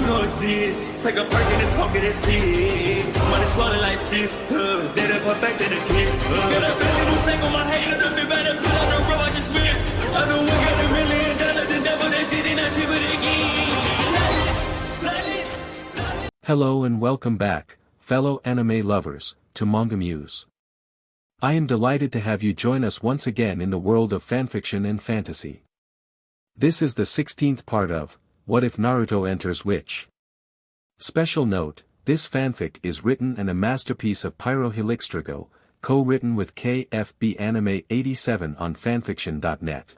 You know it's this. Take a perk and a talk of that shit. Money swallowed like sis. Did it perfect in the kid. Got a billion who sang on my head. Look up the better put on the road I just spent. I know we got $1 million. The devil that shit ain't not cheaper again. Hello and welcome back, fellow anime lovers, to MangaMuse. I am delighted to have you join us once again in the world of fanfiction and fantasy. This is the 16th part of What If Naruto Enters Witch? Special note, this fanfic is written and a masterpiece of pyrohelixdrago, co-written with KFB Anime 87 on fanfiction.net.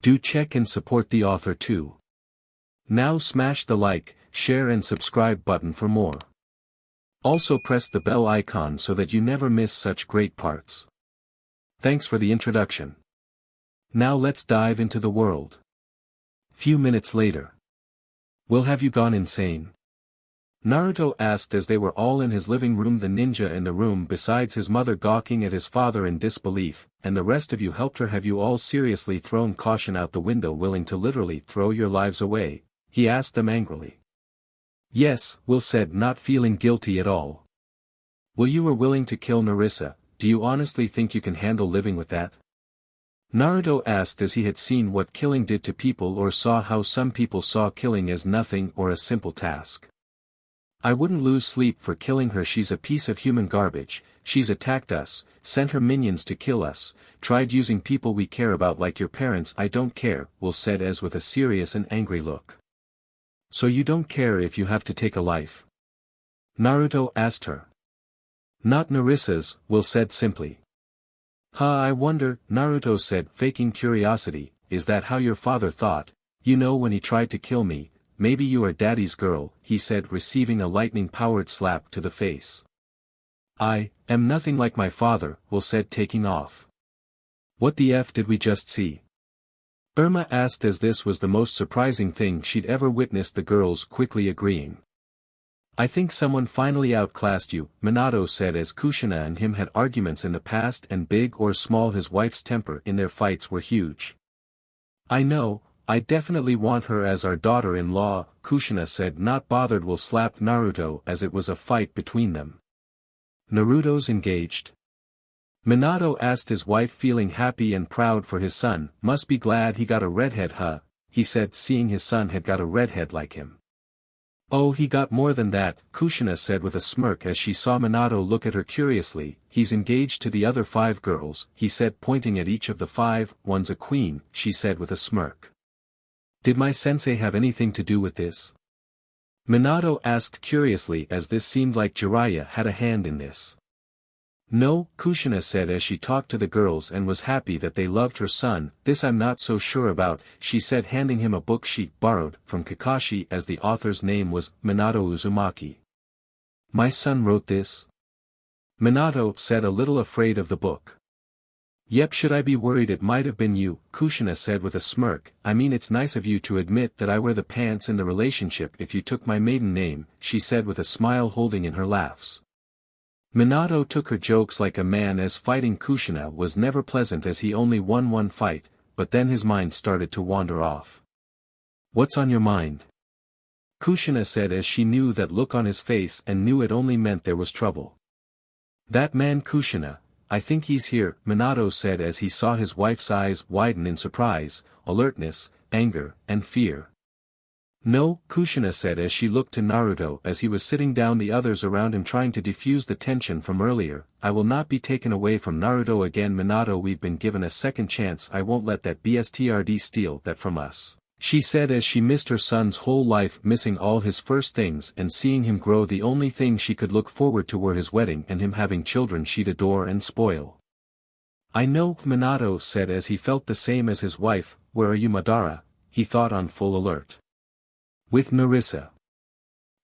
Do check and support the author too. Now smash the like, share and subscribe button for more. Also press the bell icon so that you never miss such great parts. Thanks for the introduction. Now let's dive into the world. Few minutes later. Will have you gone insane? Naruto asked as they were all in his living room, the ninja in the room besides his mother gawking at his father in disbelief, and the rest of you helped her. Have you all seriously thrown caution out the window, willing to literally throw your lives away? He asked them angrily. Yes, Will said, not feeling guilty at all. Will, you were willing to kill Narissa, do you honestly think you can handle living with that? Naruto asked as he had seen what killing did to people, or saw how some people saw killing as nothing or a simple task. I wouldn't lose sleep for killing her. She's a piece of human garbage. She's attacked us, sent her minions to kill us, tried using people we care about like your parents. I don't care, Will said as with a serious and angry look. So you don't care if you have to take a life? Naruto asked her. Not Narissa's, Will said simply. I wonder, Naruto said, faking curiosity, is that how your father thought? You know, when he tried to kill me, maybe you are daddy's girl, he said, receiving a lightning-powered slap to the face. I am nothing like my father, Will said, taking off. What the F did we just see? Irma asked as this was the most surprising thing she'd ever witnessed, the girls quickly agreeing. I think someone finally outclassed you, Minato said as Kushina and him had arguments in the past, and big or small his wife's temper in their fights were huge. I know, I definitely want her as our daughter-in-law, Kushina said, not bothered. Will slapped Naruto as it was a fight between them. Naruto's engaged? Minato asked his wife, feeling happy and proud for his son. Must be glad he got a redhead, huh? He said, seeing his son had got a redhead like him. Oh, he got more than that, Kushina said with a smirk as she saw Minato look at her curiously. He's engaged to the other 5 girls, he said, pointing at each of the 5. One's a queen, she said with a smirk. Did my sensei have anything to do with this? Minato asked curiously as this seemed like Jiraiya had a hand in this. No, Kushina said as she talked to the girls and was happy that they loved her son. This I'm not so sure about, she said, handing him a book sheet borrowed from Kakashi as the author's name was Minato Uzumaki. My son wrote this? Minato said, a little afraid of the book. Yep, should I be worried? It might have been you, Kushina said with a smirk. I mean, it's nice of you to admit that I wear the pants in the relationship if you took my maiden name, she said with a smile, holding in her laughs. Minato took her jokes like a man, as fighting Kushina was never pleasant as he only won one fight, but then his mind started to wander off. What's on your mind? Kushina said as she knew that look on his face and knew it only meant there was trouble. That man Kushina, I think he's here, Minato said as he saw his wife's eyes widen in surprise, alertness, anger, and fear. No, Kushina said as she looked to Naruto as he was sitting down, the others around him trying to defuse the tension from earlier. I will not be taken away from Naruto again, Minato. We've been given a second chance. I won't let that bstrd steal that from us, she said as she missed her son's whole life, missing all his first things and seeing him grow. The only thing she could look forward to were his wedding and him having children she'd adore and spoil. I know, Minato said as he felt the same as his wife. Where are you, Madara? He thought, on full alert. With Narissa.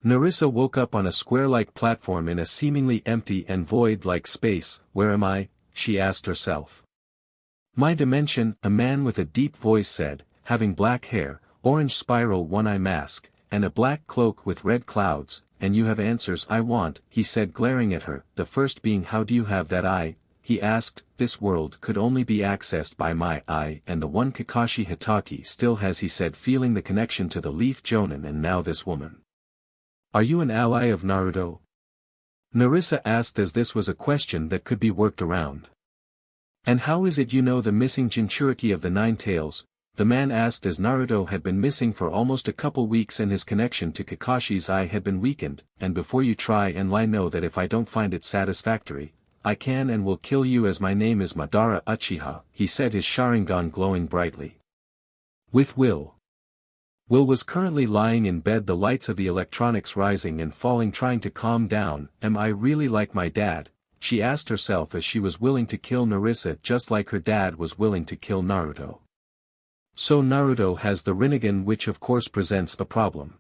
Narissa woke up on a square-like platform in a seemingly empty and void-like space. Where am I? She asked herself. My dimension, a man with a deep voice said, having black hair, orange spiral one-eye mask, and a black cloak with red clouds. And you have answers I want, he said, glaring at her, the first being, how do you have that eye? he asked. This world could only be accessed by my eye and the one Kakashi Hitaki still has, he said, feeling the connection to the leaf Jonin and now this woman. Are you an ally of Naruto? Narissa asked, as this was a question that could be worked around. And how is it you know the missing Jinchuriki of the Nine Tails? The man asked, as Naruto had been missing for almost a couple weeks and his connection to Kakashi's eye had been weakened, and before you try and lie, know that if I don't find it satisfactory, I can and will kill you, as my name is Madara Uchiha, he said, his Sharingan glowing brightly. With Will. Will was currently lying in bed, the lights of the electronics rising and falling, trying to calm down. Am I really like my dad? She asked herself, as she was willing to kill Narissa just like her dad was willing to kill Naruto. So Naruto has the Rinnegan, which of course presents a problem.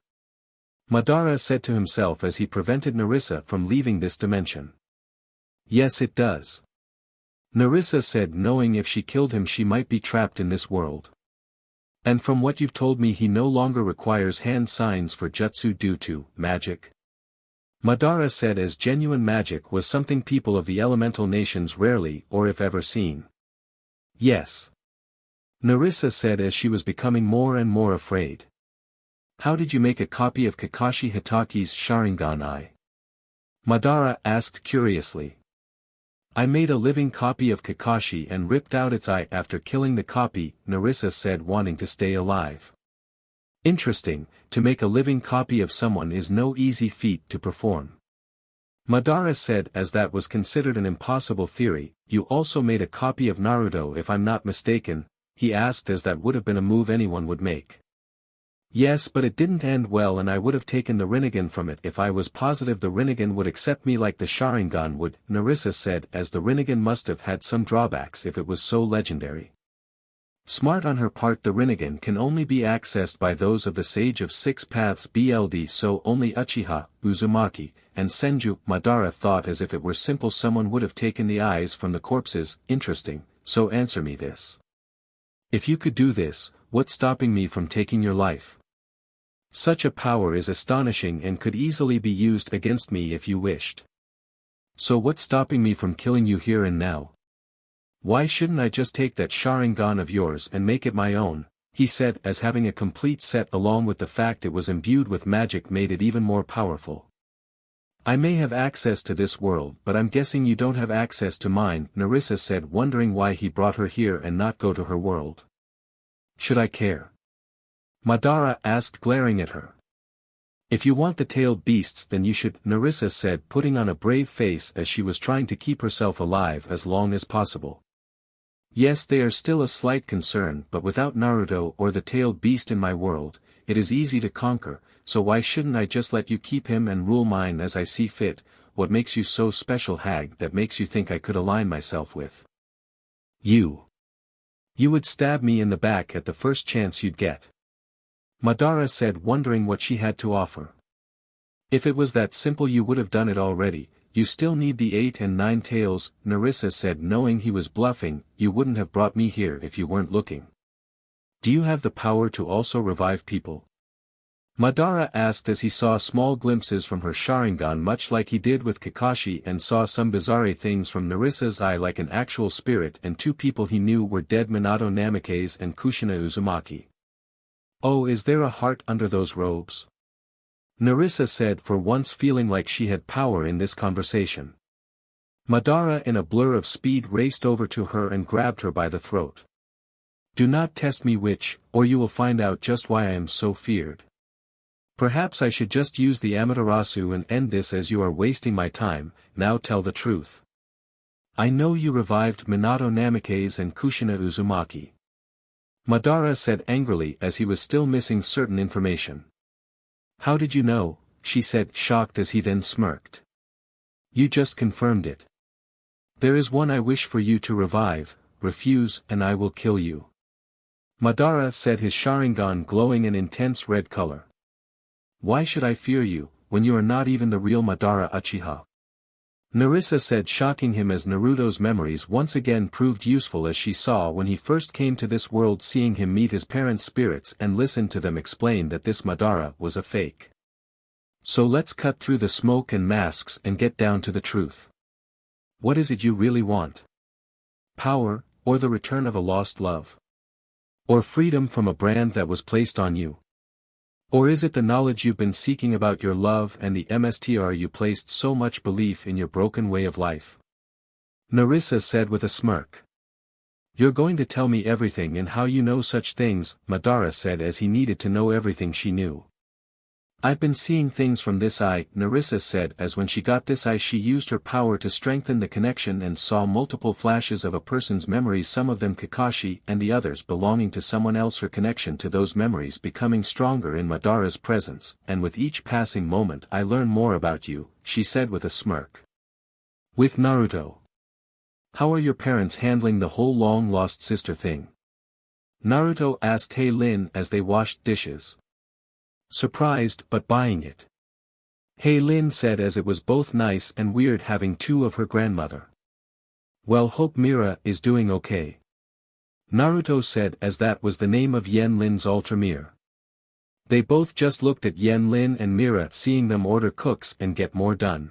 Madara said to himself as he prevented Narissa from leaving this dimension. Yes, it does. Narissa said, knowing if she killed him she might be trapped in this world. And from what you've told me, he no longer requires hand signs for jutsu due to magic. Madara said, as genuine magic was something people of the elemental nations rarely or if ever seen. Yes. Narissa said, as she was becoming more and more afraid. How did you make a copy of Kakashi Hitaki's Sharingan eye? Madara asked curiously. I made a living copy of Kakashi and ripped out its eye after killing the copy, Narissa said, wanting to stay alive. Interesting, to make a living copy of someone is no easy feat to perform. Madara said, as that was considered an impossible theory. You also made a copy of Naruto, if I'm not mistaken, he asked, as that would have been a move anyone would make. Yes, but it didn't end well and I would have taken the Rinnegan from it if I was positive the Rinnegan would accept me like the Sharingan would, Narissa said, as the Rinnegan must have had some drawbacks if it was so legendary. Smart on her part, the Rinnegan can only be accessed by those of the Sage of Six Paths BLD, so only Uchiha, Uzumaki, and Senju. Madara thought, as if it were simple, someone would have taken the eyes from the corpses. Interesting, so answer me this. If you could do this, what's stopping me from taking your life? Such a power is astonishing and could easily be used against me if you wished. So what's stopping me from killing you here and now? Why shouldn't I just take that Sharingan of yours and make it my own, he said, as having a complete set along with the fact it was imbued with magic made it even more powerful. I may have access to this world, but I'm guessing you don't have access to mine, Narissa said, wondering why he brought her here and not go to her world. Should I care? Madara asked, glaring at her. If you want the tailed beasts, then you should, Narissa said, putting on a brave face as she was trying to keep herself alive as long as possible. Yes, they are still a slight concern, but without Naruto or the tailed beast in my world, it is easy to conquer, so why shouldn't I just let you keep him and rule mine as I see fit? What makes you so special, hag, that makes you think I could align myself with you? You would stab me in the back at the first chance you'd get. Madara said, wondering what she had to offer. If it was that simple you would have done it already. You still need the 8 and 9 tails, Narissa said, knowing he was bluffing. You wouldn't have brought me here if you weren't looking. Do you have the power to also revive people? Madara asked, as he saw small glimpses from her Sharingan, much like he did with Kakashi, and saw some bizarre things from Narissa's eye like an actual spirit, and two people he knew were dead, Minato Namikaze and Kushina Uzumaki. Oh, is there a heart under those robes? Narissa said, for once feeling like she had power in this conversation. Madara in a blur of speed raced over to her and grabbed her by the throat. Do not test me, witch, or you will find out just why I am so feared. Perhaps I should just use the Amaterasu and end this, as you are wasting my time. Now tell the truth. I know you revived Minato Namikaze and Kushina Uzumaki. Madara said angrily, as he was still missing certain information. How did you know? She said, shocked, as he then smirked. You just confirmed it. There is one I wish for you to revive. Refuse and I will kill you. Madara said, his Sharingan glowing an intense red color. Why should I fear you, when you are not even the real Madara Uchiha? Narissa said, shocking him, as Naruto's memories once again proved useful, as she saw when he first came to this world, seeing him meet his parents' spirits and listen to them explain that this Madara was a fake. So let's cut through the smoke and masks and get down to the truth. What is it you really want? power, or the return of a lost love? Or freedom from a brand that was placed on you? Or is it the knowledge you've been seeking about your love and the mstr you placed so much belief in your broken way of life? Narissa said with a smirk. You're going to tell me everything and how you know such things, Madara said as he needed to know everything she knew. I've been seeing things from this eye, Narissa said as when she got this eye she used her power to strengthen the connection and saw multiple flashes of a person's memories, some of them Kakashi and the others belonging to someone else, her connection to those memories becoming stronger in Madara's presence, and with each passing moment I learn more about you, she said with a smirk. With Naruto. How are your parents handling the whole long-lost sister thing? Naruto asked Lin as they washed dishes. Surprised but buying it. Lin said as it was both nice and weird having two of her grandmother. Well, hope Mira is doing okay. Naruto said as that was the name of Lin's alter mirror. They both just looked at Lin and Mira, seeing them order cooks and get more done.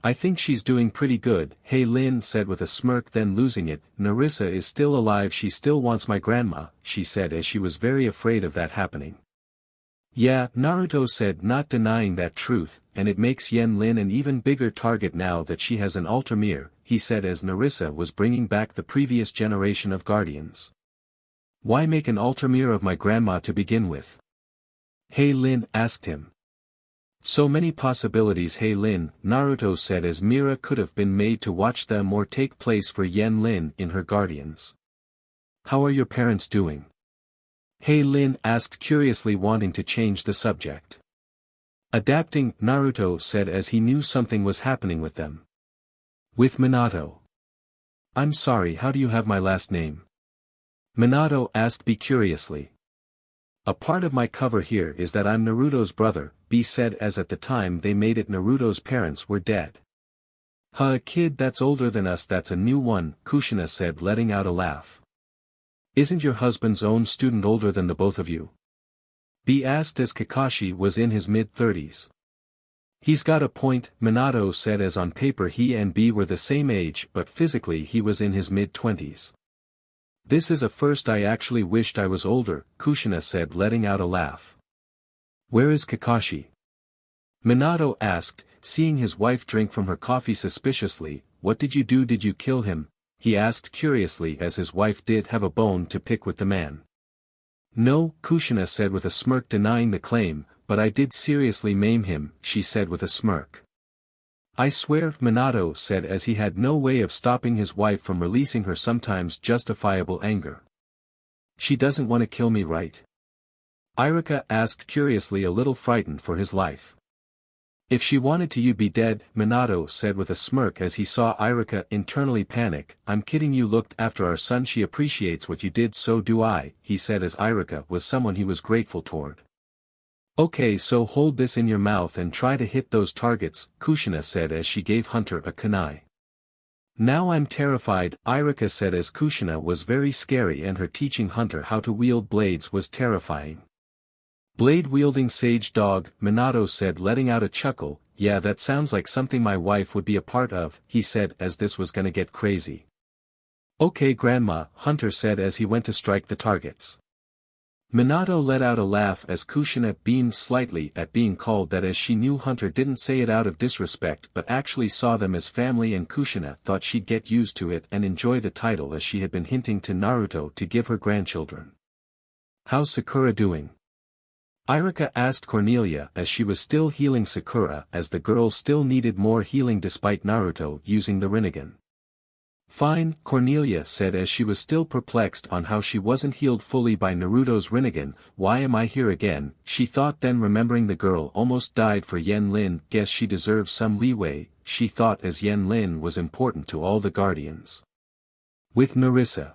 I think she's doing pretty good, Lin said with a smirk, then losing it. Narissa is still alive, she still wants my grandma, she said as she was very afraid of that happening. Yeah, Naruto said, not denying that truth, and it makes Lin an even bigger target now that she has an alter mirror, he said as Narissa was bringing back the previous generation of guardians. Why make an alter mirror of my grandma to begin with? Lin asked him. So many possibilities, Lin, Naruto said as Mira could have been made to watch them or take place for Lin in her guardians. How are your parents doing? Lin asked curiously, wanting to change the subject. Adapting, Naruto said as he knew something was happening with them. With Minato. I'm sorry, how do you have my last name? Minato asked B curiously. A part of my cover here is that I'm Naruto's brother, B said as at the time they made it Naruto's parents were dead. A kid that's older than us, that's a new one, Kushina said, letting out a laugh. Isn't your husband's own student older than the both of you? B asked as Kakashi was in his mid-30s. He's got a point, Minato said as on paper he and B were the same age but physically he was in his mid-20s. This is a first, I actually wished I was older, Kushina said, letting out a laugh. Where is Kakashi? Minato asked, seeing his wife drink from her coffee suspiciously. What did you do, did you kill him? He asked curiously as his wife did have a bone to pick with the man. No, Kushina said with a smirk, denying the claim, but I did seriously maim him, she said with a smirk. I swear, Minato said as he had no way of stopping his wife from releasing her sometimes justifiable anger. She doesn't want to kill me, right? Irika asked curiously, a little frightened for his life. If she wanted to, you'd be dead, Minato said with a smirk as he saw Irika internally panic. I'm kidding, you looked after our son, she appreciates what you did, so do I, he said as Irika was someone he was grateful toward. Okay, so hold this in your mouth and try to hit those targets, Kushina said as she gave Hunter a kunai. Now I'm terrified, Irika said as Kushina was very scary and her teaching Hunter how to wield blades was terrifying. Blade-wielding sage dog, Minato said, letting out a chuckle. Yeah, that sounds like something my wife would be a part of, he said as this was gonna get crazy. Okay grandma, Hunter said as he went to strike the targets. Minato let out a laugh as Kushina beamed slightly at being called that, as she knew Hunter didn't say it out of disrespect but actually saw them as family, and Kushina thought she'd get used to it and enjoy the title as she had been hinting to Naruto to give her grandchildren. How's Sakura doing? Irika asked Cornelia as she was still healing Sakura, as the girl still needed more healing despite Naruto using the Rinnegan. Fine, Cornelia said as she was still perplexed on how she wasn't healed fully by Naruto's Rinnegan. Why am I here again, she thought, then remembering the girl almost died for Lin, guess she deserves some leeway, she thought as Lin was important to all the guardians. With Narissa.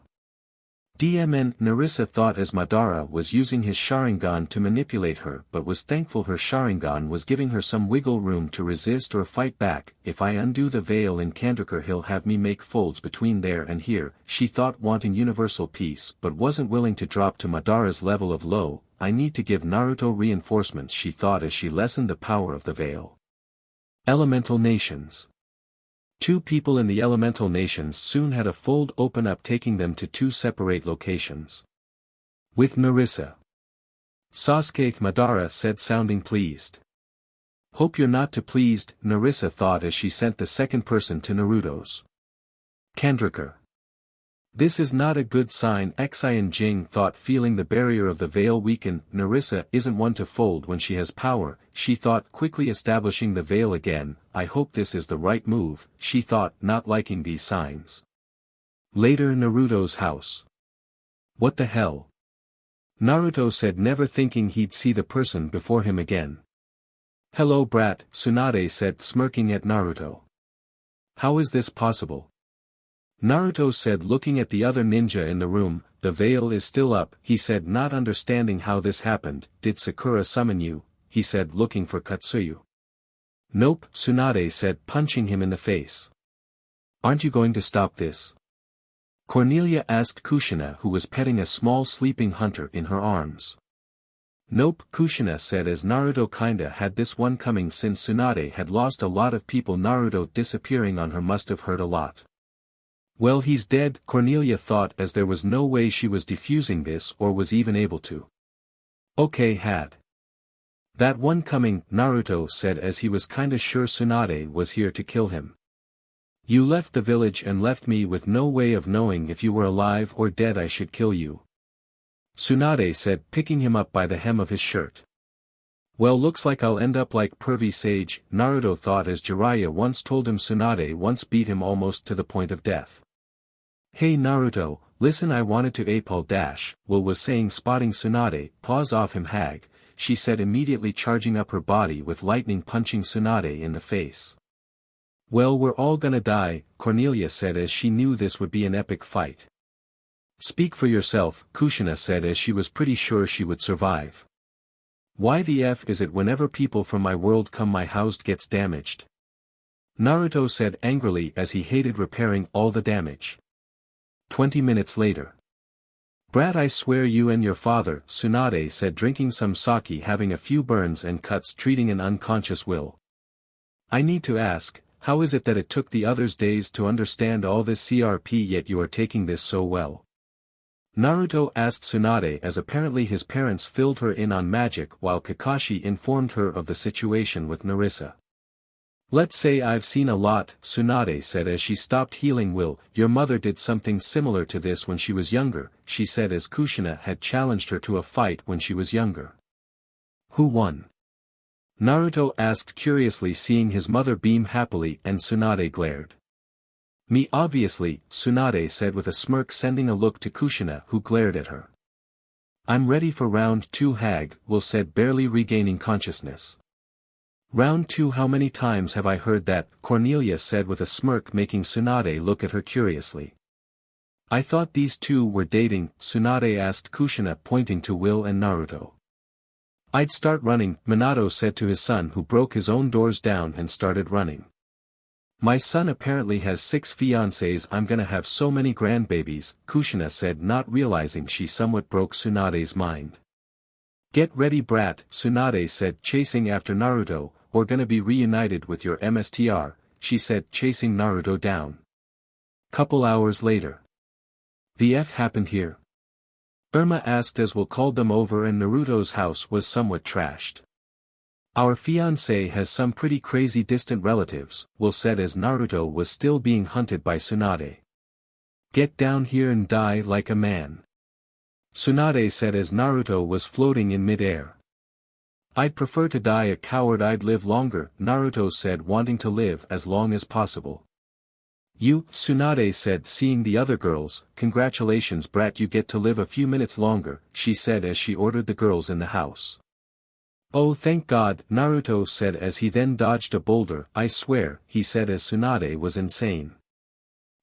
DMN, Narissa thought as Madara was using his Sharingan to manipulate her but was thankful her Sharingan was giving her some wiggle room to resist or fight back. If I undo the veil in Kandrakar he'll have me make folds between there and here, she thought, wanting universal peace but wasn't willing to drop to Madara's level of low. I need to give Naruto reinforcements, she thought as she lessened the power of the veil. Elemental Nations. Two people in the elemental nations soon had a fold open up taking them to two separate locations. With Narissa. Sasuke Madara said sounding pleased. Hope you're not too pleased, Narissa thought as she sent the second person to Naruto's. Kandraker. This is not a good sign, Xian Jing thought, feeling the barrier of the veil weaken. Narissa isn't one to fold when she has power, she thought, quickly establishing the veil again. I hope this is the right move, she thought, not liking these signs. Later, Naruto's house. What the hell? Naruto said, never thinking he'd see the person before him again. Hello brat, Tsunade said, smirking at Naruto. How is this possible? Naruto said, looking at the other ninja in the room. The veil is still up, he said, not understanding how this happened. Did Sakura summon you? He said, looking for Katsuyu. Nope, Tsunade said, punching him in the face. Aren't you going to stop this? Cornelia asked Kushina, who was petting a small sleeping hunter in her arms. Nope, Kushina said, as Naruto kinda had this one coming since Tsunade had lost a lot of people. Naruto disappearing on her must have hurt a lot. Well, he's dead, Cornelia thought, as there was no way she was defusing this or was even able to. Okay, had that one coming, Naruto said, as he was kinda sure Tsunade was here to kill him. You left the village and left me with no way of knowing if you were alive or dead. I should kill you. Tsunade said, picking him up by the hem of his shirt. Well, looks like I'll end up like PervyYyyY, Naruto thought, as Jiraiya once told him Tsunade once beat him almost to the point of death. Hey Naruto, listen, I wanted to apal dash, Will was saying, spotting Tsunade. Paws off him, hag, she said, immediately charging up her body with lightning, punching Tsunade in the face. Well, we're all gonna die, Cornelia said, as she knew this would be an epic fight. Speak for yourself, Kushina said, as she was pretty sure she would survive. Why the F is it whenever people from my world come my house gets damaged? Naruto said angrily, as he hated repairing all the damage. 20 minutes later. Brat, I swear you and your father, Tsunade said, drinking some sake, having a few burns and cuts, treating an unconscious Will. I need to ask, how is it that it took the others days to understand all this CRP yet you are taking this so well? Naruto asked Tsunade, as apparently his parents filled her in on magic while Kakashi informed her of the situation with Narissa. Let's say I've seen a lot, Tsunade said, as she stopped healing Will. Your mother did something similar to this when she was younger, she said, as Kushina had challenged her to a fight when she was younger. Who won? Naruto asked curiously, seeing his mother beam happily, and Tsunade glared. Me, obviously, Tsunade said with a smirk, sending a look to Kushina, who glared at her. I'm ready for round 2, hag, Will said, barely regaining consciousness. Round 2, how many times have I heard that, Cornelia said with a smirk, making Tsunade look at her curiously. I thought these two were dating, Tsunade asked Kushina, pointing to Will and Naruto. I'd start running, Minato said to his son, who broke his own doors down and started running. My son apparently has 6 fiancés. I'm gonna have so many grandbabies, Kushina said, not realizing she somewhat broke Tsunade's mind. Get ready brat, Tsunade said, chasing after Naruto, we're gonna be reunited with your MSTR, she said, chasing Naruto down. Couple hours later. The F happened here? Irma asked as Will called them over, and Naruto's house was somewhat trashed. Our fiancé has some pretty crazy distant relatives, Will said, as Naruto was still being hunted by Tsunade. Get down here and die like a man. Tsunade said as Naruto was floating in mid-air. I'd prefer to die a coward. I'd live longer, Naruto said, wanting to live as long as possible. You, Tsunade said, seeing the other girls. Congratulations brat, you get to live a few minutes longer, she said as she ordered the girls in the house. Oh thank God, Naruto said as he then dodged a boulder. I swear, he said as Tsunade was insane.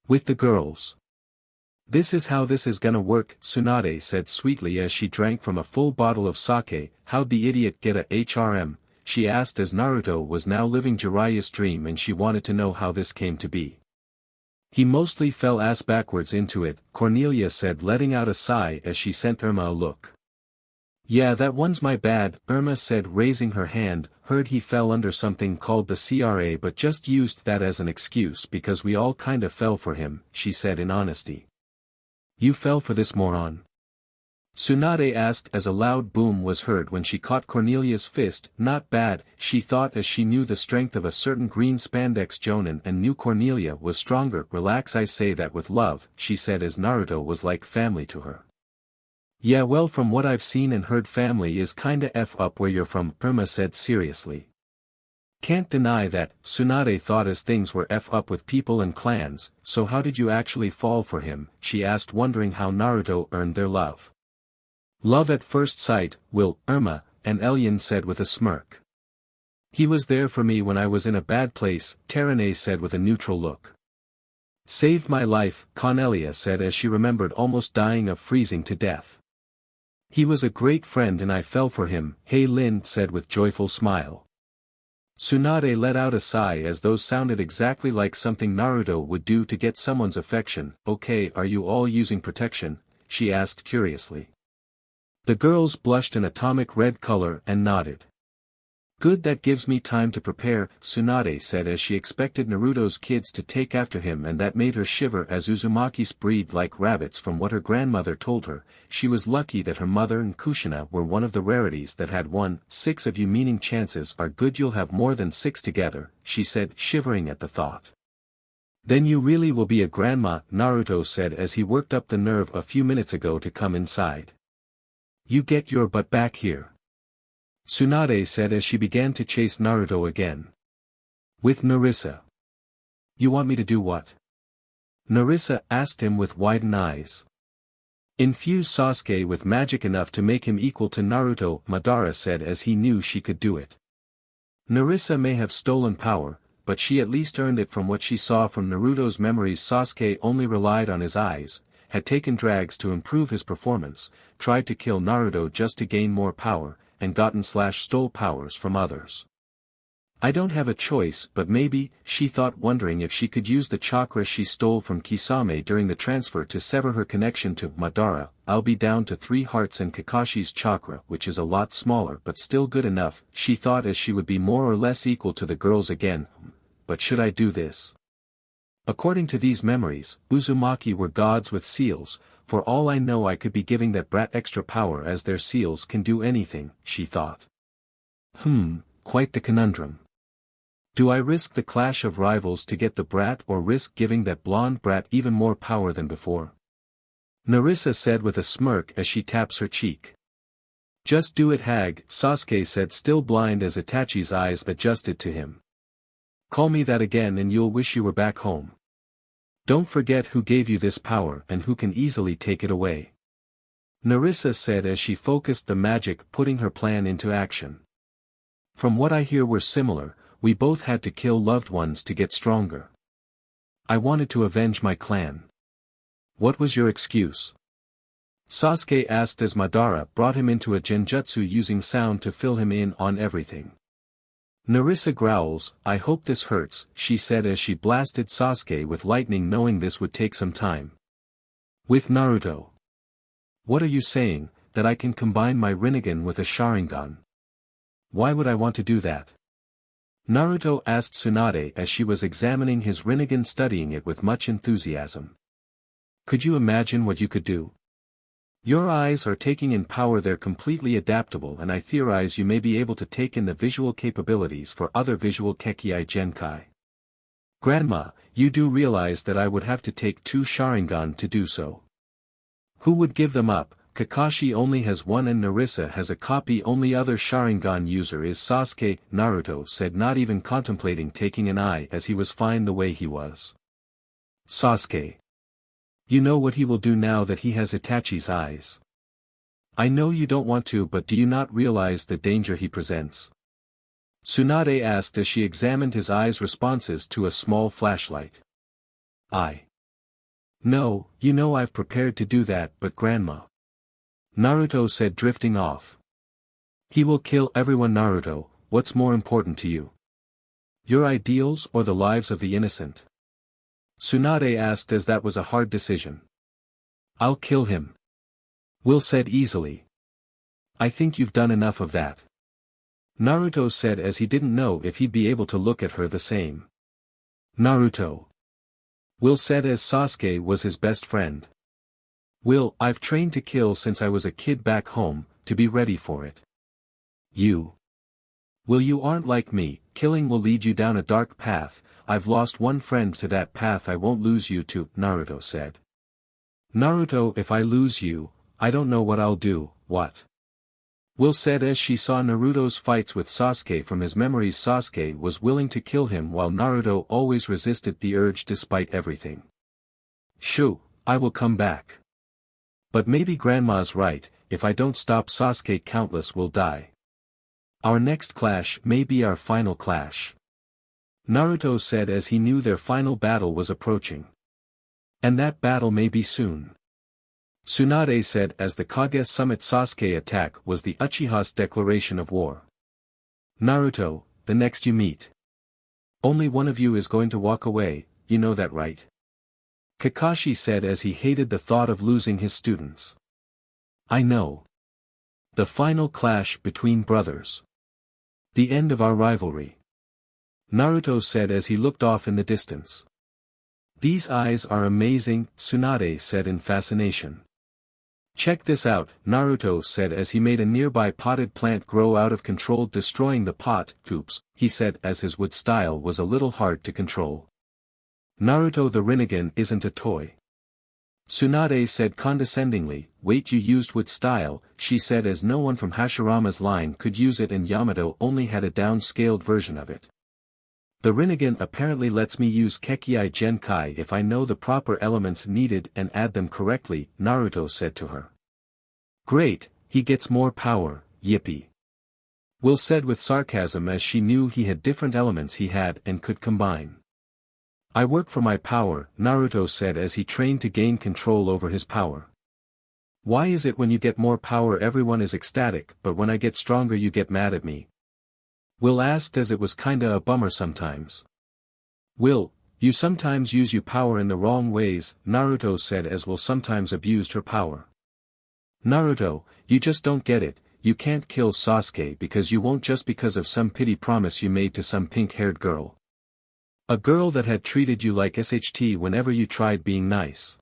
With the girls. This is how this is gonna work, Tsunade said sweetly as she drank from a full bottle of sake. How'd the idiot get a HRM? She asked as Naruto was now living Jiraiya's dream and she wanted to know how this came to be. He mostly fell ass backwards into it, Cornelia said, letting out a sigh as she sent Irma a look. Yeah, that one's my bad, Irma said, raising her hand. Heard he fell under something called the CRA but just used that as an excuse because we all kinda fell for him, she said in honesty. You fell for this moron? Tsunade asked as a loud boom was heard when she caught Cornelia's fist. Not bad, she thought as she knew the strength of a certain green spandex jonin and knew Cornelia was stronger. Relax, I say that with love, she said as Naruto was like family to her. Yeah, well, from what I've seen and heard, family is kinda F up where you're from, Irma said seriously. Can't deny that, Tsunade thought as things were F up with people and clans. So how did you actually fall for him, she asked, wondering how Naruto earned their love. Love at first sight, Will, Irma, and Elian said with a smirk. He was there for me when I was in a bad place, Terane said with a neutral look. Saved my life, Cornelia said as she remembered almost dying of freezing to death. He was a great friend and I fell for him, Hei Lin said with joyful smile. Tsunade let out a sigh as those sounded exactly like something Naruto would do to get someone's affection. Okay, are you all using protection? She asked curiously. The girls blushed an atomic red color and nodded. Good, that gives me time to prepare, Tsunade said as she expected Naruto's kids to take after him, and that made her shiver as Uzumaki's breed like rabbits from what her grandmother told her. She was lucky that her mother and Kushina were one of the rarities that had 1/6 of you, meaning chances are good you'll have more than 6 together, she said, shivering at the thought. Then you really will be a grandma, Naruto said as he worked up the nerve a few minutes ago to come inside. You get your butt back here, Tsunade said as she began to chase Naruto again. With Narissa. You want me to do what? Narissa asked him with widened eyes. Infuse Sasuke with magic enough to make him equal to Naruto, Madara said as he knew she could do it. Narissa may have stolen power, but she at least earned it from what she saw from Naruto's memories. Sasuke only relied on his eyes, had taken drags to improve his performance, tried to kill Naruto just to gain more power, and gotten/stole powers from others. I don't have a choice, but maybe, she thought, wondering if she could use the chakra she stole from Kisame during the transfer to sever her connection to Madara. I'll be down to 3 hearts and Kakashi's chakra, which is a lot smaller but still good enough, she thought as she would be more or less equal to the girls again. But should I do this? According to these memories, Uzumaki were gods with seals. For all I know I could be giving that brat extra power as their seals can do anything, she thought. Quite the conundrum. Do I risk the clash of rivals to get the brat or risk giving that blonde brat even more power than before? Narissa said with a smirk as she taps her cheek. Just do it, Hag, Sasuke said, still blind as Itachi's eyes adjusted to him. Call me that again and you'll wish you were back home. Don't forget who gave you this power and who can easily take it away. Narissa said as she focused the magic, putting her plan into action. From what I hear we're similar, we both had to kill loved ones to get stronger. I wanted to avenge my clan. What was your excuse? Sasuke asked as Madara brought him into a genjutsu using sound to fill him in on everything. Narissa growls, I hope this hurts, she said as she blasted Sasuke with lightning, knowing this would take some time. With Naruto. What are you saying, that I can combine my Rinnegan with a Sharingan? Why would I want to do that? Naruto asked Tsunade as she was examining his Rinnegan, studying it with much enthusiasm. Could you imagine what you could do? Your eyes are taking in power, they're completely adaptable, and I theorize you may be able to take in the visual capabilities for other visual Kekii Genkai. Grandma, you do realize that I would have to take 2 Sharingan to do so. Who would give them up? Kakashi only has 1 and Narissa has a copy. Only other Sharingan user is Sasuke, Naruto said, not even contemplating taking an eye as he was fine the way he was. Sasuke. You know what he will do now that he has Itachi's eyes. I know you don't want to, but do you not realize the danger he presents? Tsunade asked as she examined his eyes' responses to a small flashlight. No, you know I've prepared to do that, but Grandma. Naruto said, drifting off. He will kill everyone. Naruto, what's more important to you? Your ideals or the lives of the innocent? Tsunade asked as that was a hard decision. I'll kill him. Will said easily. I think you've done enough of that. Naruto said as he didn't know if he'd be able to look at her the same. Naruto. Will said as Sasuke was his best friend. Will, I've trained to kill since I was a kid back home, to be ready for it. You. Will, you aren't like me, killing will lead you down a dark path. I've lost one friend to that path, I won't lose you to, Naruto said. Naruto, if I lose you, I don't know what I'll do. What? Will said as she saw Naruto's fights with Sasuke from his memories. Sasuke was willing to kill him while Naruto always resisted the urge despite everything. Shoo, I will come back. But maybe grandma's right, if I don't stop Sasuke countless will die. Our next clash may be our final clash. Naruto said as he knew their final battle was approaching. And that battle may be soon. Tsunade said as the Kage summit Sasuke attack was the Uchiha's declaration of war. Naruto, the next you meet. Only one of you is going to walk away, you know that right? Kakashi said as he hated the thought of losing his students. I know. The final clash between brothers. The end of our rivalry. Naruto said as he looked off in the distance. These eyes are amazing, Tsunade said in fascination. Check this out, Naruto said as he made a nearby potted plant grow out of control, destroying the pot. Oops, he said as his wood style was a little hard to control. Naruto, the Rinnegan isn't a toy. Tsunade said condescendingly. Wait, you used wood style, she said as no one from Hashirama's line could use it and Yamato only had a downscaled version of it. The Rinnegan apparently lets me use Kekkai Genkai if I know the proper elements needed and add them correctly, Naruto said to her. Great, he gets more power, yippee. Will said with sarcasm as she knew he had different elements he had and could combine. I work for my power, Naruto said as he trained to gain control over his power. Why is it when you get more power everyone is ecstatic but when I get stronger you get mad at me? Will asked as it was kinda a bummer sometimes. Will, you sometimes use your power in the wrong ways, Naruto said as Will sometimes abused her power. Naruto, you just don't get it, you can't kill Sasuke because you won't just because of some pity promise you made to some pink-haired girl. A girl that had treated you like SHT whenever you tried being nice.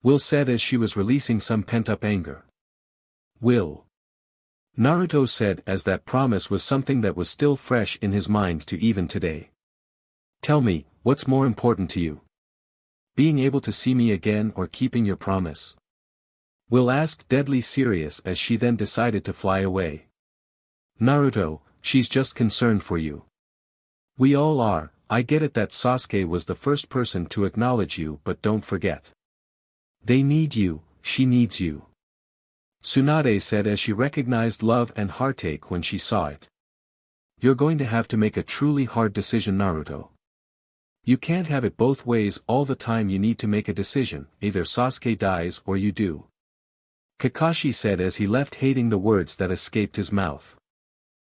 Will said as she was releasing some pent-up anger. Will. Naruto said as that promise was something that was still fresh in his mind to even today. Tell me, what's more important to you? Being able to see me again or keeping your promise? Will asked deadly serious as she then decided to fly away. Naruto, she's just concerned for you. We all are, I get it that Sasuke was the first person to acknowledge you but don't forget. They need you, she needs you. Tsunade said as she recognized love and heartache when she saw it. You're going to have to make a truly hard decision, Naruto. You can't have it both ways all the time, you need to make a decision, either Sasuke dies or you do. Kakashi said as he left, hating the words that escaped his mouth.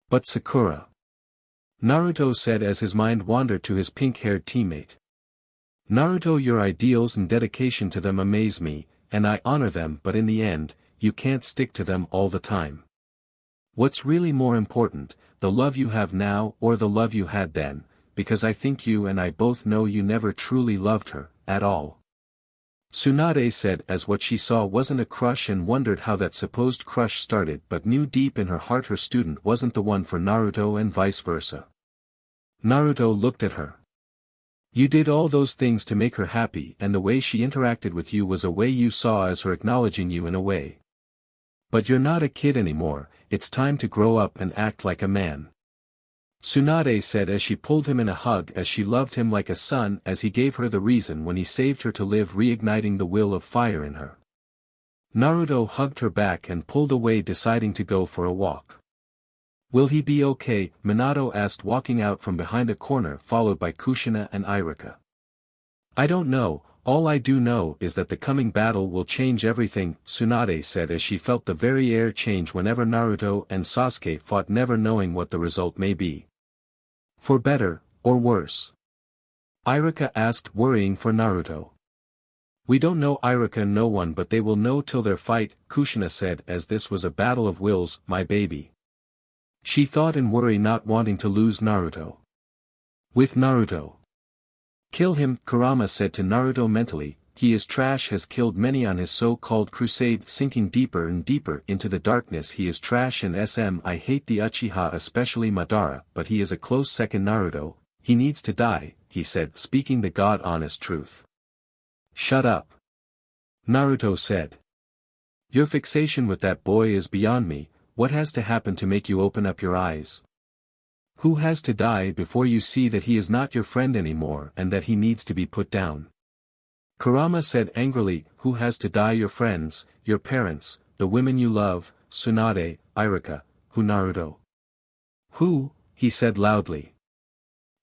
But Sakura. Naruto said as his mind wandered to his pink-haired teammate. Naruto, your ideals and dedication to them amaze me, and I honor them, but in the end, you can't stick to them all the time. What's really more important, the love you have now or the love you had then, because I think you and I both know you never truly loved her, at all. Tsunade said as what she saw wasn't a crush and wondered how that supposed crush started but knew deep in her heart her student wasn't the one for Naruto and vice versa. Naruto looked at her. You did all those things to make her happy and the way she interacted with you was a way you saw as her acknowledging you in a way. But you're not a kid anymore, it's time to grow up and act like a man. Tsunade said as she pulled him in a hug as she loved him like a son as he gave her the reason when he saved her to live, reigniting the will of fire in her. Naruto hugged her back and pulled away, deciding to go for a walk. Will he be okay? Minato asked, walking out from behind a corner followed by Kushina and Irika. I don't know, all I do know is that the coming battle will change everything, Tsunade said as she felt the very air change whenever Naruto and Sasuke fought, never knowing what the result may be. For better, or worse? Irika asked, worrying for Naruto. We don't know Iruka and no one but they will know till their fight, Kushina said as this was a battle of wills, my baby. She thought in worry not wanting to lose Naruto. With Naruto. Kill him, Kurama said to Naruto mentally, he is trash has killed many on his so-called crusade sinking deeper and deeper into the darkness he is trash and I hate the Uchiha especially Madara but he is a close second Naruto, he needs to die, he said speaking the god-honest truth. Shut up. Naruto said. Your fixation with that boy is beyond me, what has to happen to make you open up your eyes? Who has to die before you see that he is not your friend anymore and that he needs to be put down? Kurama said angrily, who has to die your friends, your parents, the women you love, Tsunade, Iruka, who Naruto? Who, he said loudly.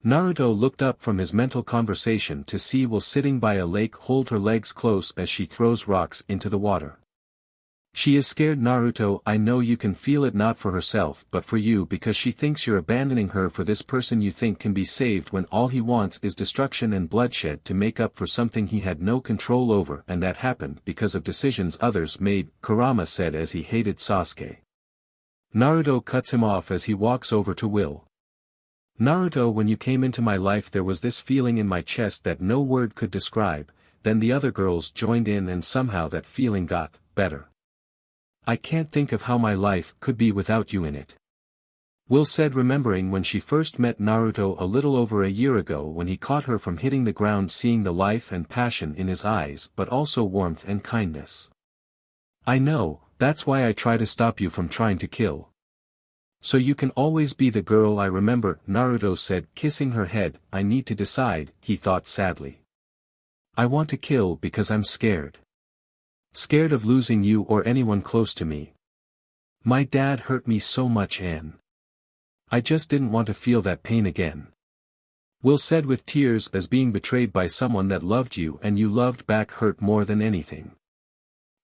Naruto looked up from his mental conversation to see Will sitting by a lake hold her legs close as she throws rocks into the water. She is scared Naruto I know you can feel it not for herself but for you because she thinks you're abandoning her for this person you think can be saved when all he wants is destruction and bloodshed to make up for something he had no control over and that happened because of decisions others made, Kurama said as he hated Sasuke. Naruto cuts him off as he walks over to Will. Naruto when you came into my life there was this feeling in my chest that no word could describe, then the other girls joined in and somehow that feeling got better. I can't think of how my life could be without you in it. Will said remembering when she first met Naruto a little over a year ago when he caught her from hitting the ground seeing the life and passion in his eyes but also warmth and kindness. I know, that's why I try to stop you from trying to kill. So you can always be the girl I remember, Naruto said kissing her head, I need to decide, he thought sadly. I want to kill because I'm scared. Scared of losing you or anyone close to me. My dad hurt me so much and I just didn't want to feel that pain again. Will said with tears as being betrayed by someone that loved you and you loved back hurt more than anything.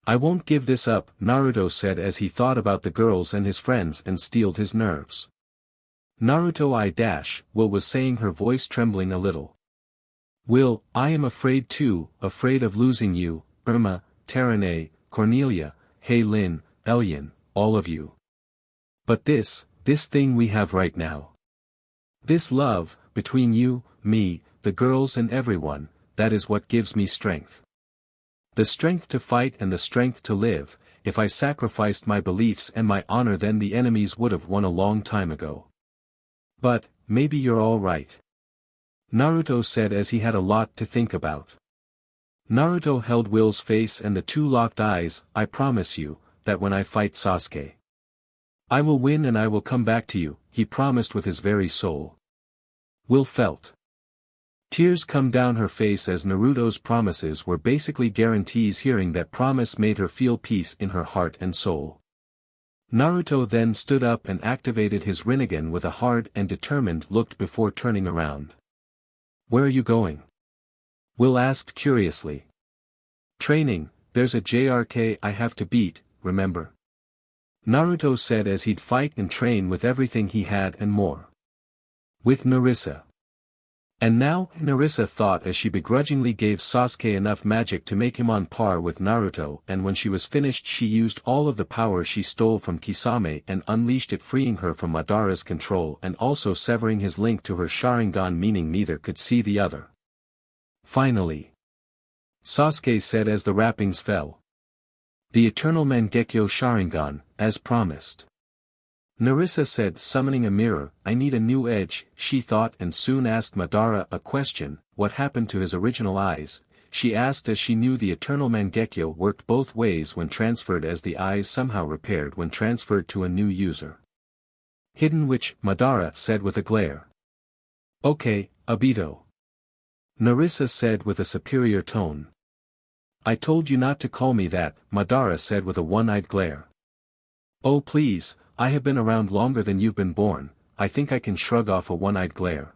I won't give this up, Naruto said as he thought about the girls and his friends and steeled his nerves. Naruto Will was saying her voice trembling a little. Will, I am afraid too, afraid of losing you, Irma, Terane, Cornelia, Lin, Elian, all of you. But this thing we have right now. This love, between you, me, the girls and everyone, that is what gives me strength. The strength to fight and the strength to live, if I sacrificed my beliefs and my honor then the enemies would have won a long time ago. But, maybe you're all right. Naruto said as he had a lot to think about. Naruto held Will's face and the two locked eyes, I promise you, that when I fight Sasuke, I will win and I will come back to you, he promised with his very soul. Will felt tears come down her face as Naruto's promises were basically guarantees hearing that promise made her feel peace in her heart and soul. Naruto then stood up and activated his Rinnegan with a hard and determined look before turning around. Where are you going? Will asked curiously. Training, there's a JRK I have to beat, remember? Naruto said as he'd fight and train with everything he had and more. With Narissa. And now, Narissa thought as she begrudgingly gave Sasuke enough magic to make him on par with Naruto and when she was finished she used all of the power she stole from Kisame and unleashed it freeing her from Madara's control and also severing his link to her Sharingan meaning neither could see the other. Finally. Sasuke said as the wrappings fell. The eternal Mangekyo Sharingan, as promised. Narissa said summoning a mirror, I need a new edge, she thought and soon asked Madara a question, what happened to his original eyes, she asked as she knew the eternal Mangekyo worked both ways when transferred as the eyes somehow repaired when transferred to a new user. Hidden which, Madara said with a glare. Okay, Obito. Narissa said with a superior tone. I told you not to call me that, Madara said with a one-eyed glare. Oh please, I have been around longer than you've been born, I think I can shrug off a one-eyed glare.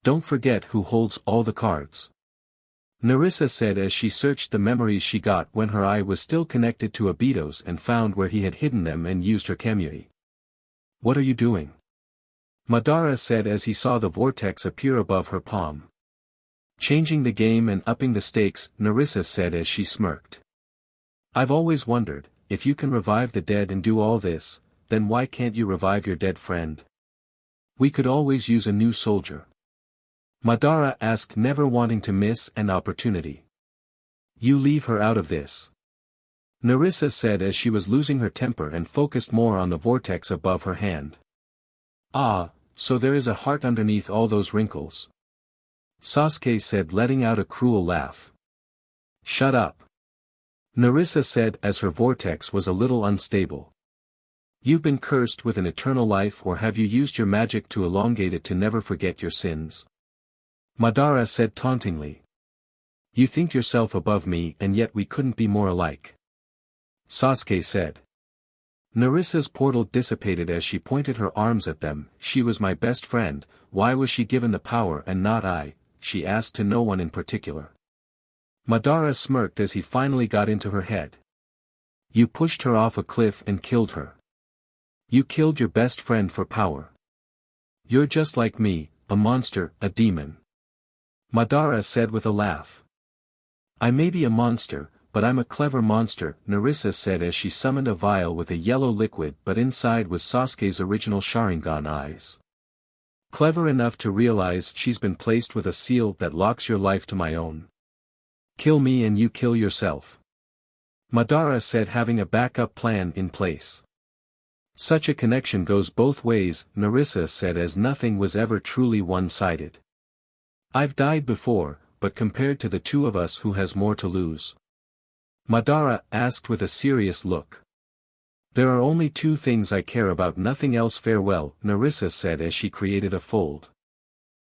Don't forget who holds all the cards. Narissa said as she searched the memories she got when her eye was still connected to Obito's and found where he had hidden them and used her Kamui. What are you doing? Madara said as he saw the vortex appear above her palm. Changing the game and upping the stakes, Narissa said as she smirked. I've always wondered, if you can revive the dead and do all this, then why can't you revive your dead friend? We could always use a new soldier. Madara asked, never wanting to miss an opportunity. You leave her out of this. Narissa said as she was losing her temper and focused more on the vortex above her hand. Ah, so there is a heart underneath all those wrinkles. Sasuke said, letting out a cruel laugh. Shut up. Narissa said as her vortex was a little unstable. You've been cursed with an eternal life, or have you used your magic to elongate it to never forget your sins? Madara said tauntingly. You think yourself above me, and yet we couldn't be more alike. Sasuke said. Narissa's portal dissipated as she pointed her arms at them. She was my best friend, why was she given the power and not I? She asked, to no one in particular. Madara smirked as he finally got into her head. You pushed her off a cliff and killed her. You killed your best friend for power. You're just like me, a monster, a demon. Madara said with a laugh. I may be a monster, but I'm a clever monster, Narissa said as she summoned a vial with a yellow liquid, but inside was Sasuke's original Sharingan eyes. Clever enough to realize she's been placed with a seal that locks your life to my own. Kill me and you kill yourself. Madara said, having a backup plan in place. Such a connection goes both ways, Narissa said, as nothing was ever truly one-sided. I've died before, but compared to the two of us, who has more to lose? Madara asked with a serious look. There are only two things I care about, nothing else. Farewell, Narissa said as she created a fold.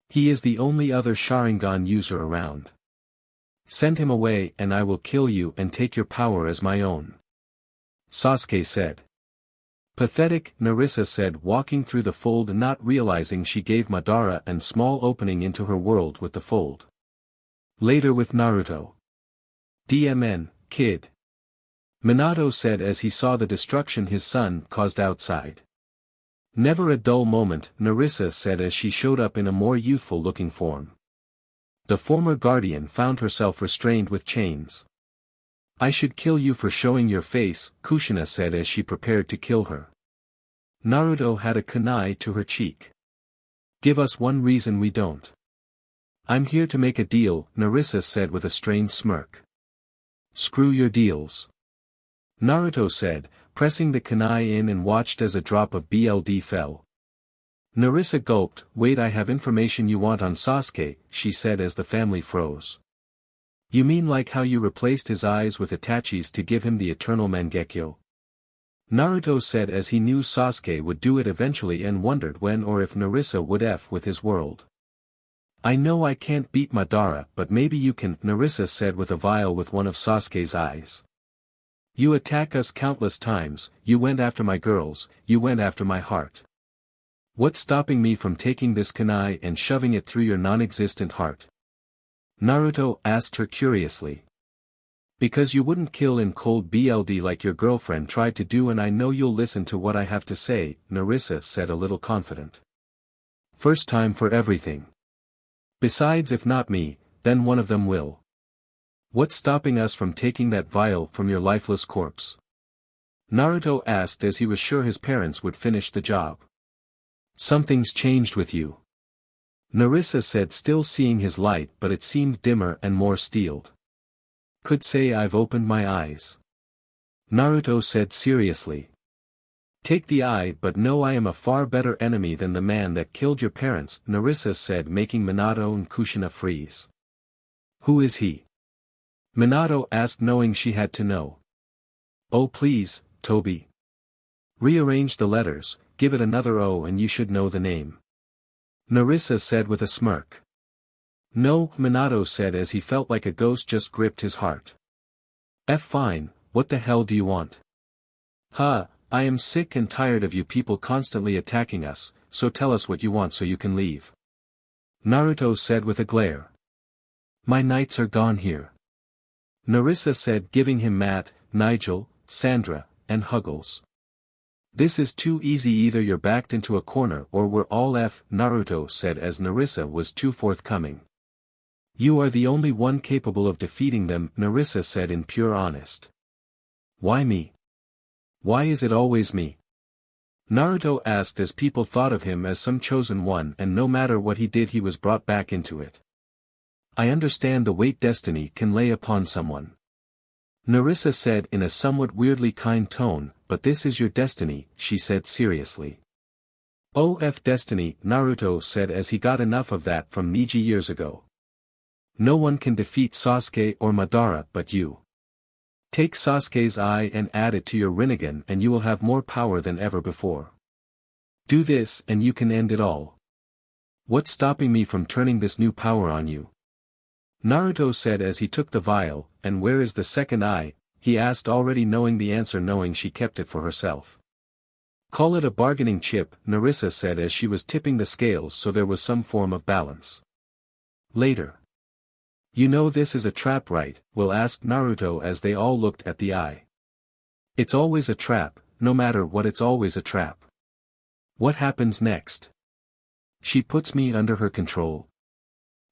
He is the only other Sharingan user around. Send him away and I will kill you and take your power as my own. Sasuke said. Pathetic, Narissa said, walking through the fold and not realizing she gave Madara an small opening into her world with the fold. Later with Naruto. DMN, kid. Minato said as he saw the destruction his son caused outside. Never a dull moment, Narissa said as she showed up in a more youthful-looking form. The former guardian found herself restrained with chains. I should kill you for showing your face, Kushina said as she prepared to kill her. Naruto had a kunai to her cheek. Give us one reason we don't. I'm here to make a deal, Narissa said with a strained smirk. Screw your deals. Naruto said, pressing the kunai in, and watched as a drop of blood fell. Narissa gulped. Wait, I have information you want on Sasuke, she said as the family froze. You mean like how you replaced his eyes with Itachi's to give him the eternal Mangekyo? Naruto said as he knew Sasuke would do it eventually and wondered when or if Narissa would F with his world. I know I can't beat Madara, but maybe you can, Narissa said with a vial with one of Sasuke's eyes. You attack us countless times, you went after my girls, you went after my heart. What's stopping me from taking this kunai and shoving it through your non-existent heart? Naruto asked her curiously. Because you wouldn't kill in cold blood like your girlfriend tried to do, and I know you'll listen to what I have to say, Narissa said a little confident. First time for everything. Besides, if not me, then one of them will. What's stopping us from taking that vial from your lifeless corpse? Naruto asked as he was sure his parents would finish the job. Something's changed with you. Narissa said, still seeing his light, but it seemed dimmer and more steeled. Could say I've opened my eyes. Naruto said seriously. Take the eye, but know I am a far better enemy than the man that killed your parents, Narissa said, making Minato and Kushina freeze. Who is he? Minato asked, knowing she had to know. Oh please, Toby. Rearrange the letters, give it another O and you should know the name. Narissa said with a smirk. No, Minato said as he felt like a ghost just gripped his heart. Fine, what the hell do you want? I am sick and tired of you people constantly attacking us, so tell us what you want so you can leave. Naruto said with a glare. My nights are gone here. Narissa said, giving him Matt, Nigel, Sandra, and Huggles. This is too easy, either you're backed into a corner or we're all F, Naruto said as Narissa was too forthcoming. You are the only one capable of defeating them, Narissa said in pure honest. Why me? Why is it always me? Naruto asked as people thought of him as some chosen one and no matter what he did he was brought back into it. I understand the weight destiny can lay upon someone. Narissa said in a somewhat weirdly kind tone, but this is your destiny, she said seriously. OF destiny, Naruto said as he got enough of that from Neji years ago. No one can defeat Sasuke or Madara but you. Take Sasuke's eye and add it to your Rinnegan and you will have more power than ever before. Do this and you can end it all. What's stopping me from turning this new power on you? Naruto said as he took the vial, and where is the second eye, he asked already knowing the answer knowing she kept it for herself. Call it a bargaining chip, Narissa said as she was tipping the scales so there was some form of balance. Later. You know this is a trap, right? Will asked Naruto as they all looked at the eye. It's always a trap, no matter what it's always a trap. What happens next? She puts me under her control.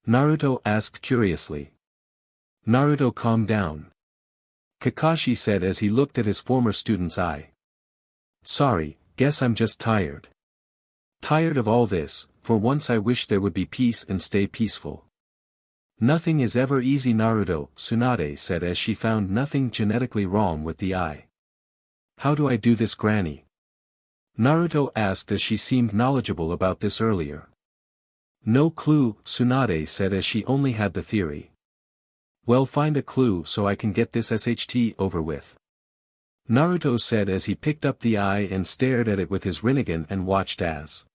Naruto asked curiously. Naruto calmed down. Kakashi said as he looked at his former student's eye. Sorry, guess I'm just tired. Tired of all this, for once I wish there would be peace and stay peaceful. Nothing is ever easy, Naruto, Tsunade said as she found nothing genetically wrong with the eye. How do I do this, Granny? Naruto asked as she seemed knowledgeable about this earlier. No clue, Tsunade said as she only had the theory. Well, find a clue so I can get this SHT over with. Naruto said as he picked up the eye and stared at it with his Rinnegan and watched as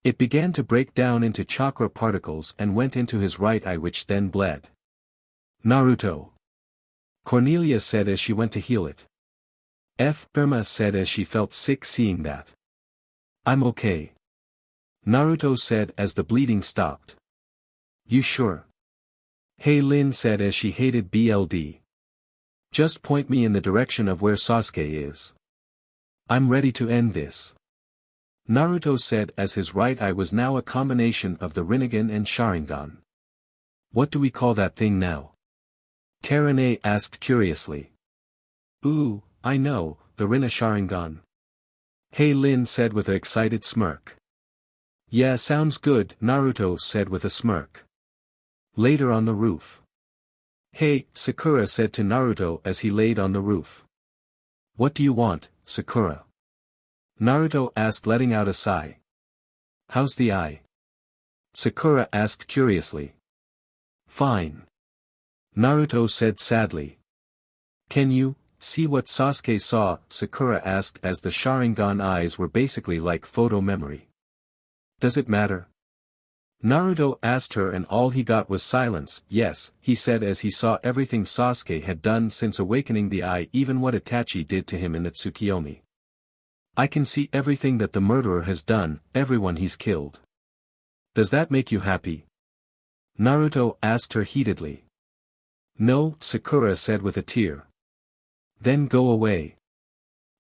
it began to break down into chakra particles and went into his right eye which then bled. Naruto. Cornelia said as she went to heal it. Irma said as she felt sick seeing that. I'm okay. Naruto said as the bleeding stopped. You sure? Hey Lin said as she hated BLD. Just point me in the direction of where Sasuke is. I'm ready to end this. Naruto said as his right eye was now a combination of the Rinnegan and Sharingan. What do we call that thing now? Terane asked curiously. Ooh, I know, the Rinna Sharingan. Hey Lin said with an excited smirk. Yeah, sounds good, Naruto said with a smirk. Later on the roof. Hey, Sakura said to Naruto as he laid on the roof. What do you want, Sakura? Naruto asked letting out a sigh. How's the eye? Sakura asked curiously. Fine. Naruto said sadly. Can you see what Sasuke saw? Sakura asked as the Sharingan eyes were basically like photo memory. Does it matter? Naruto asked her and all he got was silence. Yes, he said as he saw everything Sasuke had done since awakening the eye, even what Itachi did to him in the Tsukiyomi. I can see everything that the murderer has done, everyone he's killed. Does that make you happy? Naruto asked her heatedly. No, Sakura said with a tear. Then go away.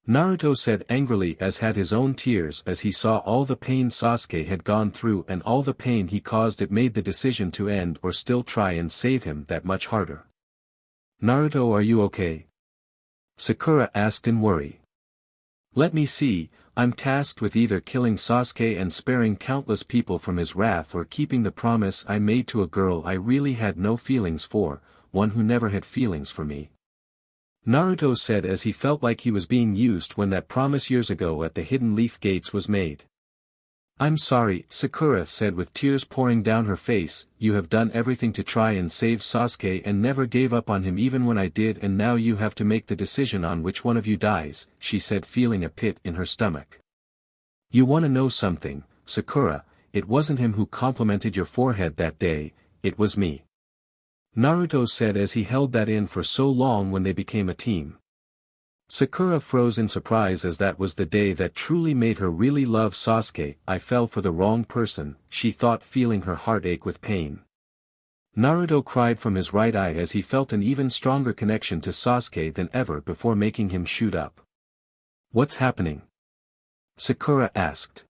Naruto said angrily as had his own tears as he saw all the pain Sasuke had gone through and all the pain he caused. It made the decision to end or still try and save him that much harder. Naruto, are you okay? Sakura asked in worry. Let me see, I'm tasked with either killing Sasuke and sparing countless people from his wrath or keeping the promise I made to a girl I really had no feelings for, one who never had feelings for me. Naruto said as he felt like he was being used when that promise years ago at the Hidden Leaf Gates was made. I'm sorry, Sakura said with tears pouring down her face, you have done everything to try and save Sasuke and never gave up on him even when I did, and now you have to make the decision on which one of you dies, she said feeling a pit in her stomach. You want to know something, Sakura, it wasn't him who complimented your forehead that day, it was me. Naruto said as he held that in for so long when they became a team. Sakura froze in surprise as that was the day that truly made her really love Sasuke. I fell for the wrong person, she thought, feeling her heart ache with pain. Naruto cried from his right eye as he felt an even stronger connection to Sasuke than ever before, making him shoot up. What's happening? Sakura asked.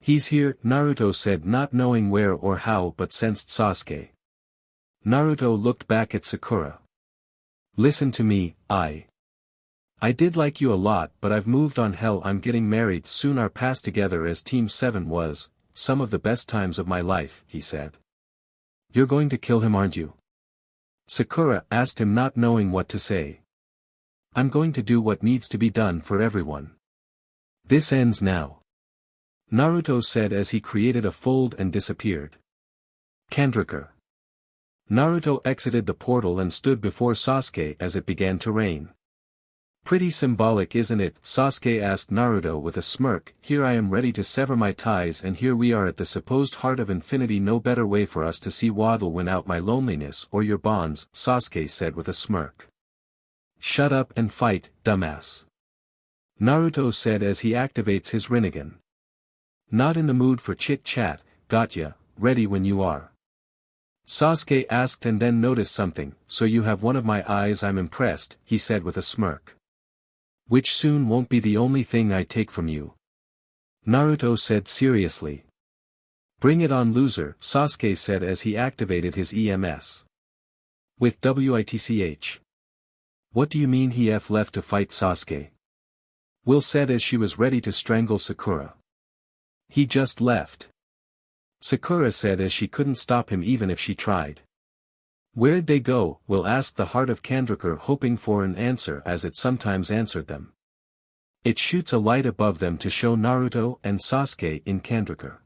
He's here, Naruto said, not knowing where or how, but sensed Sasuke. Naruto looked back at Sakura. Listen to me, I did like you a lot but I've moved on. Hell, I'm getting married soon. Our past together as Team 7 was some of the best times of my life, he said. You're going to kill him, aren't you? Sakura asked him, not knowing what to say. I'm going to do what needs to be done for everyone. This ends now. Naruto said as he created a fold and disappeared. Kandrakar. Naruto exited the portal and stood before Sasuke as it began to rain. Pretty symbolic, isn't it? Sasuke asked Naruto with a smirk. Here I am ready to sever my ties, and here we are at the supposed heart of infinity. No better way for us to see what'll win out, my loneliness or your bonds, Sasuke said with a smirk. Shut up and fight, dumbass. Naruto said as he activates his Rinnegan. Not in the mood for chit-chat, gotcha, ready when you are. Sasuke asked and then noticed something. So you have one of my eyes. I'm impressed, he said with a smirk. Which soon won't be the only thing I take from you. Naruto said seriously. Bring it on, loser, Sasuke said as he activated his EMS. With W.I.T.C.H. What do you mean he left to fight Sasuke? Will said as she was ready to strangle Sakura. He just left. Sakura said as she couldn't stop him even if she tried. Where'd they go? Will asked the heart of Kandrakar, hoping for an answer as it sometimes answered them. It shoots a light above them to show Naruto and Sasuke in Kandrakar.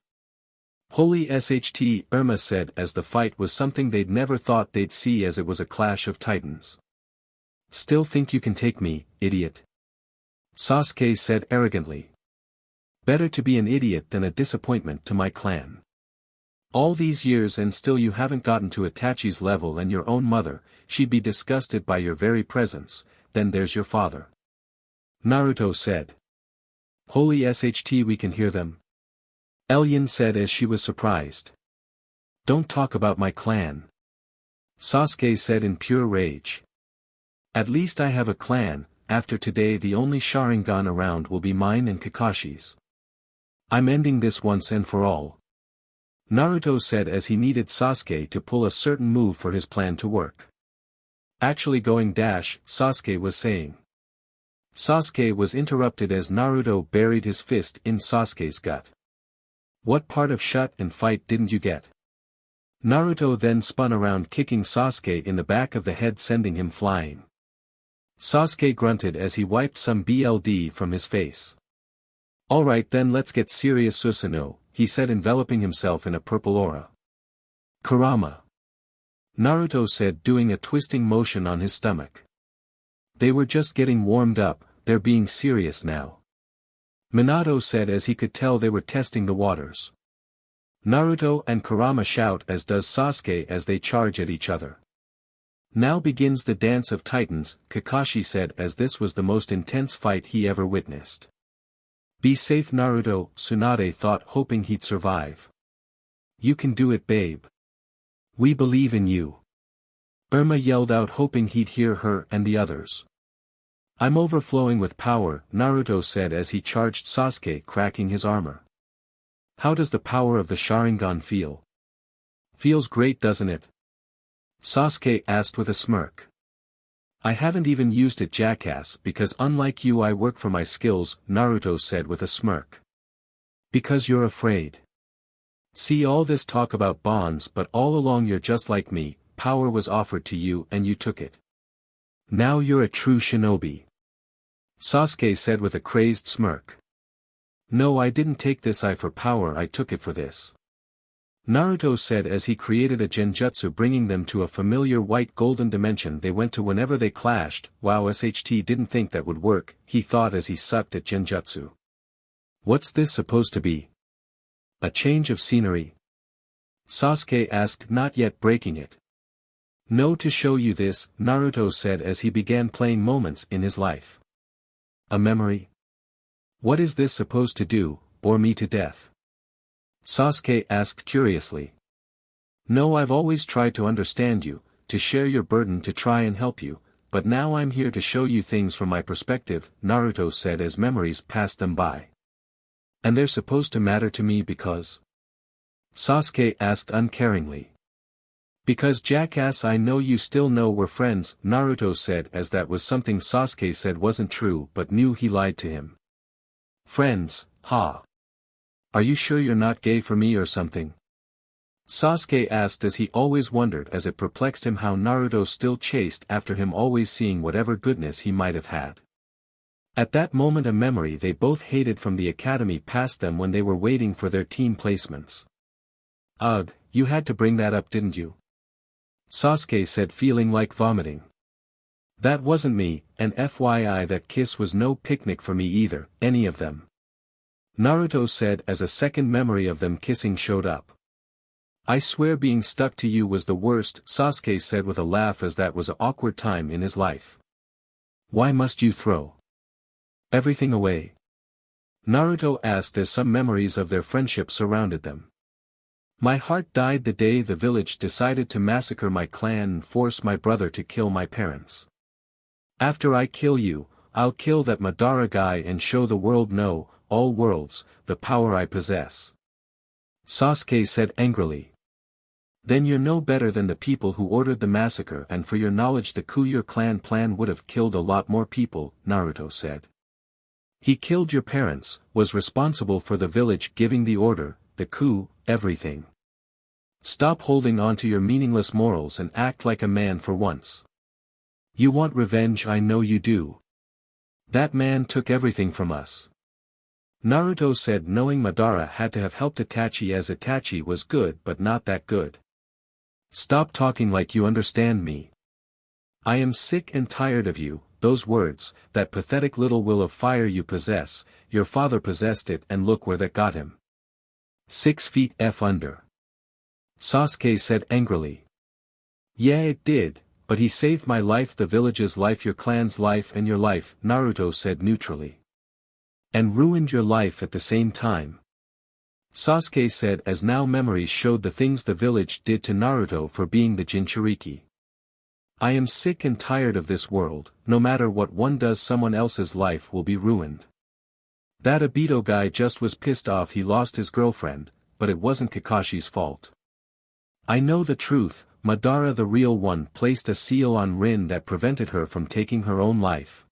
Holy SHT, Irma said as the fight was something they'd never thought they'd see as it was a clash of titans. Still think you can take me, idiot? Sasuke said arrogantly. Better to be an idiot than a disappointment to my clan. All these years and still you haven't gotten to Itachi's level, and your own mother, she'd be disgusted by your very presence. Then there's your father. Naruto said. Holy SHT, we can hear them. Elyon said as she was surprised. Don't talk about my clan. Sasuke said in pure rage. At least I have a clan. After today the only Sharingan around will be mine and Kakashi's. I'm ending this once and for all. Naruto said as he needed Sasuke to pull a certain move for his plan to work. Actually going dash, Sasuke was saying. Sasuke was interrupted as Naruto buried his fist in Sasuke's gut. What part of shut and fight didn't you get? Naruto then spun around, kicking Sasuke in the back of the head, sending him flying. Sasuke grunted as he wiped some blood from his face. Alright then, let's get serious, Susanoo, he said, enveloping himself in a purple aura. Kurama. Naruto said, doing a twisting motion on his stomach. They were just getting warmed up, they're being serious now. Minato said as he could tell they were testing the waters. Naruto and Kurama shout, as does Sasuke as they charge at each other. Now begins the dance of titans, Kakashi said as this was the most intense fight he ever witnessed. Be safe, Naruto, Tsunade thought, hoping he'd survive. You can do it, babe. We believe in you. Irma yelled out, hoping he'd hear her and the others. I'm overflowing with power, Naruto said as he charged Sasuke, cracking his armor. How does the power of the Sharingan feel? Feels great, doesn't it? Sasuke asked with a smirk. I haven't even used it, jackass, because unlike you I work for my skills, Naruto said with a smirk. Because you're afraid. See, all this talk about bonds, but all along you're just like me, power was offered to you and you took it. Now you're a true shinobi. Sasuke said with a crazed smirk. No, I didn't take this eye for power, I took it for this. Naruto said as he created a genjutsu, bringing them to a familiar white golden dimension they went to whenever they clashed. Wow, SHT didn't think that would work, he thought as he sucked at genjutsu. What's this supposed to be? A change of scenery? Sasuke asked, not yet breaking it. No, to show you this, Naruto said as he began playing moments in his life. A memory? What is this supposed to do, bore me to death? Sasuke asked curiously. No, I've always tried to understand you, to share your burden, to try and help you, but now I'm here to show you things from my perspective, Naruto said as memories passed them by. And they're supposed to matter to me because? Sasuke asked uncaringly. Because jackass, I know you still know we're friends, Naruto said, as that was something Sasuke said wasn't true but knew he lied to him. Friends, ha. Are you sure you're not gay for me or something? Sasuke asked, as he always wondered, as it perplexed him how Naruto still chased after him, always seeing whatever goodness he might have had. At that moment a memory they both hated from the academy passed them when they were waiting for their team placements. Ugh, you had to bring that up, didn't you? Sasuke said, feeling like vomiting. That wasn't me, and FYI that kiss was no picnic for me either, any of them. Naruto said, as a second memory of them kissing showed up. I swear being stuck to you was the worst, Sasuke said with a laugh, as that was an awkward time in his life. Why must you throw everything away? Naruto asked, as some memories of their friendship surrounded them. My heart died the day the village decided to massacre my clan and force my brother to kill my parents. After I kill you, I'll kill that Madara guy and show the world, no, all worlds, the power I possess. Sasuke said angrily. Then you're no better than the people who ordered the massacre, and for your knowledge the coup your clan plan would have killed a lot more people, Naruto said. He killed your parents, was responsible for the village giving the order, the coup, everything. Stop holding on to your meaningless morals and act like a man for once. You want revenge, I know you do. That man took everything from us. Naruto said, knowing Madara had to have helped Itachi, as Itachi was good but not that good. Stop talking like you understand me. I am sick and tired of you, those words, that pathetic little will of fire you possess, your father possessed it and look where that got him. 6 feet F under. Sasuke said angrily. Yeah, it did, but he saved my life, the village's life, your clan's life, and your life, Naruto said neutrally. And ruined your life at the same time. Sasuke said, as now memories showed the things the village did to Naruto for being the Jinchuriki. I am sick and tired of this world, no matter what one does someone else's life will be ruined. That Obito guy just was pissed off he lost his girlfriend, but it wasn't Kakashi's fault. I know the truth, Madara the real one placed a seal on Rin that prevented her from taking her own life.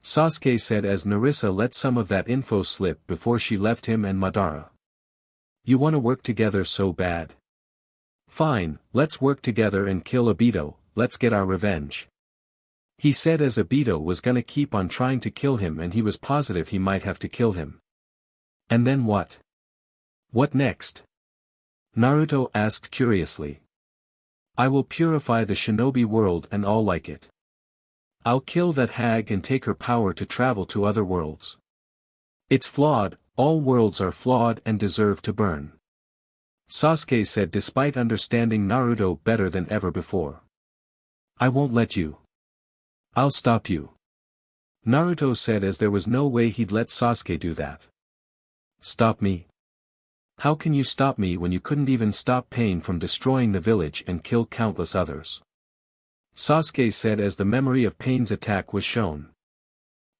Sasuke said, as Narissa let some of that info slip before she left him and Madara. You want to work together so bad? Fine, let's work together and kill Obito, let's get our revenge. He said, as Obito was gonna keep on trying to kill him and he was positive he might have to kill him. And then what? What next? Naruto asked curiously. I will purify the shinobi world and all like it. I'll kill that hag and take her power to travel to other worlds. It's flawed, all worlds are flawed and deserve to burn. Sasuke said, despite understanding Naruto better than ever before. I won't let you. I'll stop you. Naruto said, as there was no way he'd let Sasuke do that. Stop me? How can you stop me when you couldn't even stop Pain from destroying the village and kill countless others? Sasuke said, as the memory of Pain's attack was shown.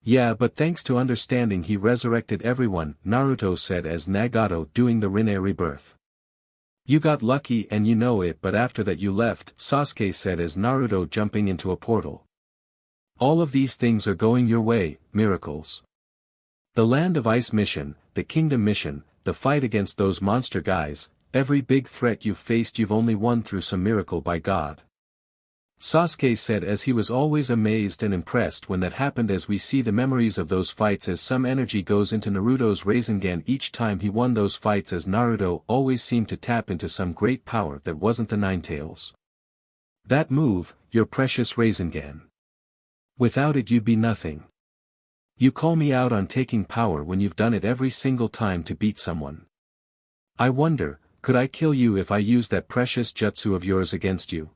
Yeah, but thanks to understanding he resurrected everyone, Naruto said, as Nagato doing the Rinne rebirth. You got lucky and you know it, but after that you left, Sasuke said, as Naruto jumping into a portal. All of these things are going your way, miracles. The Land of Ice mission, the Kingdom mission, the fight against those monster guys, every big threat you've faced you've only won through some miracle by God. Sasuke said, as he was always amazed and impressed when that happened, as we see the memories of those fights as some energy goes into Naruto's Rasengan each time he won those fights, as Naruto always seemed to tap into some great power that wasn't the Nine Tails. That move, your precious Rasengan. Without it you'd be nothing. You call me out on taking power when you've done it every single time to beat someone. I wonder, could I kill you if I used that precious jutsu of yours against you?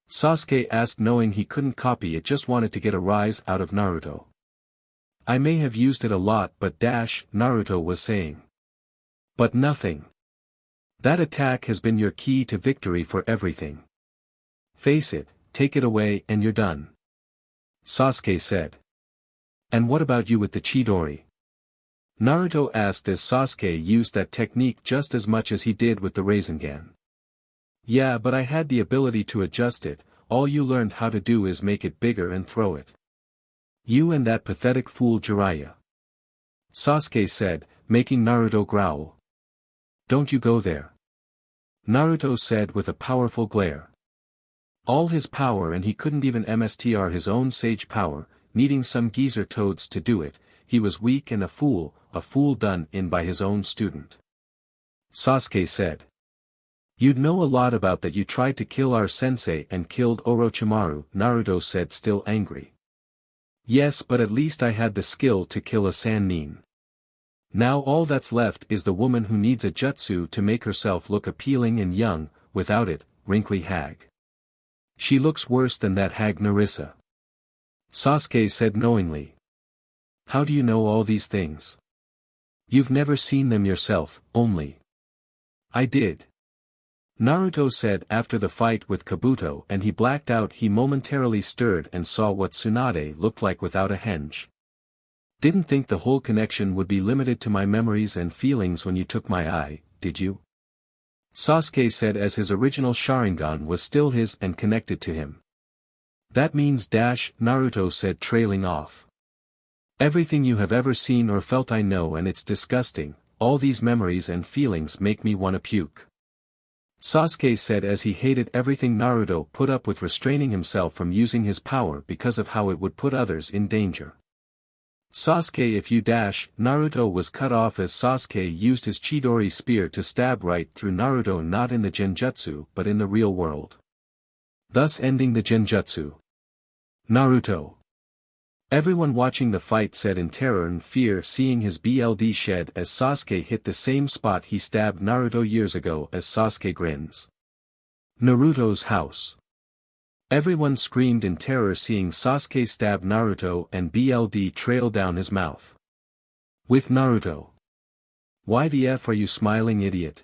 Sasuke asked, knowing he couldn't copy it, just wanted to get a rise out of Naruto. I may have used it a lot but Naruto was saying. But nothing. That attack has been your key to victory for everything. Face it, take it away and you're done. Sasuke said. And what about you with the Chidori? Naruto asked, as Sasuke used that technique just as much as he did with the Rasengan. Yeah, but I had the ability to adjust it, all you learned how to do is make it bigger and throw it. You and that pathetic fool Jiraiya. Sasuke said, making Naruto growl. Don't you go there. Naruto said with a powerful glare. All his power and he couldn't even mstr his own sage power, needing some geezer toads to do it, he was weak and a fool done in by his own student. Sasuke said. You'd know a lot about that. You tried to kill our sensei and killed Orochimaru, Naruto said, still angry. Yes, but at least I had the skill to kill a Sannin. Now all that's left is the woman who needs a jutsu to make herself look appealing and young, without it, wrinkly hag. She looks worse than that hag Narissa. Sasuke said knowingly. How do you know all these things? You've never seen them yourself, only. I did. Naruto said after the fight with Kabuto and he blacked out. He momentarily stirred and saw what Tsunade looked like without a henge. Didn't think the whole connection would be limited to my memories and feelings when you took my eye, did you? Sasuke said as his original Sharingan was still his and connected to him. That means Naruto said, trailing off. Everything you have ever seen or felt I know, and it's disgusting. All these memories and feelings make me wanna puke. Sasuke said as he hated everything Naruto put up with, restraining himself from using his power because of how it would put others in danger. Sasuke, if you Naruto was cut off as Sasuke used his Chidori spear to stab right through Naruto, not in the genjutsu but in the real world. Thus ending the genjutsu. Naruto. Everyone watching the fight said in terror and fear, seeing his BLD shed as Sasuke hit the same spot he stabbed Naruto years ago. As Sasuke grins. Naruto's house. Everyone screamed in terror seeing Sasuke stab Naruto and BLD trail down his mouth. With Naruto. Why the F are you smiling, idiot?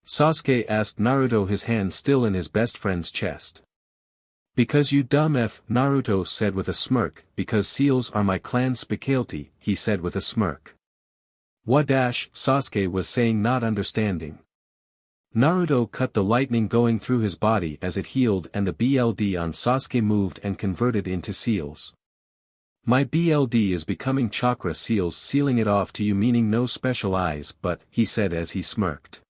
Sasuke asked Naruto, his hand still in his best friend's chest. Because you dumb F, Naruto said with a smirk. Because seals are my clan's specialty, he said with a smirk. What Sasuke was saying, not understanding. Naruto cut the lightning going through his body as it healed, and the BLD on Sasuke moved and converted into seals. My BLD is becoming chakra seals, sealing it off to you, meaning no special eyes, but, he said as he smirked.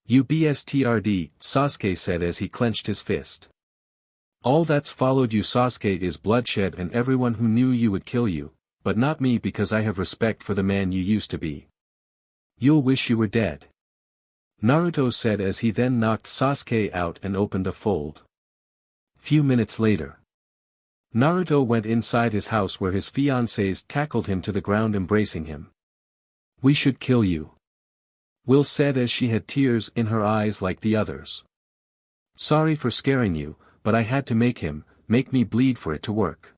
You bstrd, Sasuke said as he clenched his fist. All that's followed you, Sasuke, is bloodshed, and everyone who knew you would kill you, but not me because I have respect for the man you used to be. You'll wish you were dead. Naruto said as he then knocked Sasuke out and opened a fold. Few minutes later. Naruto went inside his house where his fiancées tackled him to the ground, embracing him. We should kill you. Will said as she had tears in her eyes like the others. Sorry for scaring you, but I had to make me bleed for it to work.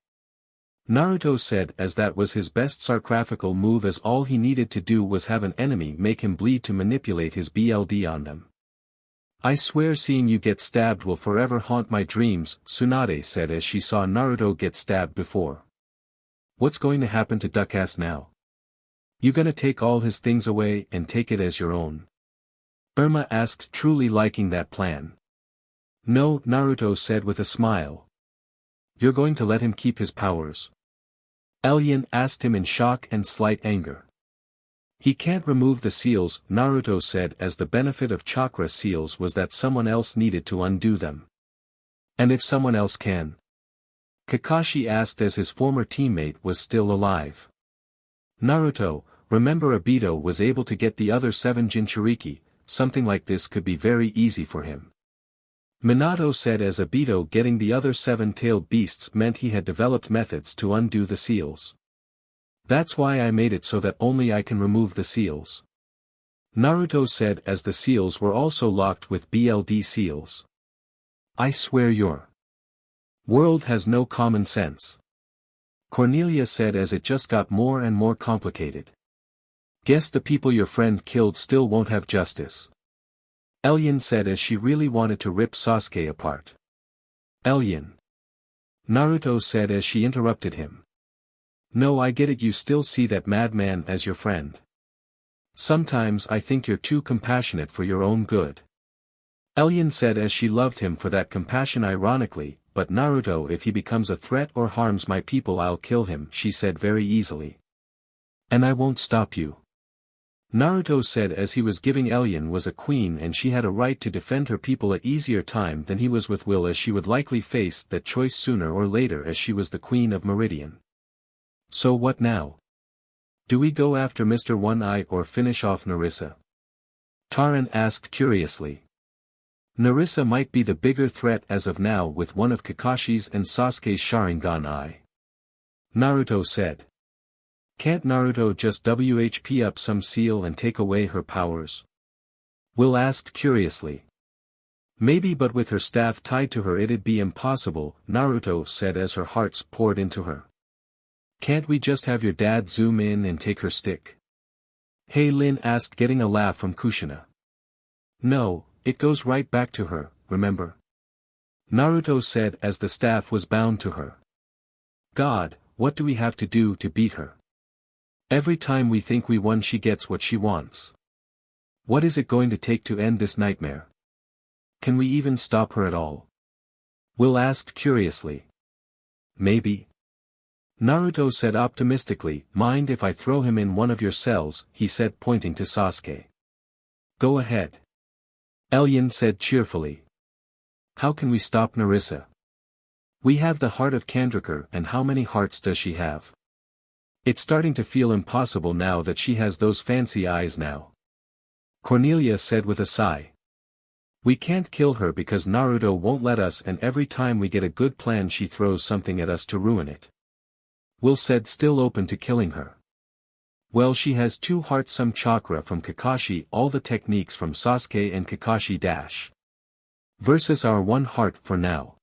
Naruto said as that was his best sarcastic move, as all he needed to do was have an enemy make him bleed to manipulate his BLD on them. I swear seeing you get stabbed will forever haunt my dreams, Tsunade said as she saw Naruto get stabbed before. What's going to happen to Duckass now? You gonna take all his things away and take it as your own? Irma asked, truly liking that plan. No, Naruto said with a smile. You're going to let him keep his powers? Elian asked him in shock and slight anger. He can't remove the seals, Naruto said, as the benefit of chakra seals was that someone else needed to undo them. And if someone else can? Kakashi asked as his former teammate was still alive. Naruto, remember Obito was able to get the other 7 Jinchuriki, something like this could be very easy for him. Minato said as Obito getting the other 7-tailed beasts meant he had developed methods to undo the seals. That's why I made it so that only I can remove the seals. Naruto said as the seals were also locked with BLD seals. I swear your world has no common sense. Cornelia said as it just got more and more complicated. Guess the people your friend killed still won't have justice. Elian said as she really wanted to rip Sasuke apart. Elian. Naruto said as she interrupted him. No, I get it, you still see that madman as your friend. Sometimes I think you're too compassionate for your own good. Elyon said as she loved him for that compassion ironically, but Naruto, if he becomes a threat or harms my people I'll kill him, she said very easily. And I won't stop you. Naruto said as he was giving Elyon was a queen and she had a right to defend her people at easier time than he was with Will, as she would likely face that choice sooner or later as she was the queen of Meridian. So what now? Do we go after Mr. One Eye or finish off Narissa? Taran asked curiously. Narissa might be the bigger threat as of now with one of Kakashi's and Sasuke's Sharingan eye. Naruto said. Can't Naruto just WHP up some seal and take away her powers? Will asked curiously. Maybe, but with her staff tied to her it'd be impossible, Naruto said as her hearts poured into her. Can't we just have your dad zoom in and take her stick? Hey Lin asked, getting a laugh from Kushina. No, it goes right back to her, remember? Naruto said as the staff was bound to her. God, what do we have to do to beat her? Every time we think we won she gets what she wants. What is it going to take to end this nightmare? Can we even stop her at all? Will asked curiously. Maybe. Naruto said optimistically, mind if I throw him in one of your cells, he said pointing to Sasuke. Go ahead. Elyon said cheerfully. How can we stop Narissa? We have the heart of Kandrakar, and how many hearts does she have? It's starting to feel impossible now that she has those fancy eyes now. Cornelia said with a sigh. We can't kill her because Naruto won't let us, and every time we get a good plan she throws something at us to ruin it. Will said, still open to killing her. Well, she has 2 hearts, some chakra from Kakashi, all the techniques from Sasuke and Kakashi dash. Versus our 1 heart for now.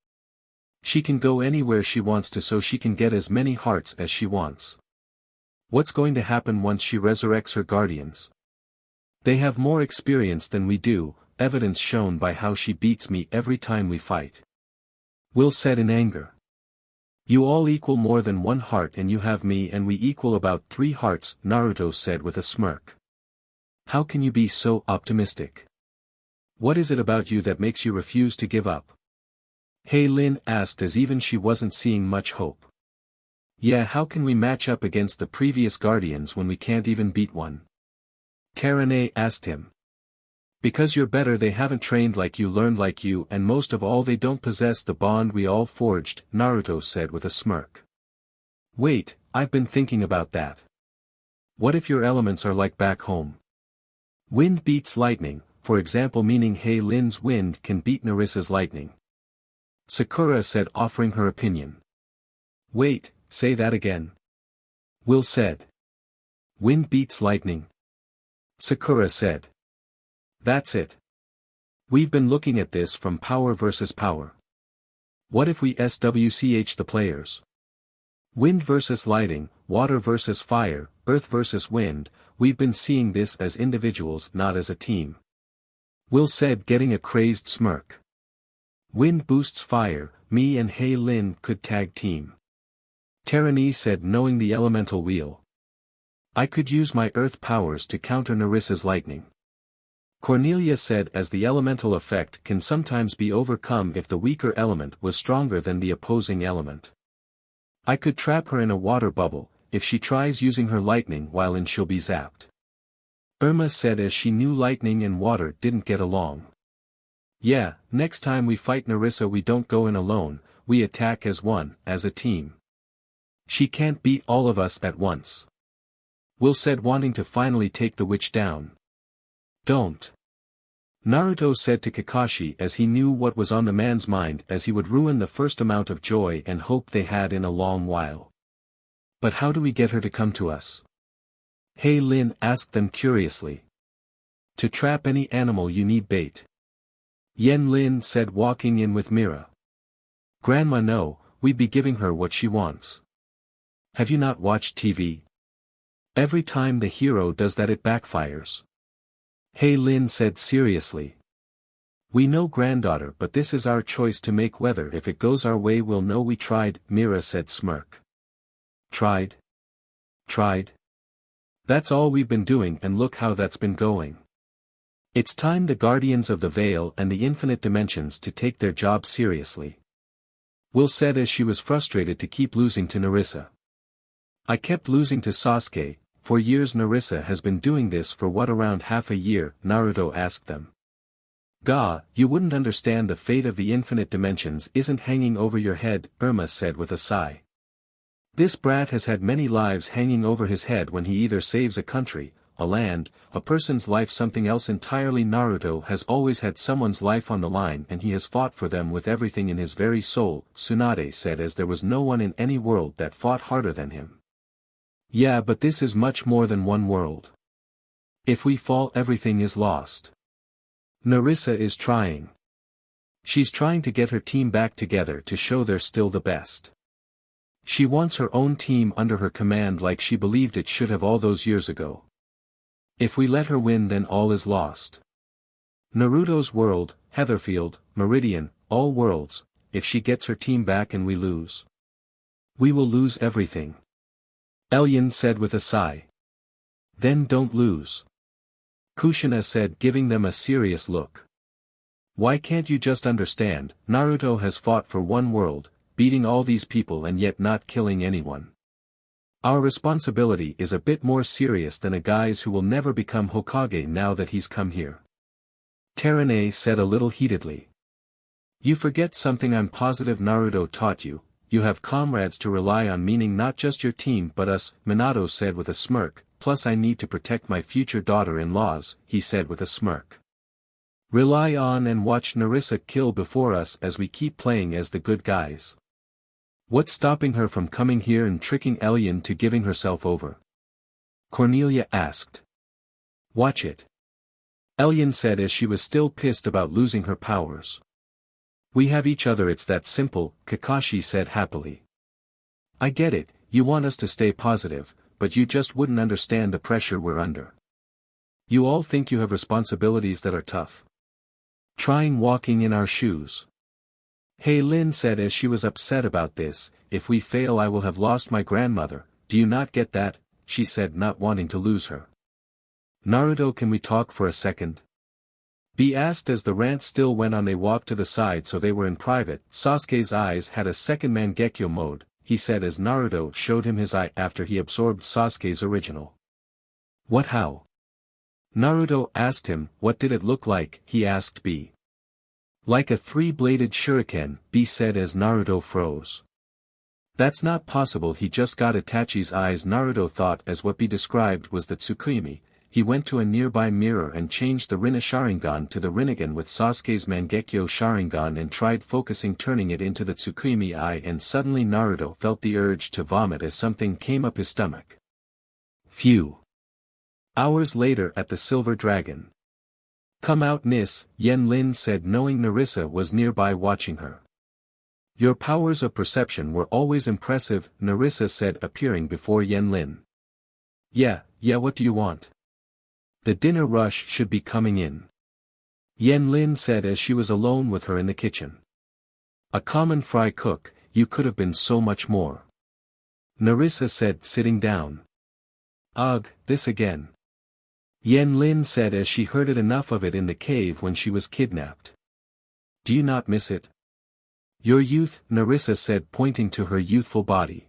She can go anywhere she wants to, so she can get as many hearts as she wants. What's going to happen once she resurrects her guardians? They have more experience than we do, evidence shown by how she beats me every time we fight. Will said in anger. You all equal more than 1 heart and you have me and we equal about 3 hearts, Naruto said with a smirk. How can you be so optimistic? What is it about you that makes you refuse to give up? Hey Lin asked as even she wasn't seeing much hope. Yeah, how can we match up against the previous guardians when we can't even beat one? Tsunade asked him. Because you're better, they haven't trained like you, learned like you, and most of all they don't possess the bond we all forged, Naruto said with a smirk. Wait, I've been thinking about that. What if your elements are like back home? Wind beats lightning, for example, meaning Hey Lin's wind can beat Narissa's lightning. Sakura said, offering her opinion. Wait, say that again. Will said. Wind beats lightning. Sakura said. That's it. We've been looking at this from power versus power. What if we SWCH the players? Wind versus lighting, water versus fire, earth versus wind, we've been seeing this as individuals, not as a team. Will said, getting a crazed smirk. Wind boosts fire, me and Hey Lin could tag team. Tsunade said, knowing the elemental wheel. I could use my earth powers to counter Narissa's lightning. Cornelia said, as the elemental effect can sometimes be overcome if the weaker element was stronger than the opposing element. I could trap her in a water bubble, if she tries using her lightning while in she'll be zapped. Irma said as she knew lightning and water didn't get along. Yeah, next time we fight Narissa we don't go in alone, we attack as one, as a team. She can't beat all of us at once. Will said, wanting to finally take the witch down. Don't. Naruto said to Kakashi as he knew what was on the man's mind, as he would ruin the first amount of joy and hope they had in a long while. But how do we get her to come to us? Hey Lin asked them curiously. To trap any animal you need bait. Yen Lin said, walking in with Mira. Grandma, no, we'd be giving her what she wants. Have you not watched TV? Every time the hero does that it backfires. Hey Lin said seriously. We know granddaughter, but this is our choice to make, whether if it goes our way we'll know we tried, Mira said smirk. Tried? Tried? That's all we've been doing and look how that's been going. It's time the Guardians of the Veil and the Infinite Dimensions to take their job seriously. Will said as she was frustrated to keep losing to Narissa. I kept losing to Sasuke. For years Narissa has been doing this for what, around half a year, Naruto asked them. Gah, you wouldn't understand, the fate of the infinite dimensions isn't hanging over your head, Irma said with a sigh. This brat has had many lives hanging over his head when he either saves a country, a land, a person's life, something else entirely. Naruto has always had someone's life on the line and he has fought for them with everything in his very soul, Tsunade said, as there was no one in any world that fought harder than him. Yeah, but this is much more than one world. If we fall, everything is lost. Narissa is trying. She's trying to get her team back together to show they're still the best. She wants her own team under her command like she believed it should have all those years ago. If we let her win, then all is lost. Naruto's world, Heatherfield, Meridian, all worlds. If she gets her team back and we lose, we will lose everything. Elyon said with a sigh. Then don't lose. Kushina said, giving them a serious look. Why can't you just understand? Naruto has fought for one world, beating all these people and yet not killing anyone. Our responsibility is a bit more serious than a guy's who will never become Hokage now that he's come here. Tsunade said a little heatedly. You forget something I'm positive Naruto taught you. You have comrades to rely on, meaning not just your team but us, Minato said with a smirk, plus I need to protect my future daughter-in-laws, he said with a smirk. Rely on and watch Narissa kill before us as we keep playing as the good guys. What's stopping her from coming here and tricking Elyon to giving herself over? Cornelia asked. Watch it. Elyon said as she was still pissed about losing her powers. We have each other, it's that simple, Kakashi said happily. I get it, you want us to stay positive, but you just wouldn't understand the pressure we're under. You all think you have responsibilities that are tough. Trying walking in our shoes. Hey, Lin said as she was upset about this, if we fail I will have lost my grandmother, do you not get that? She said, not wanting to lose her. Naruto, can we talk for a second? B asked as the rant still went on. They walked to the side so they were in private. Sasuke's eyes had a second Mangekyo mode, he said as Naruto showed him his eye after he absorbed Sasuke's original. What, how? Naruto asked him. What did it look like? He asked B. Like a three-bladed shuriken, B said as Naruto froze. That's not possible, he just got Itachi's eyes. Naruto thought as what B described was the Tsukuyomi. He went to a nearby mirror and changed the Rinne Sharingan to the Rinnegan with Sasuke's Mangekyo Sharingan and tried focusing turning it into the Tsukuyomi eye, and suddenly Naruto felt the urge to vomit as something came up his stomach. Phew. Hours later at the Silver Dragon. Come out, Nis, Yen Lin said, knowing Narissa was nearby watching her. Your powers of perception were always impressive, Narissa said, appearing before Yen Lin. Yeah, what do you want? The dinner rush should be coming in. Yen Lin said as she was alone with her in the kitchen. A common fry cook, you could have been so much more. Narissa said, sitting down. Ugh, this again. Yen Lin said as she heard it enough of it in the cave when she was kidnapped. Do you not miss it? Your youth, Narissa said, pointing to her youthful body.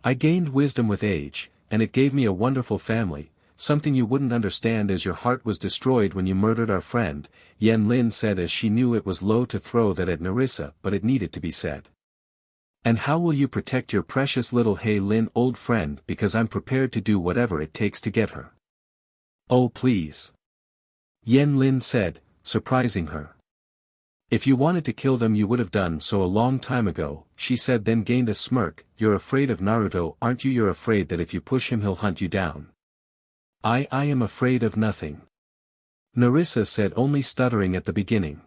I gained wisdom with age, and it gave me a wonderful family, something you wouldn't understand as your heart was destroyed when you murdered our friend, Yen Lin said as she knew it was low to throw that at Narissa, but it needed to be said. And how will you protect your precious little Hey Lin old friend? Because I'm prepared to do whatever it takes to get her. Oh please. Yen Lin said, surprising her. If you wanted to kill them you would have done so a long time ago, she said, then gained a smirk. You're afraid of Naruto, aren't you? You're afraid that if you push him he'll hunt you down. I am afraid of nothing. Narissa said, only stuttering at the beginning.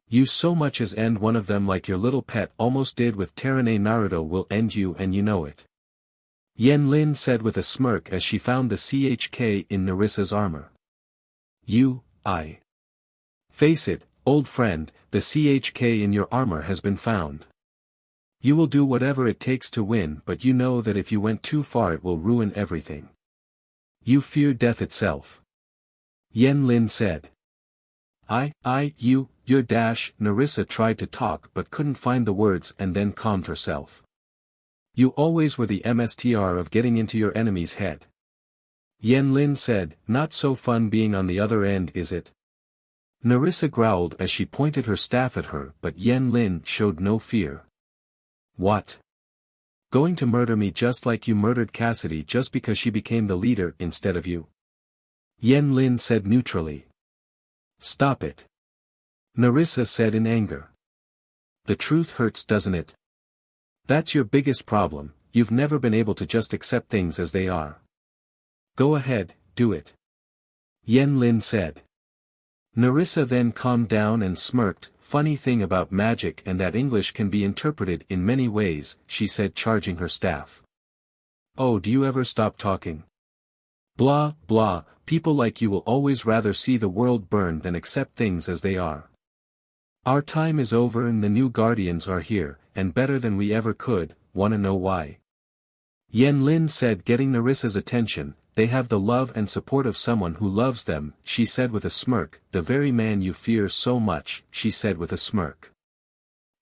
You so much as end one of them like your little pet almost did with Tsunade. Naruto will end you and you know it. Yen Lin said with a smirk as she found the CHK in Narissa's armor. I. Face it, old friend, the CHK in your armor has been found. You will do whatever it takes to win, but you know that if you went too far it will ruin everything. You fear death itself. Lin said. You're dash. Narissa tried to talk but couldn't find the words and then calmed herself. You always were the MSTR of getting into your enemy's head. Lin said, not so fun being on the other end, is it? Narissa growled as she pointed her staff at her, but Lin showed no fear. What? Going to murder me just like you murdered Cassidy just because she became the leader instead of you? Lin said neutrally. Stop it. Narissa said in anger. The truth hurts, doesn't it? That's your biggest problem, you've never been able to just accept things as they are. Go ahead, do it. Lin said. Narissa then calmed down and smirked. Funny thing about magic and that English can be interpreted in many ways, she said, charging her staff. Oh, do you ever stop talking? Blah, blah, people like you will always rather see the world burn than accept things as they are. Our time is over and the new guardians are here, and better than we ever could. Wanna know why? Lin said, getting Narissa's attention. They have the love and support of someone who loves them, she said with a smirk. The very man you fear so much, she said with a smirk.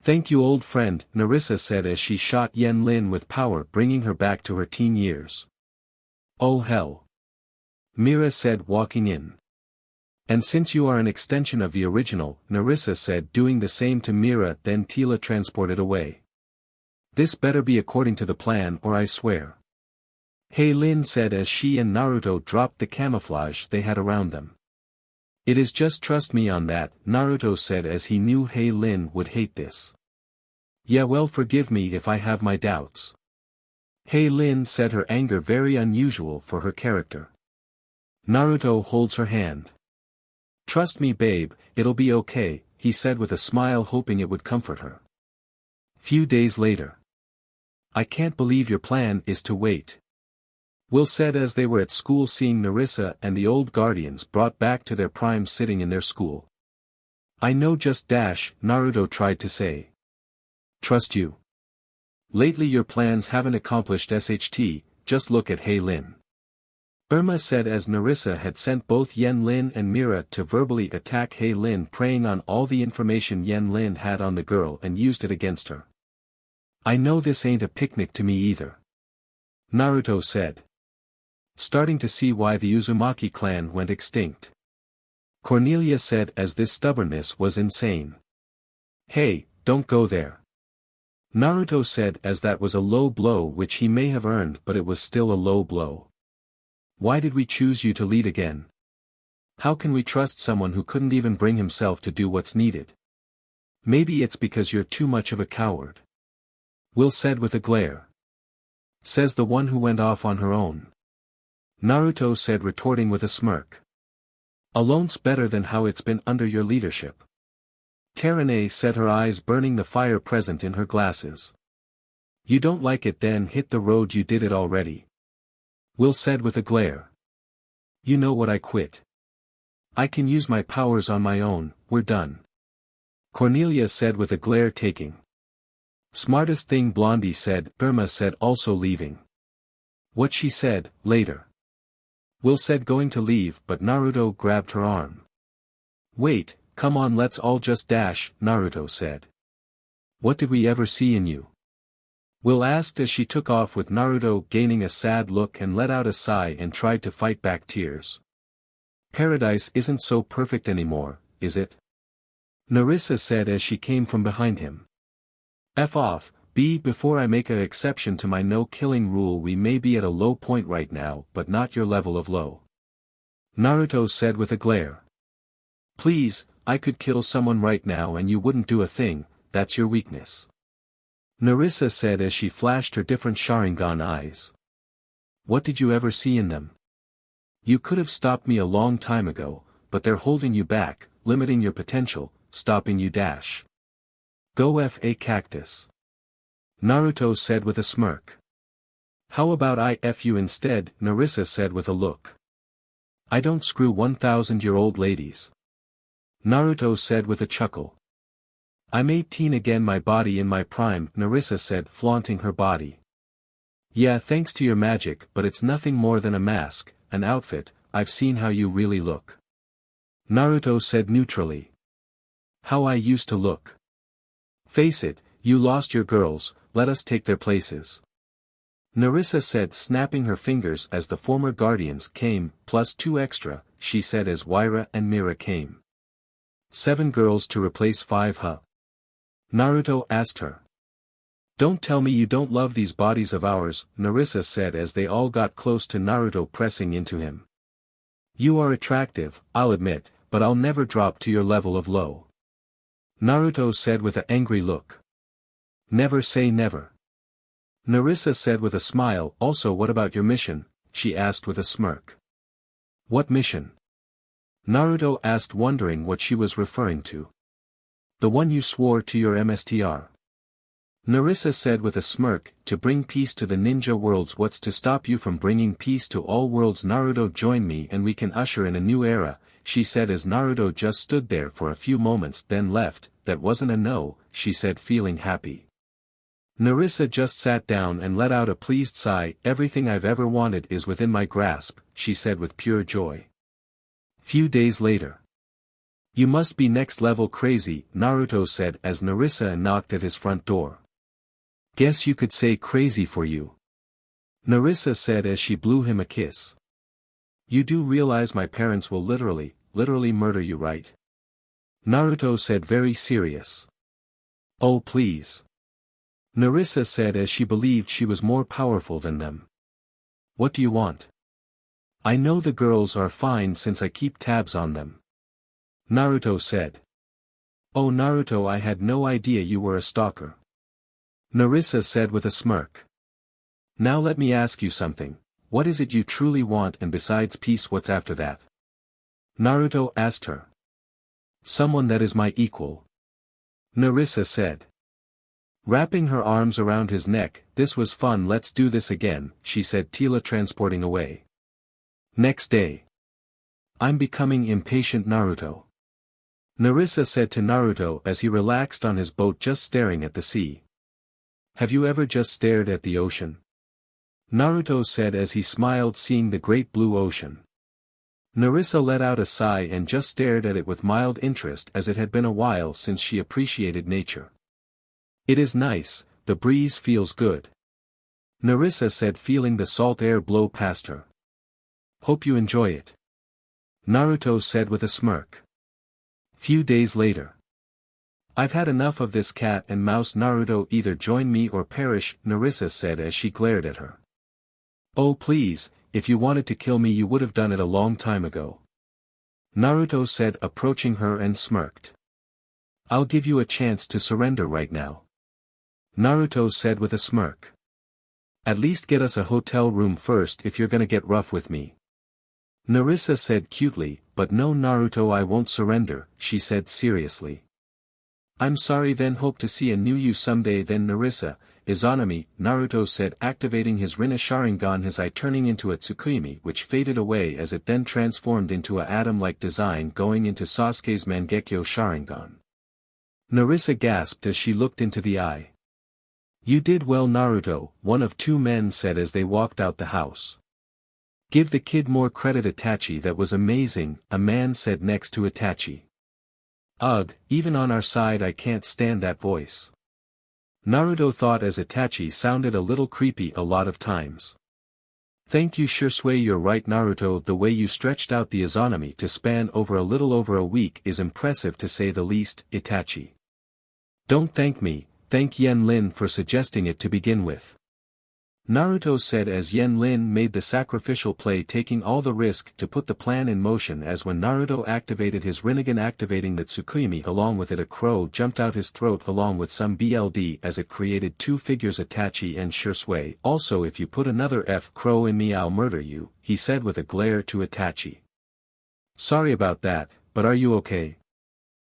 Thank you, old friend, Narissa said as she shot Lin with power, bringing her back to her teen years. Oh hell. Mira said, walking in. And since you are an extension of the original, Narissa said, doing the same to Mira. Then Tila transported away. This better be according to the plan or I swear. Lin said as she and Naruto dropped the camouflage they had around them. It is just trust me on that, Naruto said as he knew Lin would hate this. Yeah, well, forgive me if I have my doubts. Lin said, her anger very unusual for her character. Naruto holds her hand. Trust me, babe, it'll be okay, he said with a smile, hoping it would comfort her. Few days later. I can't believe your plan is to wait. Will said as they were at school, seeing Narissa and the old guardians brought back to their prime sitting in their school. I know, just dash, Naruto tried to say. Trust you. Lately your plans haven't accomplished SHT, just look at Lin. Irma said as Narissa had sent both Lin and Mira to verbally attack Lin, preying on all the information Lin had on the girl and used it against her. I know this ain't a picnic to me either. Naruto said. Starting to see why the Uzumaki clan went extinct. Cornelia said as this stubbornness was insane. Hey, don't go there. Naruto said as that was a low blow which he may have earned, but it was still a low blow. Why did we choose you to lead again? How can we trust someone who couldn't even bring himself to do what's needed? Maybe it's because you're too much of a coward. Will said with a glare. Says the one who went off on her own. Naruto said, retorting with a smirk. Alone's better than how it's been under your leadership. Terane said, her eyes burning the fire present in her glasses. You don't like it, then hit the road, you did it already. Will said with a glare. You know what, I quit. I can use my powers on my own, we're done. Cornelia said with a glare, taking. Smartest thing, Blondie said. Irma said, also leaving. What she said, later. Will said, going to leave, but Naruto grabbed her arm. Wait, come on, let's all just dash, Naruto said. What did we ever see in you? Will asked as she took off with Naruto, gaining a sad look and let out a sigh and tried to fight back tears. Paradise isn't so perfect anymore, is it? Narissa said as she came from behind him. F off, B. Before I make an exception to my no-killing rule, we may be at a low point right now, but not your level of low. Naruto said with a glare. Please, I could kill someone right now and you wouldn't do a thing, that's your weakness. Narissa said as she flashed her different Sharingan eyes. What did you ever see in them? You could have stopped me a long time ago, but they're holding you back, limiting your potential, stopping you dash. Go F a cactus. Naruto said with a smirk. How about I F you instead, Narissa said with a look. I don't screw 1,000-year-old ladies. Naruto said with a chuckle. I'm 18 again, my body in my prime, Narissa said, flaunting her body. Yeah, thanks to your magic, but it's nothing more than a mask, an outfit. I've seen how you really look. Naruto said neutrally. How I used to look. Face it, you lost your girls, let us take their places. Narissa said, snapping her fingers as the former guardians came, plus 2 extra, she said as Waira and Mira came. 7 girls to replace 5 huh? Naruto asked her. Don't tell me you don't love these bodies of ours, Narissa said as they all got close to Naruto pressing into him. You are attractive, I'll admit, but I'll never drop to your level of low. Naruto said with an angry look. Never say never. Narissa said with a smile. Also, what about your mission? She asked with a smirk. What mission? Naruto asked, wondering what she was referring to. The one you swore to your MSTR. Narissa said with a smirk, to bring peace to the ninja worlds. What's to stop you from bringing peace to all worlds? Naruto, join me and we can usher in a new era, she said as Naruto just stood there for a few moments then left. That wasn't a no, she said, feeling happy. Narissa just sat down and let out a pleased sigh. Everything I've ever wanted is within my grasp, she said with pure joy. Few days later. You must be next level crazy, Naruto said as Narissa knocked at his front door. Guess you could say crazy for you. Narissa said as she blew him a kiss. You do realize my parents will literally murder you, right? Naruto said, very serious. Oh please. Narissa said as she believed she was more powerful than them. What do you want? I know the girls are fine since I keep tabs on them. Naruto said. Oh Naruto, I had no idea you were a stalker. Narissa said with a smirk. Now let me ask you something, what is it you truly want, and besides peace what's after that? Naruto asked her. Someone that is my equal. Narissa said. Wrapping her arms around his neck, this was fun, let's do this again, she said, transporting away. Next day. I'm becoming impatient, Naruto. Narissa said to Naruto as he relaxed on his boat just staring at the sea. Have you ever just stared at the ocean? Naruto said as he smiled, seeing the great blue ocean. Narissa let out a sigh and just stared at it with mild interest, as it had been a while since she appreciated nature. It is nice, the breeze feels good. Narissa said, feeling the salt air blow past her. Hope you enjoy it. Naruto said with a smirk. Few days later. I've had enough of this cat and mouse, Naruto, either join me or perish, Narissa said as she glared at her. Oh please, if you wanted to kill me you would have done it a long time ago. Naruto said, approaching her, and smirked. I'll give you a chance to surrender right now. Naruto said with a smirk. At least get us a hotel room first if you're gonna get rough with me. Narissa said cutely, but no Naruto, I won't surrender, she said seriously. I'm sorry then, hope to see a new you someday then Narissa. Izanami, Naruto said, activating his Rinne Sharingan, his eye turning into a Tsukuyomi, which faded away as it then transformed into a atom-like design going into Sasuke's Mangekyo Sharingan. Narissa gasped as she looked into the eye. You did well Naruto, one of 2 men said as they walked out the house. Give the kid more credit Itachi, that was amazing, a man said next to Itachi. Ugh, even on our side I can't stand that voice. Naruto thought as Itachi sounded a little creepy a lot of times. Thank you Shursui, you're right Naruto, the way you stretched out the Izanami to span over a little over a week is impressive to say the least, Itachi. Don't thank me, thank Yen Lin for suggesting it to begin with. Naruto said as Yen Lin made the sacrificial play, taking all the risk to put the plan in motion, as when Naruto activated his Rinnegan, activating the Tsukuyomi along with it, a crow jumped out his throat along with some BLD as it created 2 figures, Itachi and Shursui. Also, if you put another F crow in me I'll murder you, he said with a glare to Itachi. Sorry about that, but are you okay?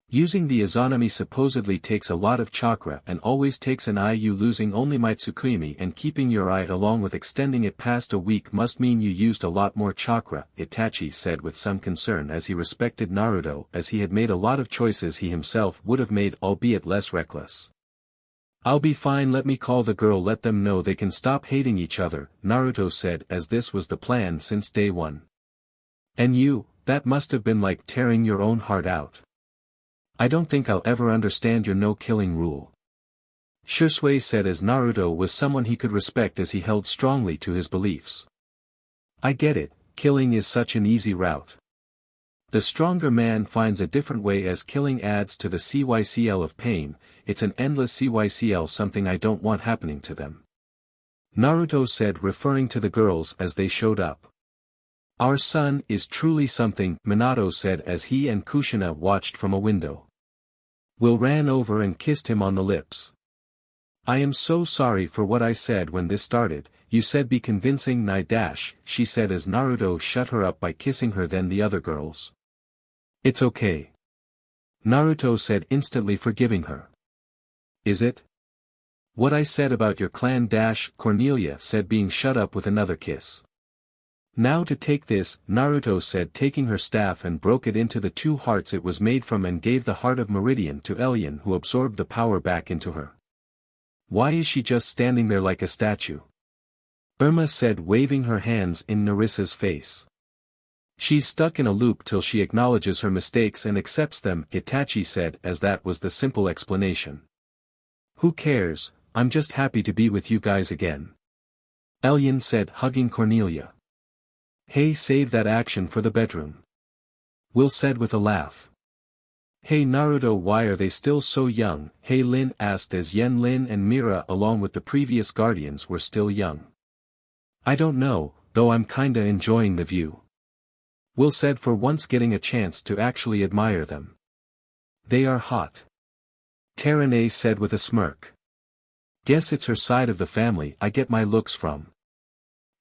Using the Izanami supposedly takes a lot of chakra and always takes an eye. You losing only my Tsukuyomi and keeping your eye along with extending it past a week must mean you used a lot more chakra, Itachi said with some concern, as he respected Naruto as he had made a lot of choices he himself would have made, albeit less reckless. I'll be fine, let me call the girl, let them know they can stop hating each other, Naruto said, as this was the plan since day one. And you, that must have been like tearing your own heart out. I don't think I'll ever understand your no-killing rule. Shisui said as Naruto was someone he could respect as he held strongly to his beliefs. I get it, killing is such an easy route. The stronger man finds a different way as killing adds to the cycl of pain, it's an endless cycl, something I don't want happening to them. Naruto said, referring to the girls as they showed up. Our son is truly something, Minato said as he and Kushina watched from a window. Will ran over and kissed him on the lips. I am so sorry for what I said when this started, you said be convincing she said as Naruto shut her up by kissing her then the other girls. It's okay. Naruto said, instantly forgiving her. Is it? What I said about your clan Cornelia said, being shut up with another kiss. Now to take this, Naruto said, taking her staff and broke it into the 2 hearts it was made from and gave the heart of Meridian to Elian, who absorbed the power back into her. Why is she just standing there like a statue? Irma said, waving her hands in Narissa's face. She's stuck in a loop till she acknowledges her mistakes and accepts them, Itachi said, as that was the simple explanation. Who cares, I'm just happy to be with you guys again. Elian said, hugging Cornelia. Hey, save that action for the bedroom. Will said with a laugh. Hey Naruto, why are they still so young? Hey Lin asked as Yen Lin and Mira along with the previous guardians were still young. I don't know, though I'm kinda enjoying the view. Will said, for once getting a chance to actually admire them. They are hot. Tsunade said with a smirk. Guess it's her side of the family I get my looks from.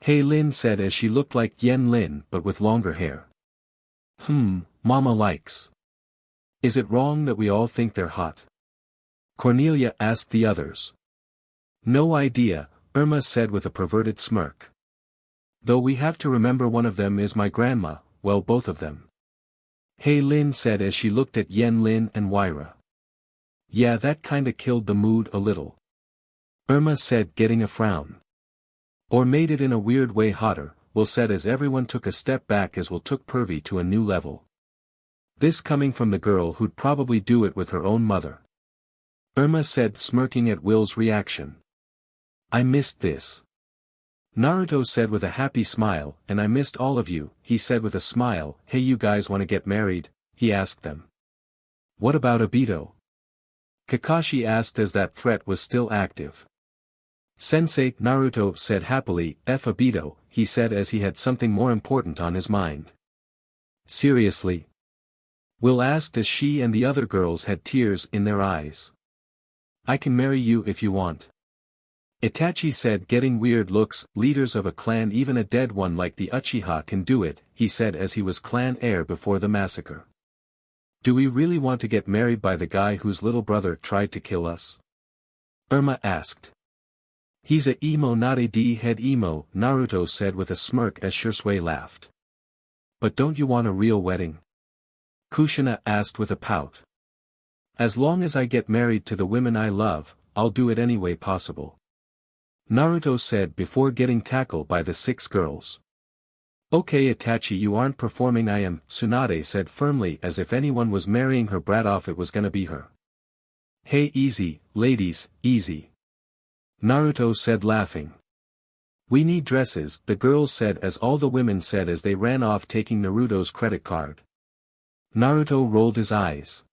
Hey Lin said as she looked like Yen Lin but with longer hair. Mama likes. Is it wrong that we all think they're hot? Cornelia asked the others. No idea, Irma said with a perverted smirk. Though we have to remember one of them is my grandma, well both of them. Hey Lin said as she looked at Yen Lin and Wyra. Yeah, that kinda killed the mood a little. Irma said, getting a frown. Or made it in a weird way hotter, Will said as everyone took a step back as Will took Pervy to a new level. This coming from the girl who'd probably do it with her own mother. Irma said, smirking at Will's reaction. I missed this. Naruto said with a happy smile, and I missed all of you, he said with a smile. Hey, you guys wanna get married? He asked them. What about Obito? Kakashi asked as that threat was still active. Sensei, Naruto said happily, Obito, he said as he had something more important on his mind. Seriously? Will asked as she and the other girls had tears in their eyes. I can marry you if you want. Itachi said, getting weird looks. Leaders of a clan, even a dead one like the Uchiha can do it, he said as he was clan heir before the massacre. Do we really want to get married by the guy whose little brother tried to kill us? Irma asked. He's a emo, not a D-head emo, Naruto said with a smirk as Shisui laughed. But don't you want a real wedding? Kushina asked with a pout. As long as I get married to the women I love, I'll do it any way possible. Naruto said before getting tackled by the 6 girls. Okay Itachi, you aren't performing. I am, Tsunade said firmly as if anyone was marrying her brat off it was gonna be her. Hey easy, ladies, easy. Naruto said laughing. We need dresses, the girls said as all the women said as they ran off taking Naruto's credit card. Naruto rolled his eyes.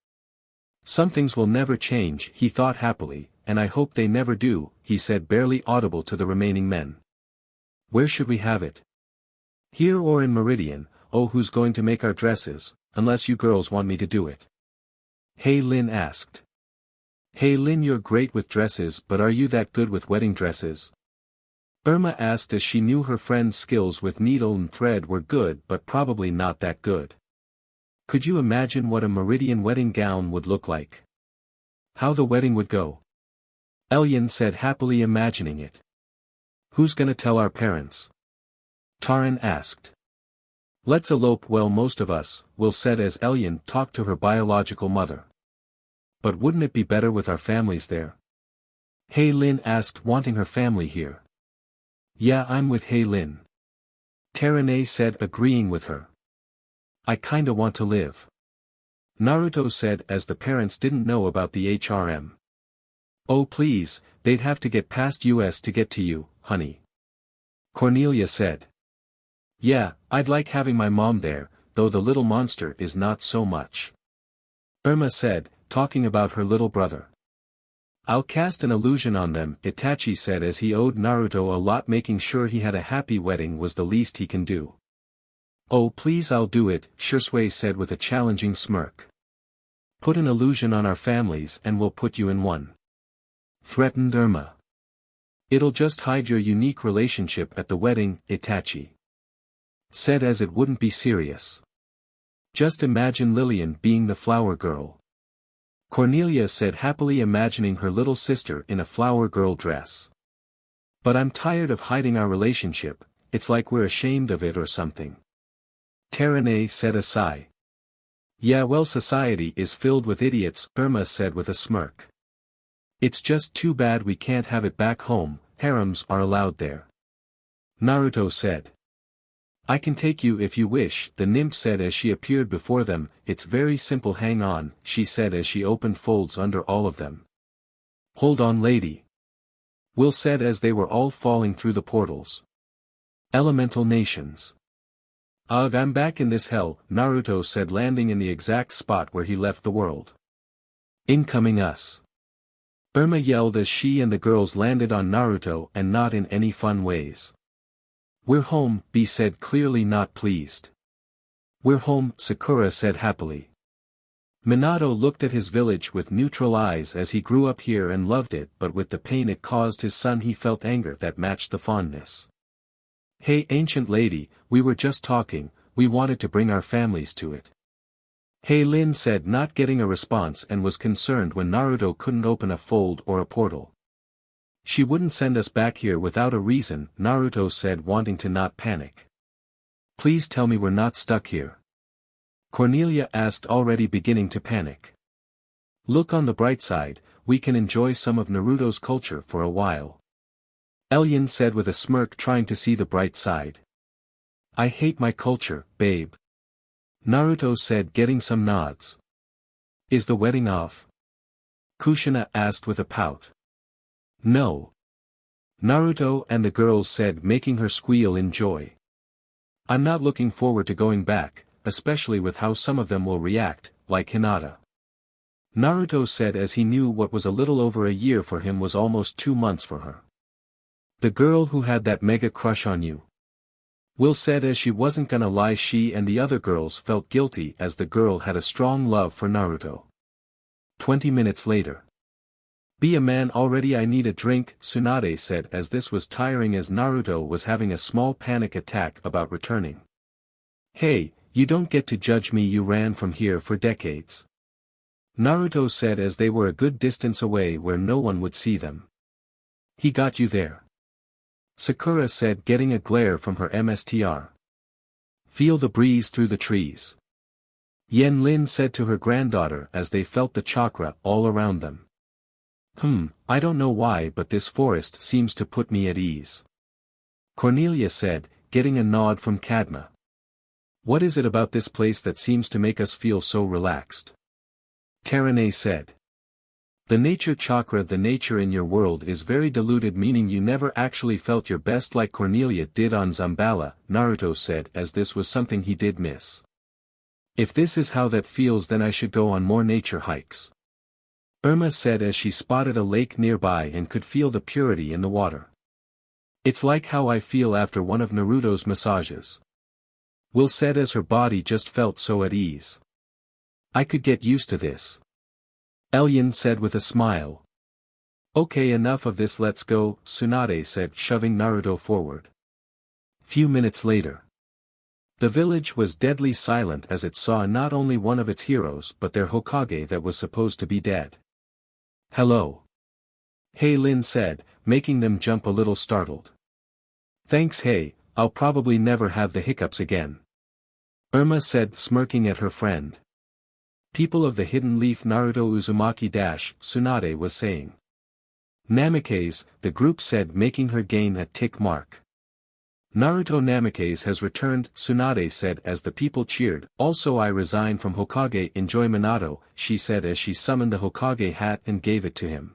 Some things will never change, he thought happily, and I hope they never do, he said barely audible to the remaining men. Where should we have it? Here or in Meridian? Oh, who's going to make our dresses, unless you girls want me to do it? Hey Lin asked. Hey Lin, you're great with dresses, but are you that good with wedding dresses? Irma asked as she knew her friend's skills with needle and thread were good but probably not that good. Could you imagine what a Meridian wedding gown would look like? How the wedding would go? Elian said happily imagining it. Who's gonna tell our parents? Taran asked. Let's elope. Well, most of us, Will said as Elian talked to her biological mother. But wouldn't it be better with our families there? Hey Lin asked, wanting her family here. Yeah, I'm with Hey Lin. Tsunade said, agreeing with her. I kinda want to live. Naruto said as the parents didn't know about the HRM. Oh please, they'd have to get past US to get to you, honey. Cornelia said. Yeah, I'd like having my mom there, though the little monster is not so much. Irma said, talking about her little brother. I'll cast an illusion on them, Itachi said as he owed Naruto a lot. Making sure he had a happy wedding was the least he can do. Oh please, I'll do it, Shisui said with a challenging smirk. Put an illusion on our families and we'll put you in one. Threatened Irma. It'll just hide your unique relationship at the wedding, Itachi said as it wouldn't be serious. Just imagine Lillian being the flower girl. Cornelia said, happily imagining her little sister in a flower girl dress. But I'm tired of hiding our relationship, it's like we're ashamed of it or something. Tsunade said a sigh. Yeah, well, society is filled with idiots, Irma said with a smirk. It's just too bad we can't have it back home, harems are allowed there. Naruto said. I can take you if you wish, the nymph said as she appeared before them. It's very simple, hang on, she said as she opened folds under all of them. Hold on, lady. Will said as they were all falling through the portals. Elemental nations. Ugh, I'm back in this hell, Naruto said, landing in the exact spot where he left the world. Incoming us. Irma yelled as she and the girls landed on Naruto, and not in any fun ways. We're home, B said, clearly not pleased. We're home, Sakura said happily. Minato looked at his village with neutral eyes as he grew up here and loved it, but with the pain it caused his son he felt anger that matched the fondness. Hey ancient lady, we were just talking, we wanted to bring our families to it. Hey Lin said, not getting a response, and was concerned when Naruto couldn't open a fold or a portal. She wouldn't send us back here without a reason, Naruto said, wanting to not panic. Please tell me we're not stuck here. Cornelia asked, already beginning to panic. Look on the bright side, we can enjoy some of Naruto's culture for a while. Elyon said with a smirk, trying to see the bright side. I hate my culture, babe. Naruto said, getting some nods. Is the wedding off? Kushina asked with a pout. No. Naruto and the girls said, making her squeal in joy. I'm not looking forward to going back, especially with how some of them will react, like Hinata. Naruto said as he knew what was a little over a year for him was almost 2 months for her. The girl who had that mega crush on you. Will said as she wasn't gonna lie, she and the other girls felt guilty as the girl had a strong love for Naruto. 20 minutes later. Be a man already, I need a drink, Tsunade said as this was tiring as Naruto was having a small panic attack about returning. Hey, you don't get to judge me, you ran from here for decades. Naruto said as they were a good distance away where no one would see them. He got you there. Sakura said, getting a glare from her MSTR. Feel the breeze through the trees. Yen Lin said to her granddaughter as they felt the chakra all around them. I don't know why, but this forest seems to put me at ease. Cornelia said, getting a nod from Kadma. What is it about this place that seems to make us feel so relaxed? Tsunade said. The nature chakra, the nature in your world is very diluted, meaning you never actually felt your best like Cornelia did on Zambala, Naruto said as this was something he did miss. If this is how that feels, then I should go on more nature hikes. Irma said as she spotted a lake nearby and could feel the purity in the water. It's like how I feel after one of Naruto's massages. Will said as her body just felt so at ease. I could get used to this. Elyon said with a smile. Okay, enough of this, let's go, Tsunade said, shoving Naruto forward. Few minutes later. The village was deadly silent as it saw not only one of its heroes but their Hokage that was supposed to be dead. Hello. Hey Lin said, making them jump a little startled. Thanks, hey, I'll probably never have the hiccups again. Irma said, smirking at her friend. People of the Hidden Leaf, Naruto Uzumaki Tsunade was saying. Namikaze, the group said, making her gain a tick mark. Naruto Namikaze has returned, Tsunade said as the people cheered. Also I resign from Hokage. Enjoy Minato, she said as she summoned the Hokage hat and gave it to him.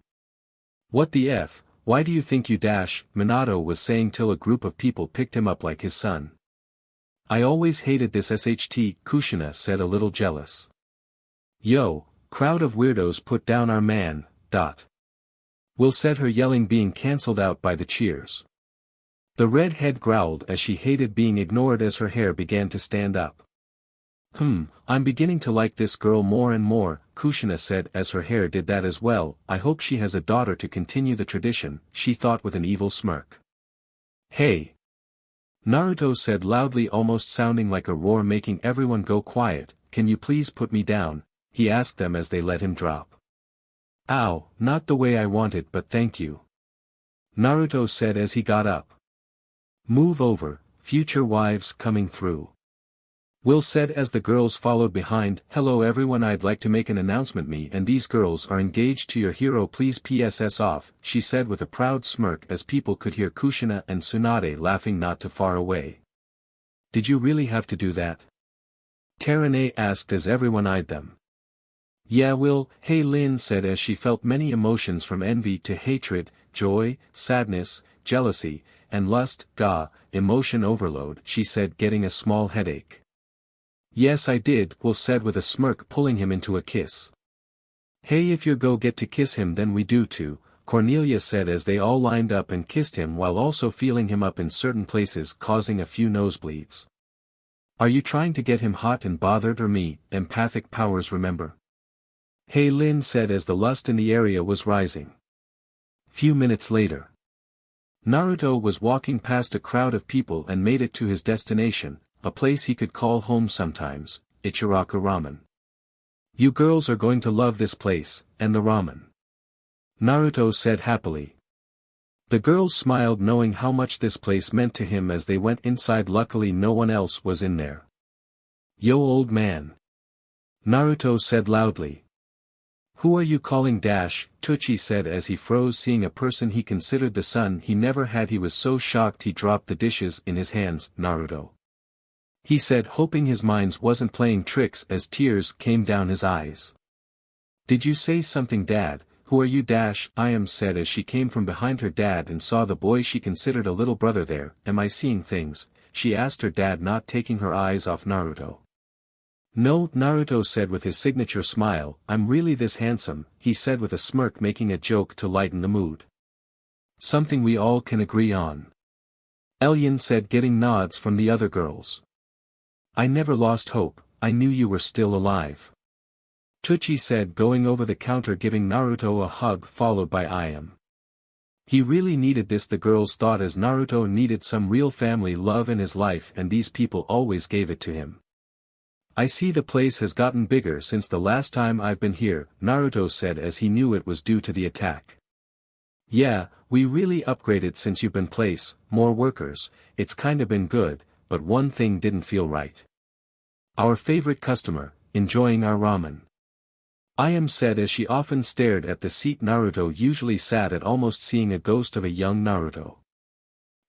What the F, why do you think you dash, Minato was saying till a group of people picked him up like his son. I always hated this SHT, Kushina said a little jealous. Yo, crowd of weirdos put down our man, Will said, her yelling being cancelled out by the cheers. The redhead growled as she hated being ignored as her hair began to stand up. I'm beginning to like this girl more and more, Kushina said as her hair did that as well. I hope she has a daughter to continue the tradition, she thought with an evil smirk. Hey! Naruto said loudly, almost sounding like a roar, making everyone go quiet. Can you please put me down? He asked them as they let him drop. Ow, not the way I wanted, but thank you. Naruto said as he got up. Move over, future wives coming through. Will said as the girls followed behind. Hello everyone, I'd like to make an announcement. Me and these girls are engaged to your hero, please PSS off, she said with a proud smirk as people could hear Kushina and Tsunade laughing not too far away. Did you really have to do that? Terane asked as everyone eyed them. Yeah, Will, hey Lin said as she felt many emotions from envy to hatred, joy, sadness, jealousy, and lust. Emotion overload, she said, getting a small headache. Yes I did, Will said with a smirk, pulling him into a kiss. Hey, if you get to kiss him then we do too, Cornelia said as they all lined up and kissed him while also feeling him up in certain places, causing a few nosebleeds. Are you trying to get him hot and bothered or me? Empathic powers, remember? Hey Lin said as the lust in the area was rising. Few minutes later. Naruto was walking past a crowd of people and made it to his destination, a place he could call home sometimes, Ichiraku Ramen. You girls are going to love this place, and the ramen. Naruto said happily. The girls smiled knowing how much this place meant to him as they went inside. Luckily no one else was in there. Yo old man. Naruto said loudly. Who are you calling? Tucci said as he froze, seeing a person he considered the son he never had. He was so shocked he dropped the dishes in his hands. Naruto. He said, hoping his mind wasn't playing tricks as tears came down his eyes. Did you say something, Dad? Who are you? I am said as she came from behind her dad and saw the boy she considered a little brother there. Am I seeing things? She asked her dad, not taking her eyes off Naruto. No, Naruto said with his signature smile. I'm really this handsome, he said with a smirk, making a joke to lighten the mood. Something we all can agree on. Elian said, getting nods from the other girls. I never lost hope, I knew you were still alive. Tucci said, going over the counter, giving Naruto a hug followed by I am. He really needed this, the girls thought, as Naruto needed some real family love in his life and these people always gave it to him. I see the place has gotten bigger since the last time I've been here, Naruto said as he knew it was due to the attack. Yeah, we really upgraded since you've been place, more workers, it's kinda been good, but one thing didn't feel right. Our favorite customer, enjoying our ramen. I am said as she often stared at the seat Naruto usually sat at, almost seeing a ghost of a young Naruto.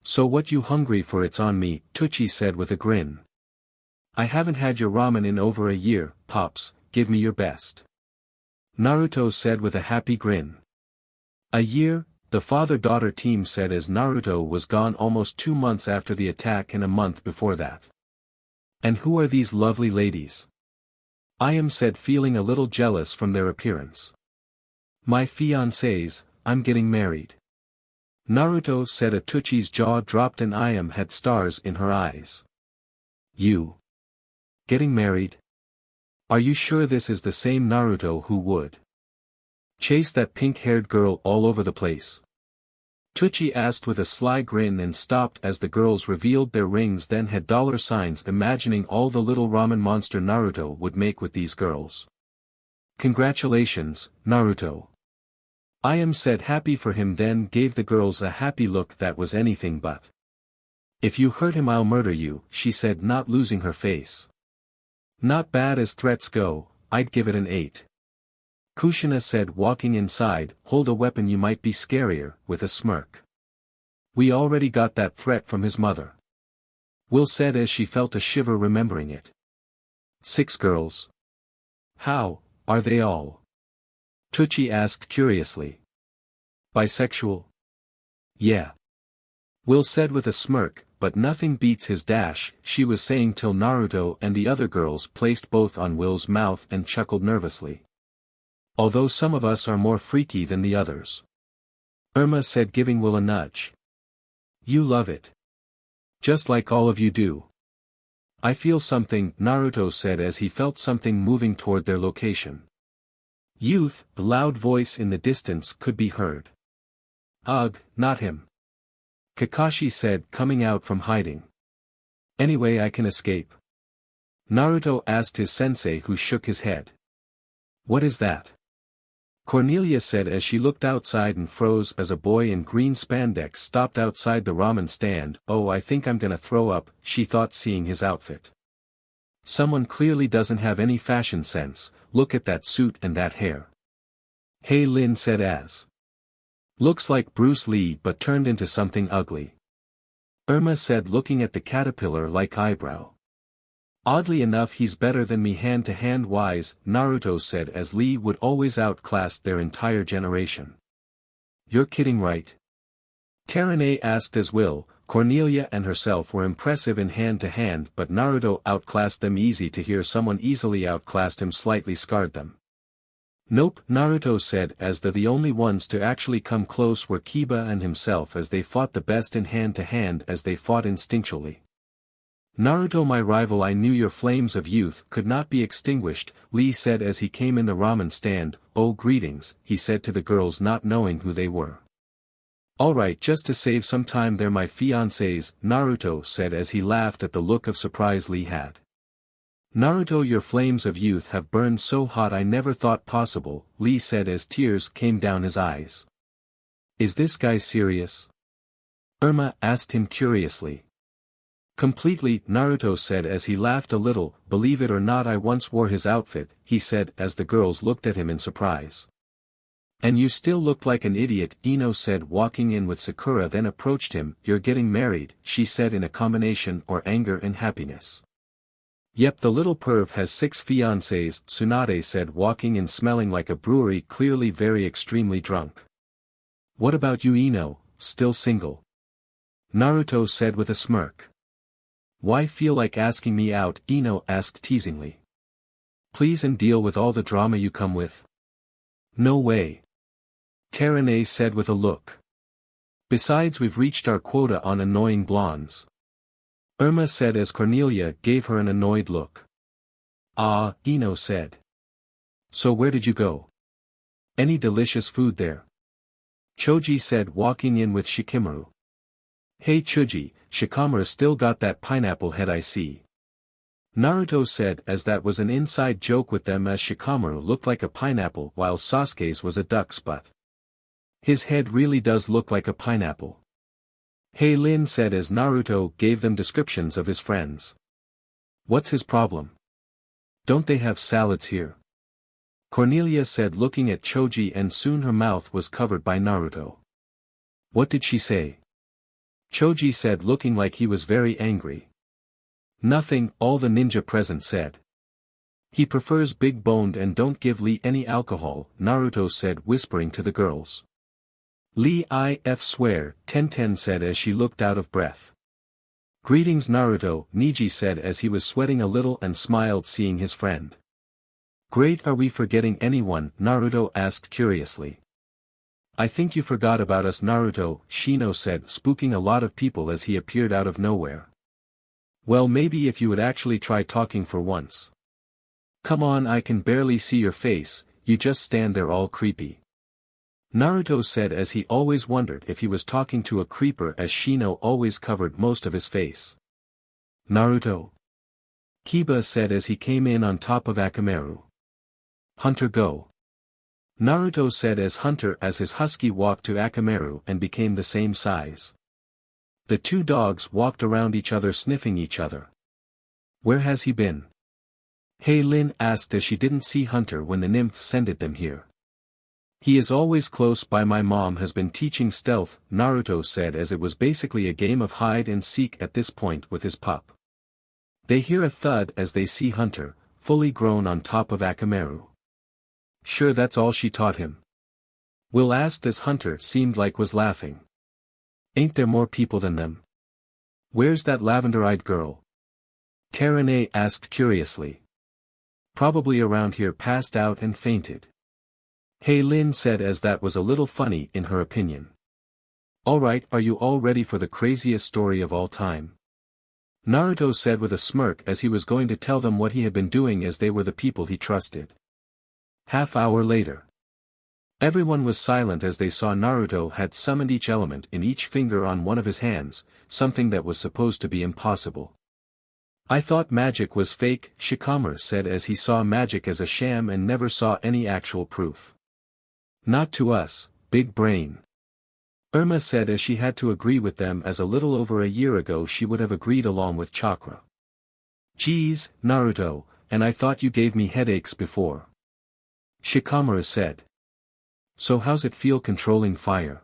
So what you hungry for? It's on me, Tucci said with a grin. I haven't had your ramen in over a year, Pops, give me your best. Naruto said with a happy grin. A year, the father-daughter team said as Naruto was gone almost 2 months after the attack and a month before that. And who are these lovely ladies? I am said, feeling a little jealous from their appearance. My fiancés, I'm getting married. Naruto said. Tucci's jaw dropped and I am had stars in her eyes. You. Getting married? Are you sure this is the same Naruto who would chase that pink-haired girl all over the place? Tucci asked with a sly grin and stopped as the girls revealed their rings, then had dollar signs, imagining all the little ramen monster Naruto would make with these girls. Congratulations, Naruto. I am said, happy for him, then gave the girls a happy look that was anything but. If you hurt him I'll murder you, she said, not losing her face. Not bad as threats go, I'd give it an 8. Kushina said, walking inside. Hold a weapon, you might be scarier, with a smirk. We already got that threat from his mother. Will said as she felt a shiver remembering it. 6 girls. How, are they all? Tucci asked curiously. Bisexual? Yeah. Will said with a smirk, but nothing beats his dash, she was saying till Naruto and the other girls placed both on Will's mouth and chuckled nervously. Although some of us are more freaky than the others. Irma said giving Will a nudge. You love it. Just like all of you do. I feel something, Naruto said as he felt something moving toward their location. Youth, a loud voice in the distance could be heard. Ugh, not him. Kakashi said coming out from hiding. Anyway I can escape. Naruto asked his sensei who shook his head. What is that? Cornelia said as she looked outside and froze as a boy in green spandex stopped outside the ramen stand. Oh, I think I'm gonna throw up, she thought seeing his outfit. Someone clearly doesn't have any fashion sense, look at that suit and that hair. Hey Lin said as. Looks like Bruce Lee but turned into something ugly. Irma said looking at the caterpillar-like eyebrow. Oddly enough he's better than me hand-to-hand wise, Naruto said as Lee would always outclass their entire generation. You're kidding right? Tsunade asked as Will, Cornelia and herself were impressive in hand-to-hand but Naruto outclassed them. Easy to hear someone easily outclassed him slightly scarred them. Nope, Naruto said as the only ones to actually come close were Kiba and himself as they fought the best in hand-to-hand as they fought instinctually. Naruto my rival I knew your flames of youth could not be extinguished, Lee said as he came in the ramen stand. Oh greetings, he said to the girls not knowing who they were. Alright just to save some time they're my fiancés, Naruto said as he laughed at the look of surprise Lee had. Naruto your flames of youth have burned so hot I never thought possible, Lee said as tears came down his eyes. Is this guy serious? Irma asked him curiously. Completely, Naruto said as he laughed a little. Believe it or not I once wore his outfit, he said as the girls looked at him in surprise. And you still look like an idiot, Ino said walking in with Sakura then approached him. You're getting married, she said in a combination or anger and happiness. Yep the little perv has 6 fiancés, Tsunade said walking in smelling like a brewery clearly very extremely drunk. What about you Ino, still single? Naruto said with a smirk. Why feel like asking me out? Ino asked teasingly. Please and deal with all the drama you come with. No way. Tsunade said with a look. Besides we've reached our quota on annoying blondes. Irma said as Cornelia gave her an annoyed look. Ah, Ino said. So where did you go? Any delicious food there? Choji said walking in with Shikamaru. Hey Choji, Shikamaru still got that pineapple head I see. Naruto said as that was an inside joke with them as Shikamaru looked like a pineapple while Sasuke's was a duck's butt. His head really does look like a pineapple. Hey Lin said as Naruto gave them descriptions of his friends. What's his problem? Don't they have salads here? Cornelia said looking at Choji and soon her mouth was covered by Naruto. What did she say? Choji said looking like he was very angry. Nothing, all the ninja present said. He prefers big boned and don't give Lee any alcohol, Naruto said whispering to the girls. Lee if swear, Tenten said as she looked out of breath. Greetings Naruto, Niji said as he was sweating a little and smiled seeing his friend. Great are we forgetting anyone, Naruto asked curiously. I think you forgot about us Naruto, Shino said spooking a lot of people as he appeared out of nowhere. Well maybe if you would actually try talking for once. Come on I can barely see your face, you just stand there all creepy. Naruto said as he always wondered if he was talking to a creeper as Shino always covered most of his face. Naruto. Kiba said as he came in on top of Akamaru. Hunter go. Naruto said as Hunter as his husky walked to Akamaru and became the same size. The two dogs walked around each other sniffing each other. Where has he been? Hey Lin asked as she didn't see Hunter when the nymph sended them here. He is always close by. My mom has been teaching stealth, Naruto said, as it was basically a game of hide and seek at this point with his pup. They hear a thud as they see Hunter, fully grown on top of Akamaru. Sure, that's all she taught him? Will asked as Hunter seemed like was laughing. Ain't there more people than them? Where's that lavender-eyed girl? Tsunade asked curiously. Probably around here, passed out and fainted. Lin said, as that was a little funny in her opinion. Alright, are you all ready for the craziest story of all time? Naruto said with a smirk as he was going to tell them what he had been doing, as they were the people he trusted. Half-hour later. Everyone was silent as they saw Naruto had summoned each element in each finger on one of his hands, something that was supposed to be impossible. I thought magic was fake, Shikamaru said, as he saw magic as a sham and never saw any actual proof. Not to us, big brain. Irma said, as she had to agree with them, as a little over a year ago she would have agreed along with Chakra. Geez, Naruto, and I thought you gave me headaches before. Shikamaru said. So how's it feel controlling fire?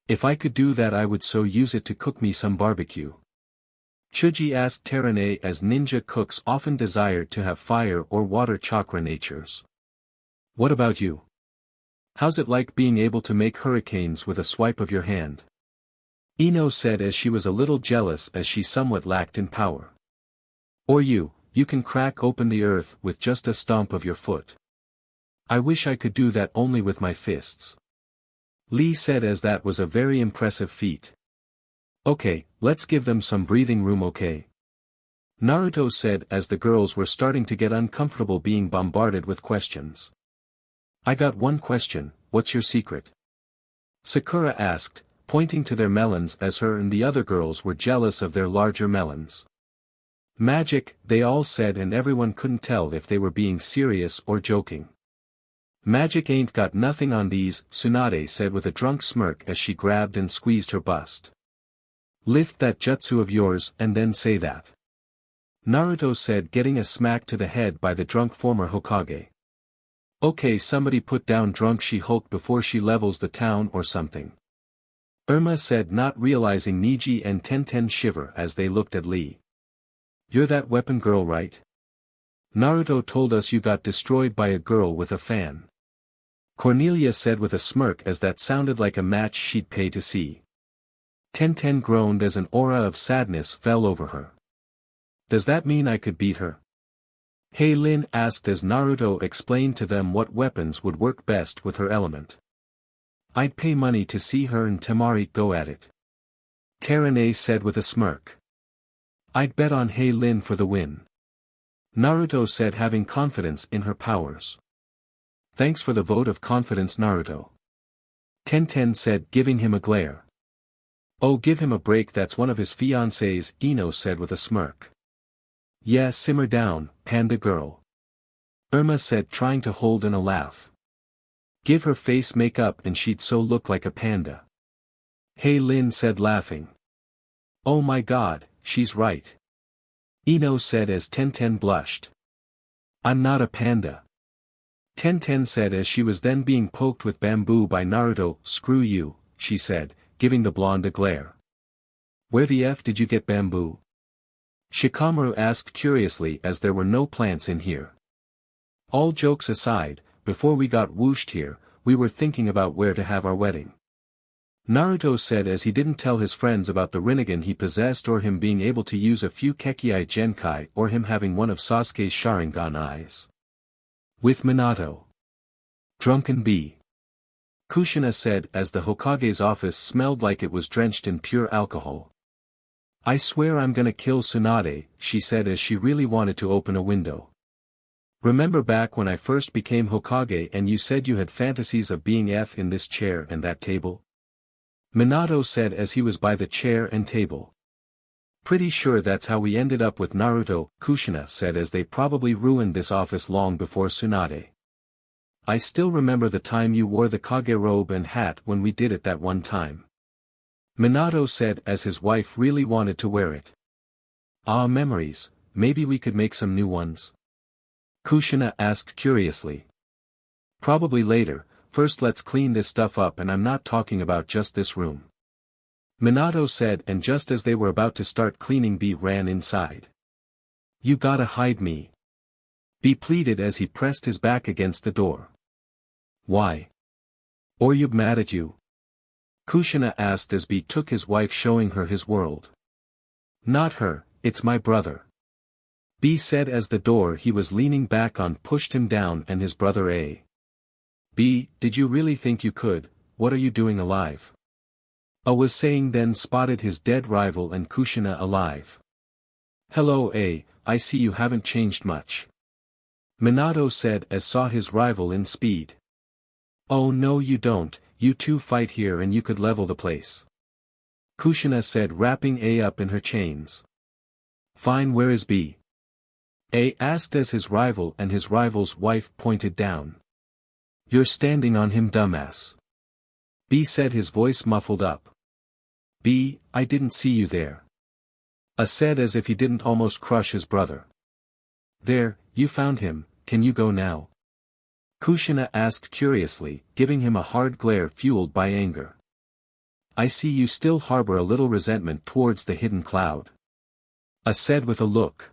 If I could do that I would so use it to cook me some barbecue. Chuji asked Tsunade, as ninja cooks often desired to have fire or water chakra natures. What about you? How's it like being able to make hurricanes with a swipe of your hand? Ino said, as she was a little jealous as she somewhat lacked in power. Or you can crack open the earth with just a stomp of your foot. I wish I could do that only with my fists. Lee said, as that was a very impressive feat. Okay, let's give them some breathing room, okay? Naruto said, as the girls were starting to get uncomfortable being bombarded with questions. I got one question, what's your secret? Sakura asked, pointing to their melons, as her and the other girls were jealous of their larger melons. Magic, they all said, and everyone couldn't tell if they were being serious or joking. Magic ain't got nothing on these, Tsunade said with a drunk smirk as she grabbed and squeezed her bust. Lift that jutsu of yours and then say that. Naruto said, getting a smack to the head by the drunk former Hokage. Okay, somebody put down drunk She-Hulk before she levels the town or something. Irma said, not realizing Niji and Tenten shiver as they looked at Lee. You're that weapon girl, right? Naruto told us you got destroyed by a girl with a fan. Cornelia said with a smirk as that sounded like a match she'd pay to see. Tenten groaned as an aura of sadness fell over her. Does that mean I could beat her? Lin asked as Naruto explained to them what weapons would work best with her element. I'd pay money to see her and Temari go at it. Tsunade said with a smirk. I'd bet on Lin for the win. Naruto said, having confidence in her powers. Thanks for the vote of confidence, Naruto. Tenten said, giving him a glare. Oh, give him a break, that's one of his fiancées, Ino said with a smirk. Yeah, simmer down, panda girl. Irma said, trying to hold in a laugh. Give her face makeup and she'd so look like a panda. Lin said, laughing. Oh my god, she's right. Ino said as Tenten blushed. I'm not a panda. Tenten said as she was then being poked with bamboo by Naruto. Screw you, she said, giving the blonde a glare. Where the F did you get bamboo? Shikamaru asked curiously, as there were no plants in here. All jokes aside, before we got whooshed here, we were thinking about where to have our wedding. Naruto said as he didn't tell his friends about the Rinnegan he possessed or him being able to use a few Kekii Genkai or him having one of Sasuke's Sharingan eyes. With Minato. Drunken bee. Kushina said as the Hokage's office smelled like it was drenched in pure alcohol. I swear I'm gonna kill Tsunade, she said as she really wanted to open a window. Remember back when I first became Hokage and you said you had fantasies of being F in this chair and that table? Minato said as he was by the chair and table. Pretty sure that's how we ended up with Naruto, Kushina said as they probably ruined this office long before Tsunade. I still remember the time you wore the Kage robe and hat when we did it that one time. Minato said as his wife really wanted to wear it. Ah, memories, maybe we could make some new ones? Kushina asked curiously. Probably later, first let's clean this stuff up, and I'm not talking about just this room. Minato said, and just as they were about to start cleaning, B ran inside. You gotta hide me. B pleaded as he pressed his back against the door. Why? Or you mad at you? Kushina asked as B took his wife, showing her his world. Not her, it's my brother. B said as the door he was leaning back on pushed him down, and his brother A. B, did you really think you could? What are you doing alive? A was saying, then spotted his dead rival and Kushina alive. Hello A, I see you haven't changed much. Minato said as saw his rival in speed. Oh no you don't, you two fight here and you could level the place. Kushina said, wrapping A up in her chains. Fine, where is B? A asked as his rival and his rival's wife pointed down. You're standing on him, dumbass. B said, his voice muffled up. B, I didn't see you there. A said as if he didn't almost crush his brother. There, you found him, can you go now? Kushina asked curiously, giving him a hard glare fueled by anger. I see you still harbor a little resentment towards the hidden cloud. A said with a look.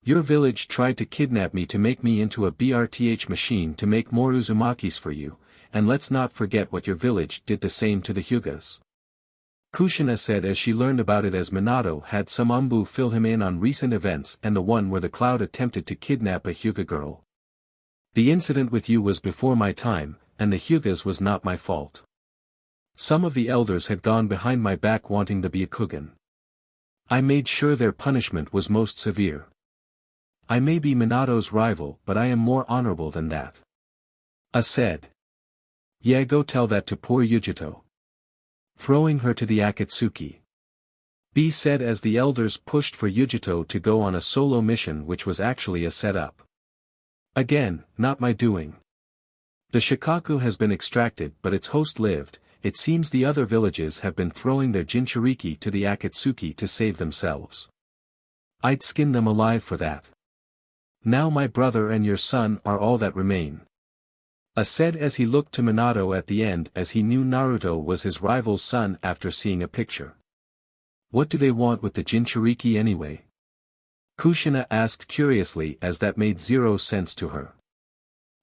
Your village tried to kidnap me to make me into a BRTH machine to make more Uzumakis for you, and let's not forget what your village did the same to the Hyugas. Kushina said as she learned about it, as Minato had some Umbu fill him in on recent events and the one where the cloud attempted to kidnap a Hyuga girl. The incident with you was before my time, and the Hyugas was not my fault. Some of the elders had gone behind my back wanting the Byakugan. I made sure their punishment was most severe. I may be Minato's rival, but I am more honorable than that. A said. Yeah, go tell that to poor Yujito. Throwing her to the Akatsuki. B said as the elders pushed for Yujito to go on a solo mission, which was actually a setup. Again, not my doing. The Shikaku has been extracted, but its host lived. It seems the other villages have been throwing their Jinchuriki to the Akatsuki to save themselves. I'd skin them alive for that. Now my brother and your son are all that remain. A said as he looked to Minato at the end, as he knew Naruto was his rival's son after seeing a picture. What do they want with the Jinchuriki anyway? Kushina asked curiously, as that made zero sense to her.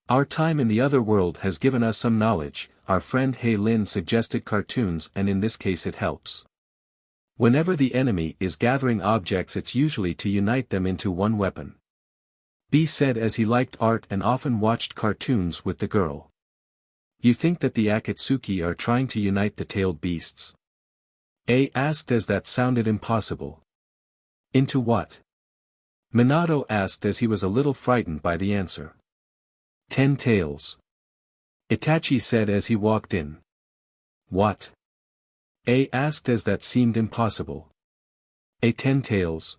Our time in the other world has given us some knowledge. Our friend Hei Lin suggested cartoons, and in this case it helps. Whenever the enemy is gathering objects, it's usually to unite them into one weapon. B said as he liked art and often watched cartoons with the girl. You think that the Akatsuki are trying to unite the tailed beasts? A asked as that sounded impossible. Into what? Minato asked as he was a little frightened by the answer. 10 tails. Itachi said as he walked in. What? A asked as that seemed impossible. 10 tails.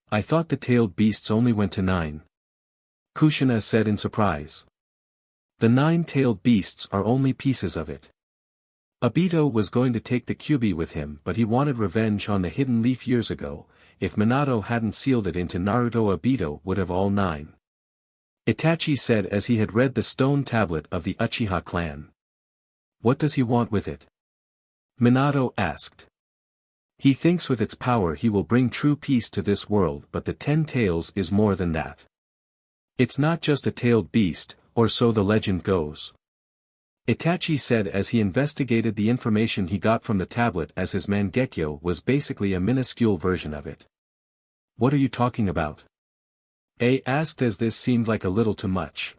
I thought the tailed beasts only went to 9. Kushina said in surprise. The 9 tailed beasts are only pieces of it. Obito was going to take the Kyuubi with him, but he wanted revenge on the hidden leaf years ago. If Minato hadn't sealed it into Naruto, Obito would have all 9. Itachi said as he had read the stone tablet of the Uchiha clan. What does he want with it? Minato asked. He thinks with its power he will bring true peace to this world, but the 10 tails is more than that. It's not just a tailed beast, or so the legend goes. Itachi said as he investigated the information he got from the tablet, as his Mangekyo was basically a minuscule version of it. What are you talking about? A asked as this seemed like a little too much.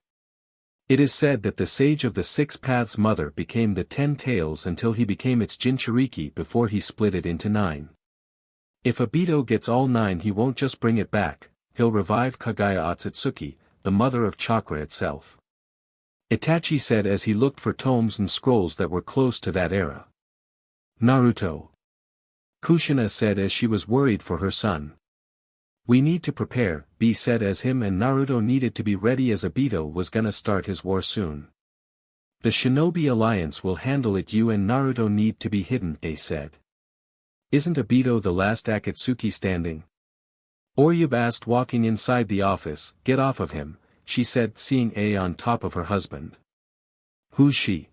It is said that the Sage of the Six Paths Mother became the 10 tails until he became its Jinchuriki before he split it into 9. If Obito gets all 9, he won't just bring it back, he'll revive Kagaya Otsutsuki, the mother of chakra itself. Itachi said as he looked for tomes and scrolls that were close to that era. Naruto. Kushina said as she was worried for her son. We need to prepare, B said as him and Naruto needed to be ready as Obito was gonna start his war soon. The Shinobi Alliance will handle it, you and Naruto need to be hidden, A said. Isn't Obito the last Akatsuki standing? Oryub asked walking inside the office. Get off of him, she said, seeing A on top of her husband. Who's she?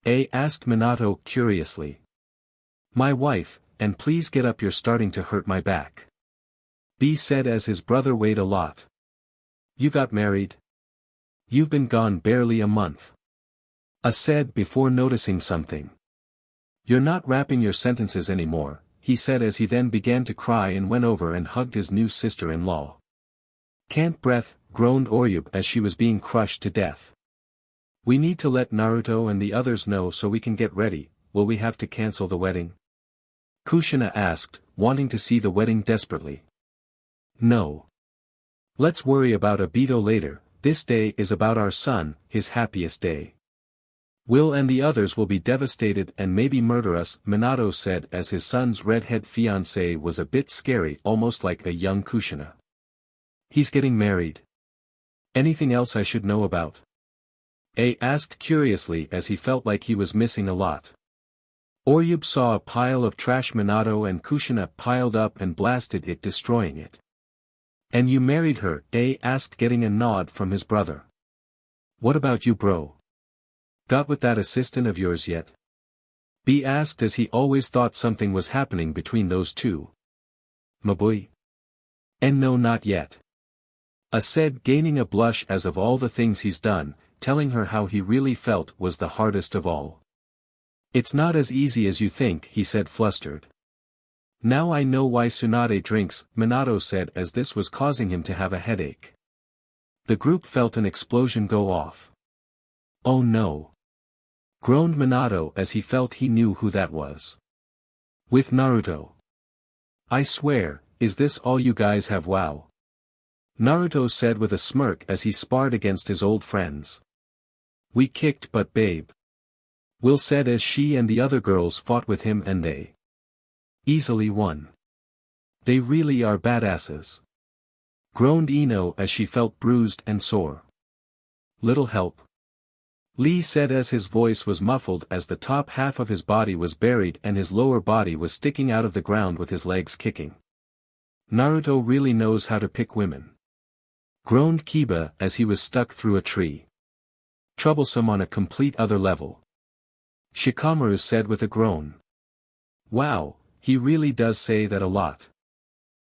A asked Minato curiously. My wife, and please get up, you're starting to hurt my back. B said as his brother weighed a lot. You got married? You've been gone barely a month. A said before noticing something. You're not wrapping your sentences anymore, he said as he then began to cry and went over and hugged his new sister-in-law. Can't breath, groaned Oryup as she was being crushed to death. We need to let Naruto and the others know so we can get ready. Will we have to cancel the wedding? Kushina asked, wanting to see the wedding desperately. No. Let's worry about Obito later. This day is about our son, his happiest day. Will and the others will be devastated and maybe murder us, Minato said as his son's redhead fiancé was a bit scary, almost like a young Kushina. He's getting married. Anything else I should know about? A asked curiously as he felt like he was missing a lot. Oryup saw a pile of trash Minato and Kushina piled up and blasted it, destroying it. And you married her? A asked, getting a nod from his brother. What about you, bro? Got with that assistant of yours yet? B asked as he always thought something was happening between those two. Maboy? And no, not yet. A said, gaining a blush as of all the things he's done, telling her how he really felt was the hardest of all. It's not as easy as you think, he said, flustered. Now I know why Tsunade drinks, Minato said as this was causing him to have a headache. The group felt an explosion go off. Oh no. Groaned Minato as he felt he knew who that was. With Naruto. I swear, is this all you guys have? Wow. Naruto said with a smirk as he sparred against his old friends. We kicked butt, babe. Will said as she and the other girls fought with him and they easily won. They really are badasses. Groaned Ino as she felt bruised and sore. Little help. Lee said as his voice was muffled as the top half of his body was buried and his lower body was sticking out of the ground with his legs kicking. Naruto really knows how to pick women. Groaned Kiba as he was stuck through a tree. Troublesome on a complete other level. Shikamaru said with a groan. Wow, he really does say that a lot.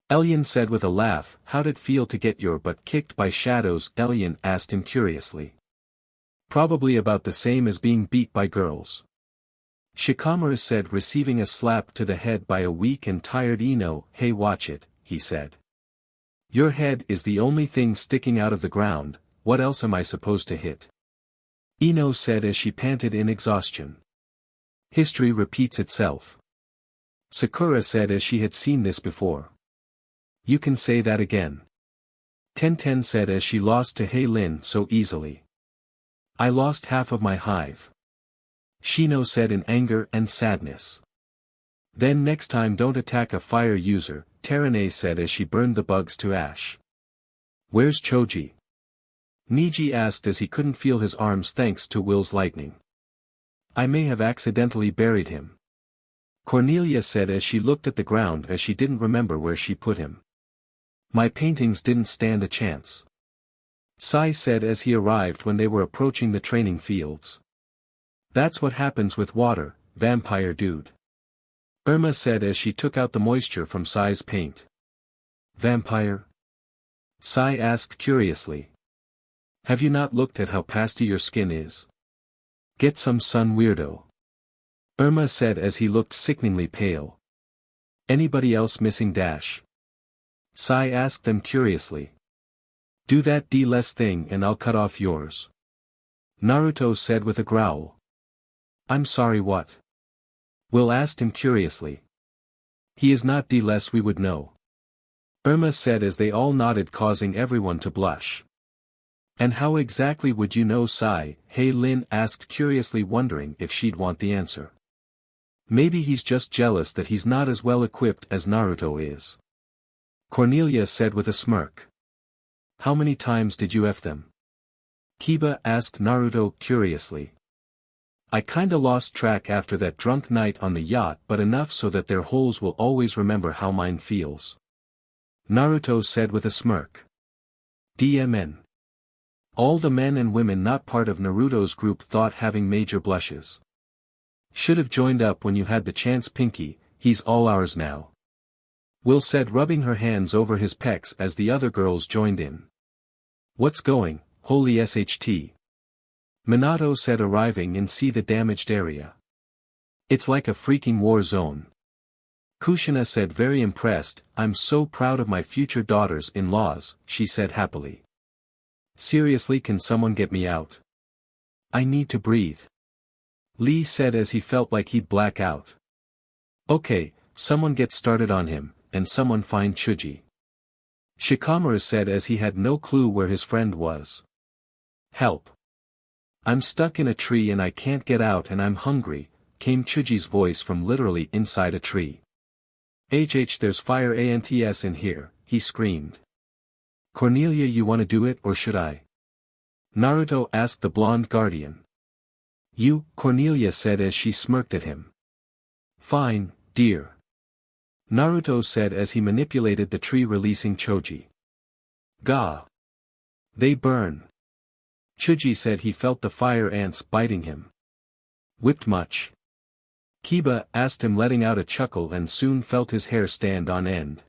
Elian said with a laugh, how'd it feel to get your butt kicked by shadows? Elian asked him curiously. Probably about the same as being beat by girls. Shikamaru said, receiving a slap to the head by a weak and tired Ino. Hey, watch it, he said. Your head is the only thing sticking out of the ground, what else am I supposed to hit? Ino said as she panted in exhaustion. History repeats itself. Sakura said as she had seen this before. You can say that again. Tenten said as she lost to Heilin so easily. I lost half of my hive. Shino said in anger and sadness. Then next time don't attack a fire user, Terane said as she burned the bugs to ash. Where's Choji? Niji asked as he couldn't feel his arms thanks to Will's lightning. I may have accidentally buried him. Cornelia said as she looked at the ground as she didn't remember where she put him. My paintings didn't stand a chance. Sai said as he arrived when they were approaching the training fields. That's what happens with water, vampire dude. Irma said as she took out the moisture from Sai's paint. Vampire? Sai asked curiously. Have you not looked at how pasty your skin is? Get some sun, weirdo. Irma said as he looked sickeningly pale. Anybody else missing dash? Sai asked them curiously. Do that D-less thing and I'll cut off yours. Naruto said with a growl. I'm sorry, what? Will asked him curiously. He is not D-less, we would know. Irma said as they all nodded, causing everyone to blush. And how exactly would you know, Sai? Heilin asked curiously, wondering if she'd want the answer. Maybe he's just jealous that he's not as well equipped as Naruto is. Cornelia said with a smirk. How many times did you F them? Kiba asked Naruto curiously. I kinda lost track after that drunk night on the yacht, but enough so that their holes will always remember how mine feels. Naruto said with a smirk. DMN. All the men and women not part of Naruto's group thought having major blushes. Should have joined up when you had the chance, Pinky, he's all ours now. Will said, rubbing her hands over his pecs as the other girls joined in. What's going, holy SHT? Minato said, arriving and see the damaged area. It's like a freaking war zone. Kushina said, very impressed, I'm so proud of my future daughters-in-laws, she said happily. Seriously, can someone get me out? I need to breathe. Lee said as he felt like he'd black out. Okay, someone get started on him, and someone find Chuji. Shikamaru said as he had no clue where his friend was. Help. I'm stuck in a tree and I can't get out and I'm hungry, came Chuji's voice from literally inside a tree. There's fire ants in here, he screamed. Cornelia, you wanna do it or should I? Naruto asked the blonde guardian. You, Cornelia said as she smirked at him. Fine, dear. Naruto said as he manipulated the tree, releasing Choji. Gah! They burn. Chuji said he felt the fire ants biting him. Whipped much? Kiba asked him, letting out a chuckle, and soon felt his hair stand on end.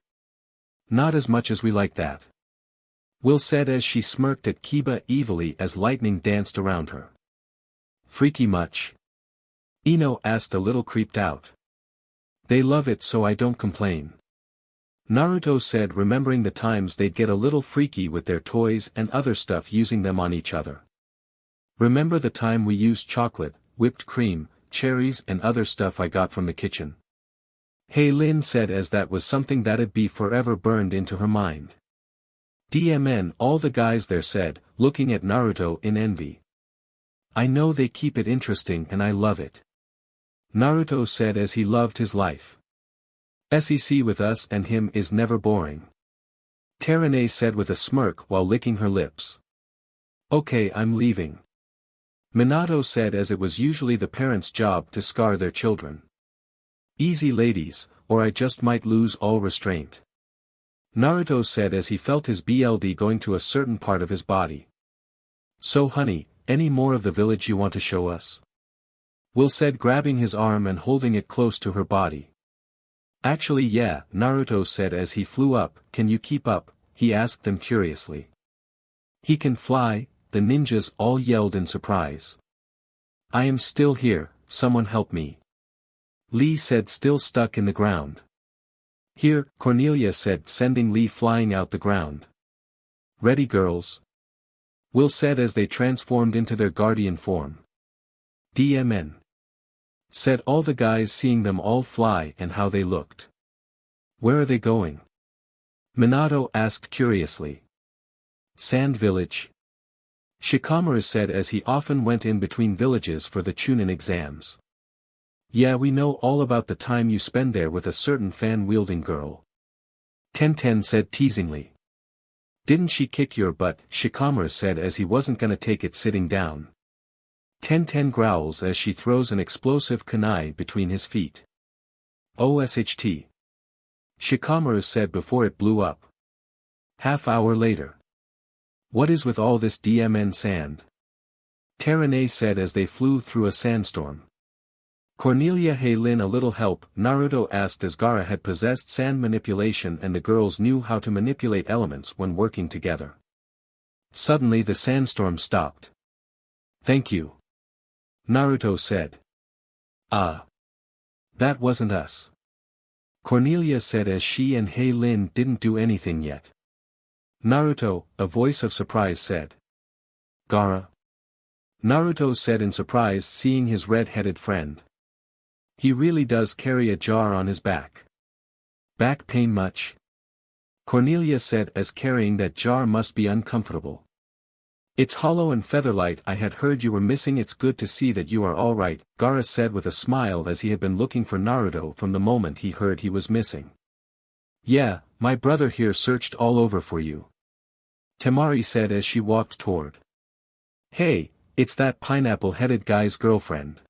Not as much as we like that. Will said as she smirked at Kiba evilly as lightning danced around her. Freaky much? Ino asked, a little creeped out. They love it, so I don't complain. Naruto said, remembering the times they'd get a little freaky with their toys and other stuff, using them on each other. Remember the time we used chocolate, whipped cream, cherries and other stuff I got from the kitchen? Hey Lin said as that was something that'd be forever burned into her mind. DMN, all the guys there said, looking at Naruto in envy. I know they keep it interesting and I love it. Naruto said as he loved his life. SEC with us and him is never boring. Tsunade said with a smirk while licking her lips. Okay, I'm leaving. Minato said as it was usually the parents' job to scar their children. Easy ladies, or I just might lose all restraint. Naruto said as he felt his BLD going to a certain part of his body. So honey, any more of the village you want to show us? Will said, grabbing his arm and holding it close to her body. Actually yeah, Naruto said as he flew up. Can you keep up? He asked them curiously. He can fly, the ninjas all yelled in surprise. I am still here, someone help me. Lee said, still stuck in the ground. Here, Cornelia said, sending Lee flying out the ground. Ready girls? Will said as they transformed into their guardian form. DMN. Said all the guys, seeing them all fly and how they looked. Where are they going? Minato asked curiously. Sand Village. Shikamaru said as he often went in between villages for the Chunin exams. Yeah, we know all about the time you spend there with a certain fan-wielding girl. Tenten said teasingly. Didn't she kick your butt? Shikamaru said as he wasn't gonna take it sitting down. Tenten growls as she throws an explosive kunai between his feet. OSHT. Shikamaru said before it blew up. Half-hour later. What is with all this DMN sand? Tsunade said as they flew through a sandstorm. Cornelia, hey Lin, a little help? Naruto asked as Gaara had possessed sand manipulation and the girls knew how to manipulate elements when working together. Suddenly the sandstorm stopped. Thank you. Naruto said. That wasn't us. Cornelia said as she and Hei Lin didn't do anything yet. Naruto, a voice of surprise said. Gaara? Naruto said in surprise, seeing his red-headed friend. He really does carry a jar on his back. Back pain much? Cornelia said as carrying that jar must be uncomfortable. It's hollow and featherlight. I had heard you were missing. It's good to see that you are all right, Gaara said with a smile as he had been looking for Naruto from the moment he heard he was missing. Yeah, my brother here searched all over for you. Temari said as she walked toward. Hey, it's that pineapple-headed guy's girlfriend.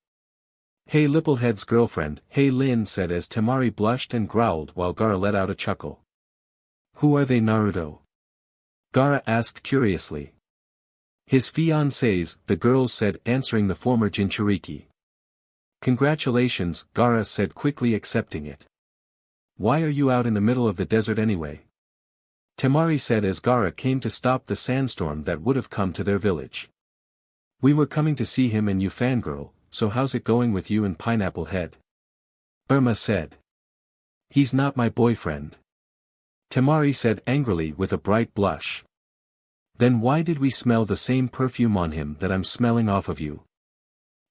Hey Lipplehead's girlfriend, Hey Lin said as Temari blushed and growled while Gaara let out a chuckle. Who are they, Naruto? Gaara asked curiously. His fiancés, the girls said, answering the former Jinchuriki. Congratulations, Gaara said, quickly accepting it. Why are you out in the middle of the desert anyway? Temari said as Gaara came to stop the sandstorm that would have come to their village. We were coming to see him and you fangirl, so how's it going with you and Pineapple Head? Irma said. He's not my boyfriend. Temari said angrily with a bright blush. Then why did we smell the same perfume on him that I'm smelling off of you?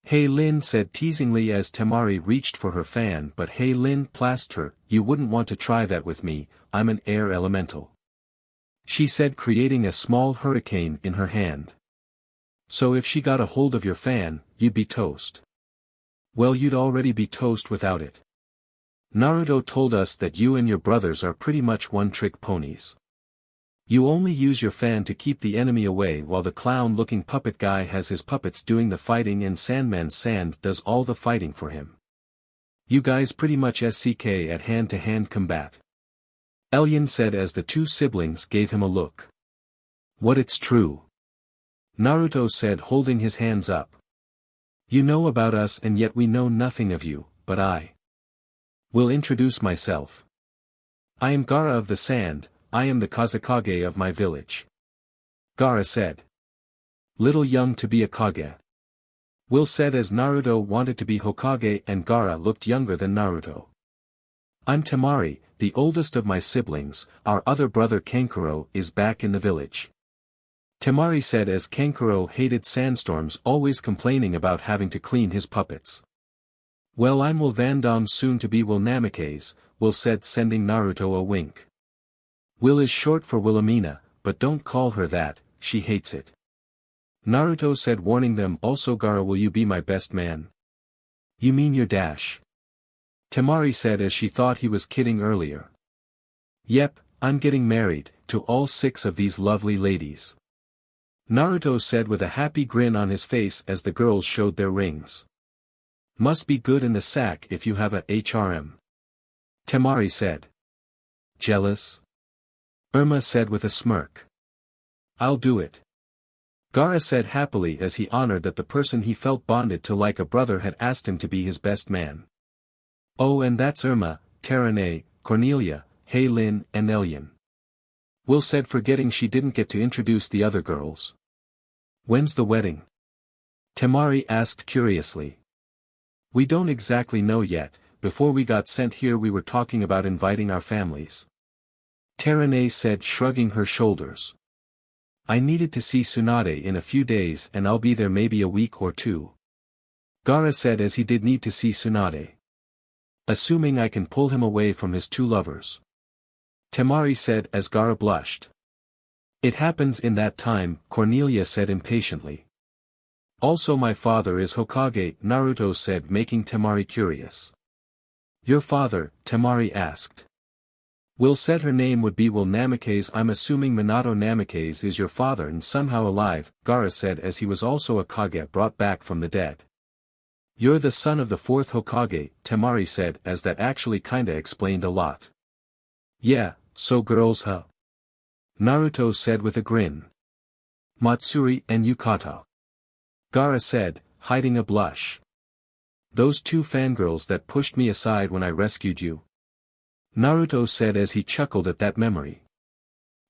Hey Lin said teasingly as Temari reached for her fan, but Hey Lin plastered her. You wouldn't want to try that with me, I'm an air elemental. She said, creating a small hurricane in her hand. So if she got a hold of your fan, you'd be toast. Well, you'd already be toast without it. Naruto told us that you and your brothers are pretty much one-trick ponies. You only use your fan to keep the enemy away while the clown-looking puppet guy has his puppets doing the fighting and Sandman's sand does all the fighting for him. You guys pretty much SCK at hand-to-hand combat. Elyon said as the two siblings gave him a look. What, it's true. Naruto said, holding his hands up. You know about us and yet we know nothing of you, but I will introduce myself. I am Gaara of the Sand, I am the Kazekage of my village. Gaara said. Little young to be a Kage. Will said as Naruto wanted to be Hokage and Gaara looked younger than Naruto. I'm Temari, the oldest of my siblings, our other brother Kankuro is back in the village. Temari said as Kankuro hated sandstorms, always complaining about having to clean his puppets. Well, I'm Will Vandom, soon to be Will Namikaze, Will said, sending Naruto a wink. Will is short for Wilhelmina, but don't call her that, she hates it. Naruto said, warning them. Also, Gaara, will you be my best man? You mean your dash? Temari said as she thought he was kidding earlier. Yep, I'm getting married, to all 6 of these lovely ladies. Naruto said with a happy grin on his face as the girls showed their rings. Must be good in the sack if you have a HAREM. Temari said. Jealous? Irma said with a smirk. I'll do it. Gaara said happily as he honored that the person he felt bonded to like a brother had asked him to be his best man. Oh, and that's Irma, Tsunade, Cornelia, Heilin, and Elyon. Will said, forgetting she didn't get to introduce the other girls. When's the wedding? Temari asked curiously. We don't exactly know yet, before we got sent here we were talking about inviting our families. Tsunade said, shrugging her shoulders. I needed to see Tsunade in a few days and I'll be there maybe a week or 2. Gaara said as he did need to see Tsunade. Assuming I can pull him away from his 2 lovers. Temari said as Gaara blushed. It happens in that time, Cornelia said impatiently. Also my father is Hokage, Naruto said, making Temari curious. Your father? Temari asked. Will said her name would be Will Namikaze. I'm assuming Minato Namikaze is your father and somehow alive, Gaara said as he was also a Kage brought back from the dead. You're the son of the 4th Hokage, Temari said as that actually kinda explained a lot. Yeah, so girls huh? Naruto said with a grin. Matsuri and Yukata. Gaara said, hiding a blush. Those 2 fangirls that pushed me aside when I rescued you. Naruto said as he chuckled at that memory.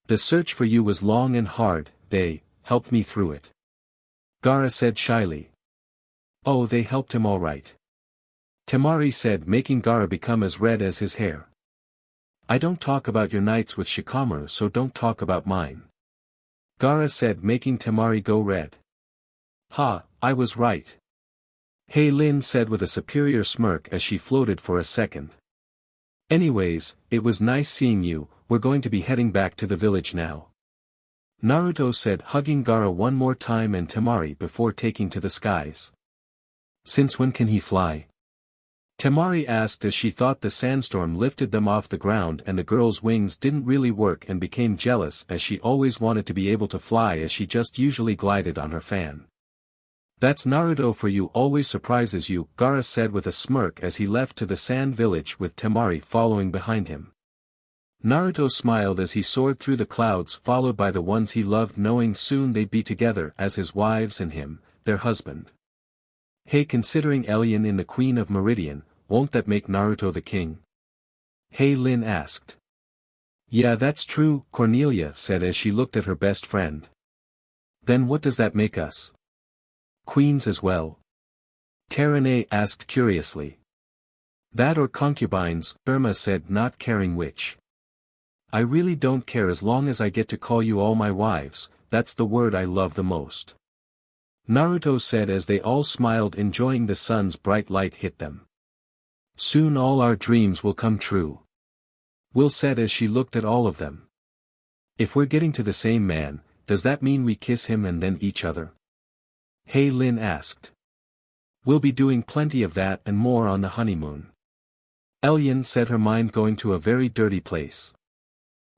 The search for you was long and hard, they helped me through it. Gaara said shyly. Oh, they helped him all right. Temari said, making Gaara become as red as his hair. I don't talk about your nights with Shikamaru, so don't talk about mine. Gaara said, making Temari go red. Ha, I was right. Heilin said with a superior smirk as she floated for a second. Anyways, it was nice seeing you, we're going to be heading back to the village now. Naruto said, hugging Gaara one more time and Temari before taking to the skies. Since when can he fly? Temari asked as she thought the sandstorm lifted them off the ground and the girl's wings didn't really work and became jealous as she always wanted to be able to fly as she just usually glided on her fan. That's Naruto for you, always surprises you, Gaara said with a smirk as he left to the sand village with Temari following behind him. Naruto smiled as he soared through the clouds followed by the ones he loved, knowing soon they'd be together as his wives and him, their husband. Hey, considering Elian in the Queen of Meridian, won't that make Naruto the king? Hey, Lin asked. Yeah, that's true, Cornelia said as she looked at her best friend. Then what does that make us? Queens as well? Terane asked curiously. That or concubines, Irma said, not caring which. I really don't care as long as I get to call you all my wives, that's the word I love the most. Naruto said as they all smiled, enjoying the sun's bright light hit them. Soon all our dreams will come true. Will said as she looked at all of them. If we're getting to the same man, does that mean we kiss him and then each other? Hey, Lin asked. We'll be doing plenty of that and more on the honeymoon. Elian said, her mind going to a very dirty place.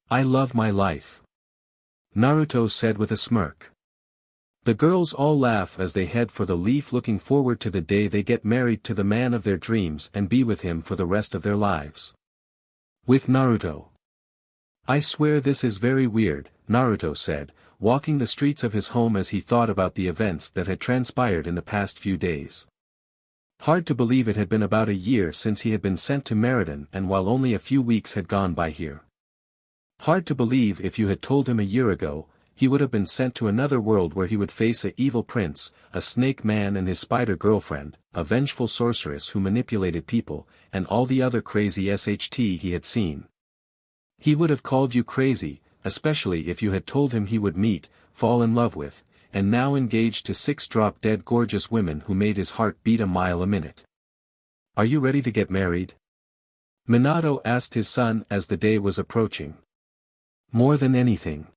I love my life. Naruto said with a smirk. The girls all laugh as they head for the leaf, looking forward to the day they get married to the man of their dreams and be with him for the rest of their lives. With Naruto. I swear this is very weird, Naruto said, walking the streets of his home as he thought about the events that had transpired in the past few days. Hard to believe it had been about a year since he had been sent to Meridian, and while only a few weeks had gone by here. Hard to believe if you had told him a year ago, he would have been sent to another world where he would face a evil prince, a snake man and his spider girlfriend, a vengeful sorceress who manipulated people, and all the other crazy SHT he had seen. He would have called you crazy, especially if you had told him he would meet, fall in love with, and now engaged to 6 drop-dead gorgeous women who made his heart beat a mile a minute. Are you ready to get married? Minato asked his son as the day was approaching. More than anything.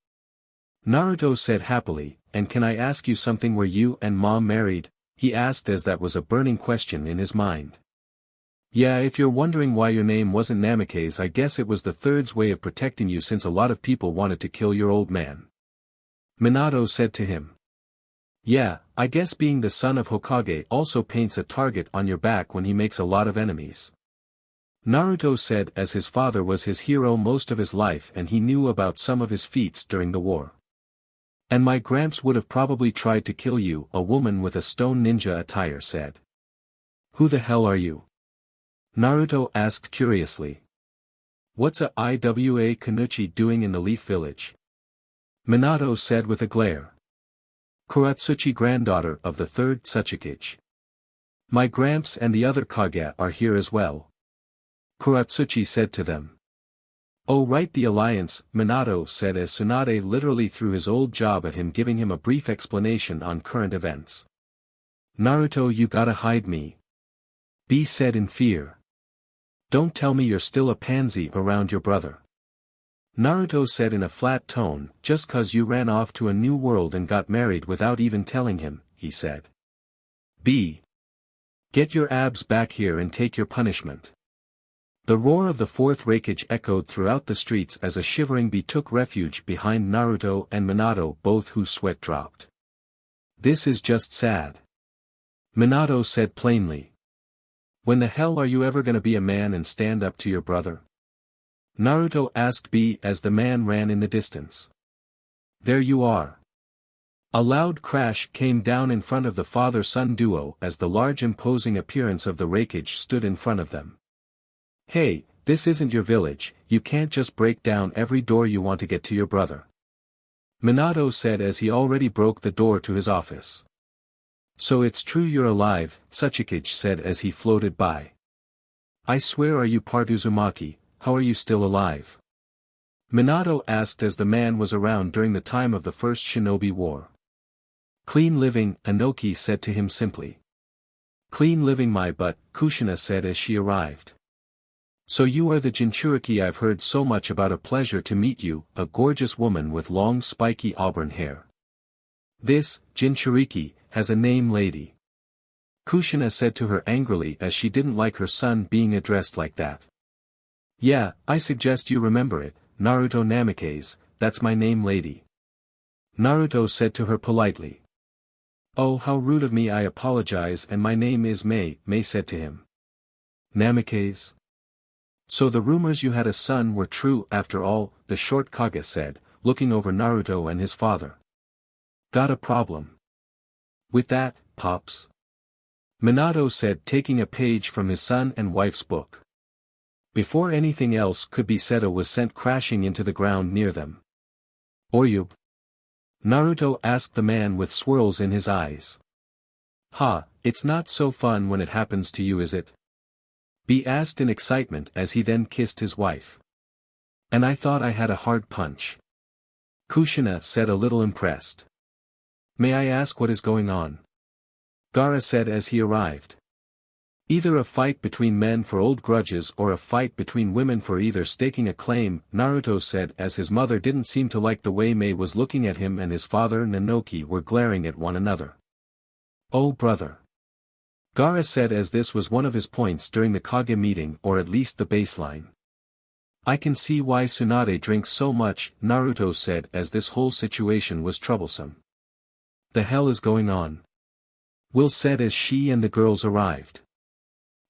Naruto said happily, and can I ask you something, were you and Mom married? He asked as that was a burning question in his mind. Yeah, if you're wondering why your name wasn't Namikaze, I guess it was the Third's way of protecting you since a lot of people wanted to kill your old man. Minato said to him. Yeah, I guess being the son of Hokage also paints a target on your back when he makes a lot of enemies. Naruto said as his father was his hero most of his life and he knew about some of his feats during the war. And my gramps would have probably tried to kill you, a woman with a stone ninja attire said. Who the hell are you? Naruto asked curiously. What's a Iwa Kanuchi doing in the Leaf Village? Minato said with a glare. Kuratsuchi, granddaughter of the 3rd Tsuchikage. My gramps and the other Kage are here as well. Kuratsuchi said to them. Oh right, the alliance, Minato said as Tsunade literally threw his old job at him, giving him a brief explanation on current events. Naruto, you gotta hide me. B said in fear. Don't tell me you're still a pansy around your brother. Naruto said in a flat tone, just cause you ran off to a new world and got married without even telling him, he said. B. Get your abs back here and take your punishment. The roar of the 4th Raikage echoed throughout the streets as a shivering bee took refuge behind Naruto and Minato, both whose sweat dropped. This is just sad. Minato said plainly. When the hell are you ever gonna be a man and stand up to your brother? Naruto asked B as the man ran in the distance. There you are. A loud crash came down in front of the father-son duo as the large imposing appearance of the Raikage stood in front of them. Hey, this isn't your village, you can't just break down every door you want to get to your brother. Minato said as he already broke the door to his office. So it's true you're alive, Tsuchikage said as he floated by. I swear, are you part Uzumaki, how are you still alive? Minato asked as the man was around during the time of the first Shinobi War. Clean living, Inoki said to him simply. Clean living my butt, Kushina said as she arrived. So you are the Jinchuriki I've heard so much about, a pleasure to meet you, a gorgeous woman with long spiky auburn hair. This, Jinchuriki, has a name, lady. Kushina said to her angrily as she didn't like her son being addressed like that. Yeah, I suggest you remember it, Naruto Namikaze, that's my name, lady. Naruto said to her politely. Oh, how rude of me, I apologize, and my name is Mei, Mei said to him. Namikaze? So the rumors you had a son were true after all, the short Kage said, looking over Naruto and his father. Got a problem with that, Pops? Minato said, taking a page from his son and wife's book. Before anything else could be said, was sent crashing into the ground near them. Oryup? Naruto asked the man with swirls in his eyes. Ha, it's not so fun when it happens to you, is it? B asked in excitement as he then kissed his wife. And I thought I had a hard punch. Kushina said, a little impressed. May I ask what is going on? Gaara said as he arrived. Either a fight between men for old grudges or a fight between women for either staking a claim, Naruto said as his mother didn't seem to like the way Mei was looking at him and his father Nanoki were glaring at one another. Oh brother. Gaara said as this was one of his points during the Kage meeting, or at least the baseline. I can see why Tsunade drinks so much, Naruto said as this whole situation was troublesome. The hell is going on? Will said as she and the girls arrived.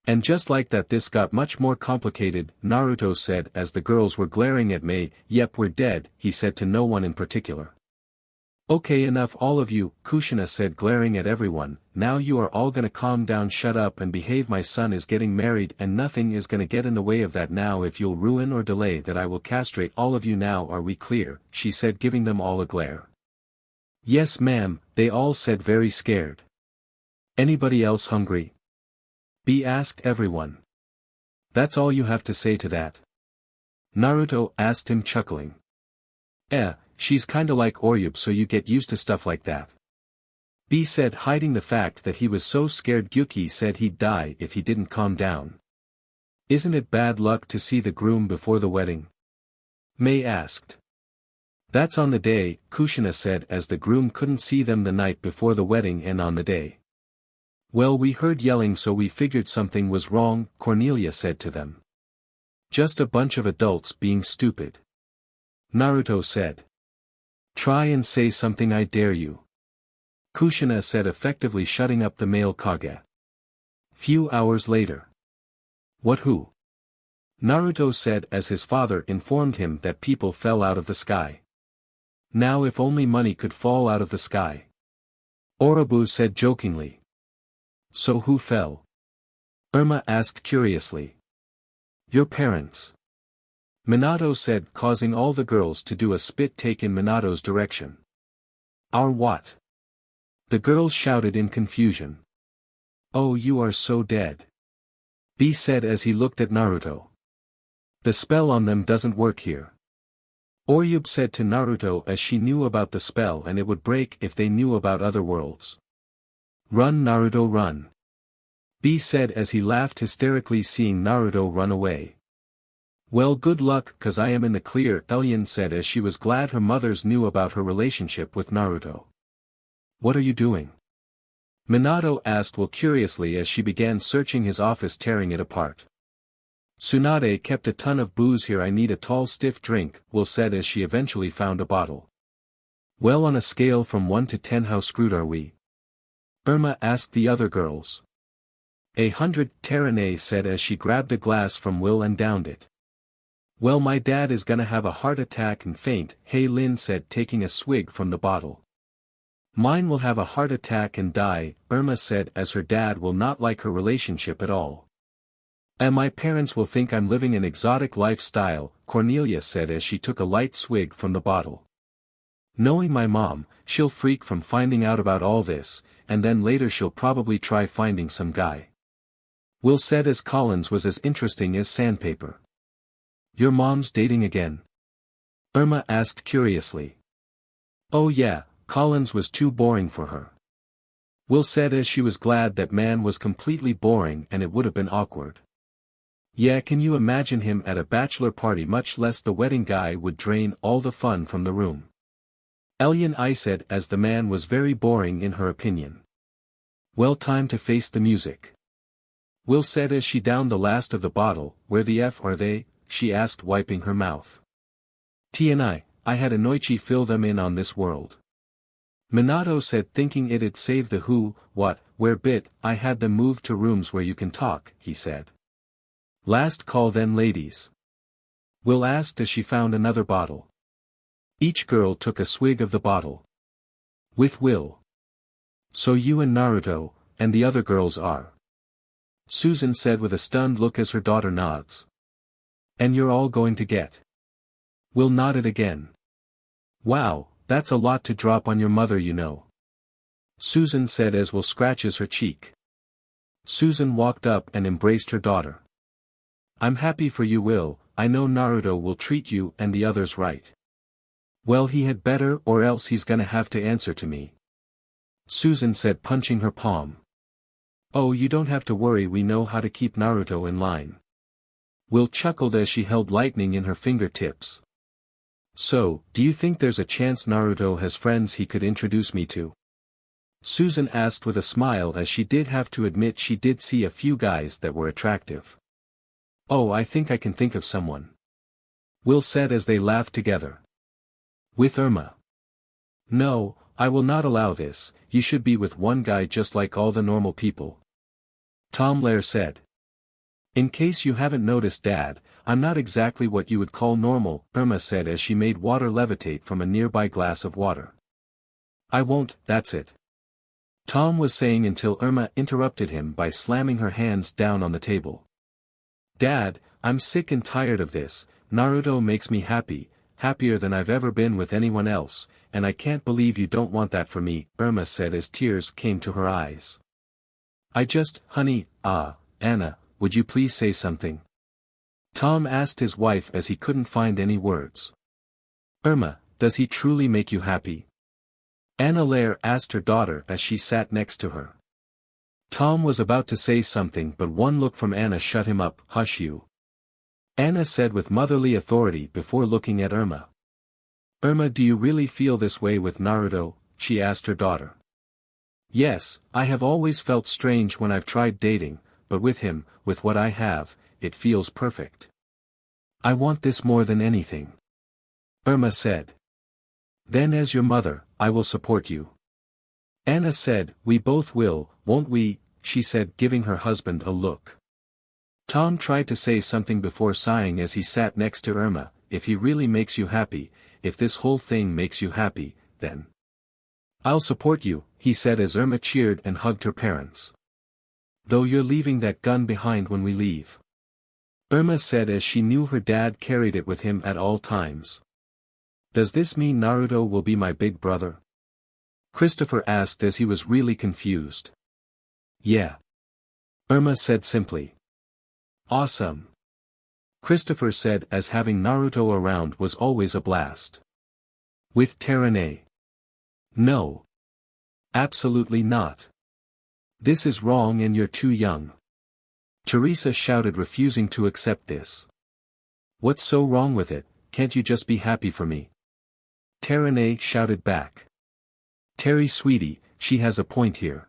And just like that this got much more complicated, Naruto said as the girls were glaring at Mei. Yep, we're dead, he said to no one in particular. Okay, enough all of you, Kushina said, glaring at everyone. Now you are all gonna calm down, shut up and behave. My son is getting married and nothing is gonna get in the way of that. Now if you'll ruin or delay that, I will castrate all of you. Now are we clear? She said, giving them all a glare. Yes ma'am, they all said, very scared. Anybody else hungry? B asked everyone. That's all you have to say to that? Naruto asked him, chuckling. She's kinda like Oryup, so you get used to stuff like that. B said, hiding the fact that he was so scared. Gyuki said he'd die if he didn't calm down. Isn't it bad luck to see the groom before the wedding? Mei asked. That's on the day, Kushina said as the groom couldn't see them the night before the wedding and on the day. Well, we heard yelling so we figured something was wrong, Cornelia said to them. Just a bunch of adults being stupid. Naruto said. Try and say something, I dare you. Kushina said, effectively shutting up the male Kage. Few hours later. What, who? Naruto said as his father informed him that people fell out of the sky. Now if only money could fall out of the sky. Orobu said jokingly. So who fell? Irma asked curiously. Your parents. Minato said, causing all the girls to do a spit take in Minato's direction. Our what? The girls shouted in confusion. Oh, you are so dead. B said as he looked at Naruto. The spell on them doesn't work here. Oryup said to Naruto as she knew about the spell and it would break if they knew about other worlds. Run Naruto, run. B said as he laughed hysterically, seeing Naruto run away. Well, good luck, cause I am in the clear, Elian said as she was glad her mothers knew about her relationship with Naruto. What are you doing? Minato asked Will curiously as she began searching his office, tearing it apart. Tsunade kept a ton of booze here, I need a tall stiff drink, Will said as she eventually found a bottle. Well, on a scale from 1 to 10 how screwed are we? Irma asked the other girls. 100, Terane said as she grabbed a glass from Will and downed it. Well, my dad is gonna have a heart attack and faint, Hey Lin said, taking a swig from the bottle. Mine will have a heart attack and die, Irma said as her dad will not like her relationship at all. And my parents will think I'm living an exotic lifestyle, Cornelia said as she took a light swig from the bottle. Knowing my mom, she'll freak from finding out about all this, and then later she'll probably try finding some guy. Will said as Collins was as interesting as sandpaper. Your mom's dating again? Irma asked curiously. Oh yeah, Collins was too boring for her. Will said as she was glad that man was completely boring and it would have been awkward. Yeah, can you imagine him at a bachelor party, much less the wedding guy would drain all the fun from the room. Elian I said as the man was very boring in her opinion. Well, time to face the music. Will said as she downed the last of the bottle. Where the F are they? She asked, wiping her mouth. I had Anoichi fill them in on this world. Minato said, thinking it'd save the who, what, where bit. I had them moved to rooms where you can talk, he said. Last call then ladies. Will asked as she found another bottle. Each girl took a swig of the bottle. With Will. So you and Naruto, and the other girls are. Susan said with a stunned look as her daughter nods. And you're all going to get. Will nodded again. Wow, that's a lot to drop on your mother you know. Susan said as Will scratches her cheek. Susan walked up and embraced her daughter. I'm happy for you Will, I know Naruto will treat you and the others right. Well he had better or else he's gonna have to answer to me. Susan said punching her palm. Oh you don't have to worry we know how to keep Naruto in line. Will chuckled as she held lightning in her fingertips. So, do you think there's a chance Naruto has friends he could introduce me to? Susan asked with a smile as she did have to admit she did see a few guys that were attractive. Oh I think I can think of someone. Will said as they laughed together. With Irma. No, I will not allow this, you should be with one guy just like all the normal people. Tom Lair said. In case you haven't noticed Dad, I'm not exactly what you would call normal, Irma said as she made water levitate from a nearby glass of water. I won't, that's it. Tom was saying until Irma interrupted him by slamming her hands down on the table. Dad, I'm sick and tired of this, Naruto makes me happy, happier than I've ever been with anyone else, and I can't believe you don't want that for me, Irma said as tears came to her eyes. Honey, Anna, would you please say something? Tom asked his wife as he couldn't find any words. Irma, does he truly make you happy? Anna Lair asked her daughter as she sat next to her. Tom was about to say something but one look from Anna shut him up. Hush you. Anna said with motherly authority before looking at Irma. Irma, do you really feel this way with Naruto? She asked her daughter. Yes, I have always felt strange when I've tried dating, but with him, with what I have, it feels perfect. I want this more than anything. Irma said. Then as your mother, I will support you. Anna said, we both will, won't we? She said giving her husband a look. Tom tried to say something before sighing as he sat next to Irma, if he really makes you happy, if this whole thing makes you happy, then. I'll support you, he said as Irma cheered and hugged her parents. Though you're leaving that gun behind when we leave. Irma said as she knew her dad carried it with him at all times. Does this mean Naruto will be my big brother? Christopher asked as he was really confused. Yeah. Irma said simply. Awesome. Christopher said as having Naruto around was always a blast. With Tsunade. No. Absolutely not. This is wrong and you're too young. Teresa shouted refusing to accept this. What's so wrong with it, can't you just be happy for me? Tsunade shouted back. Terry sweetie, she has a point here.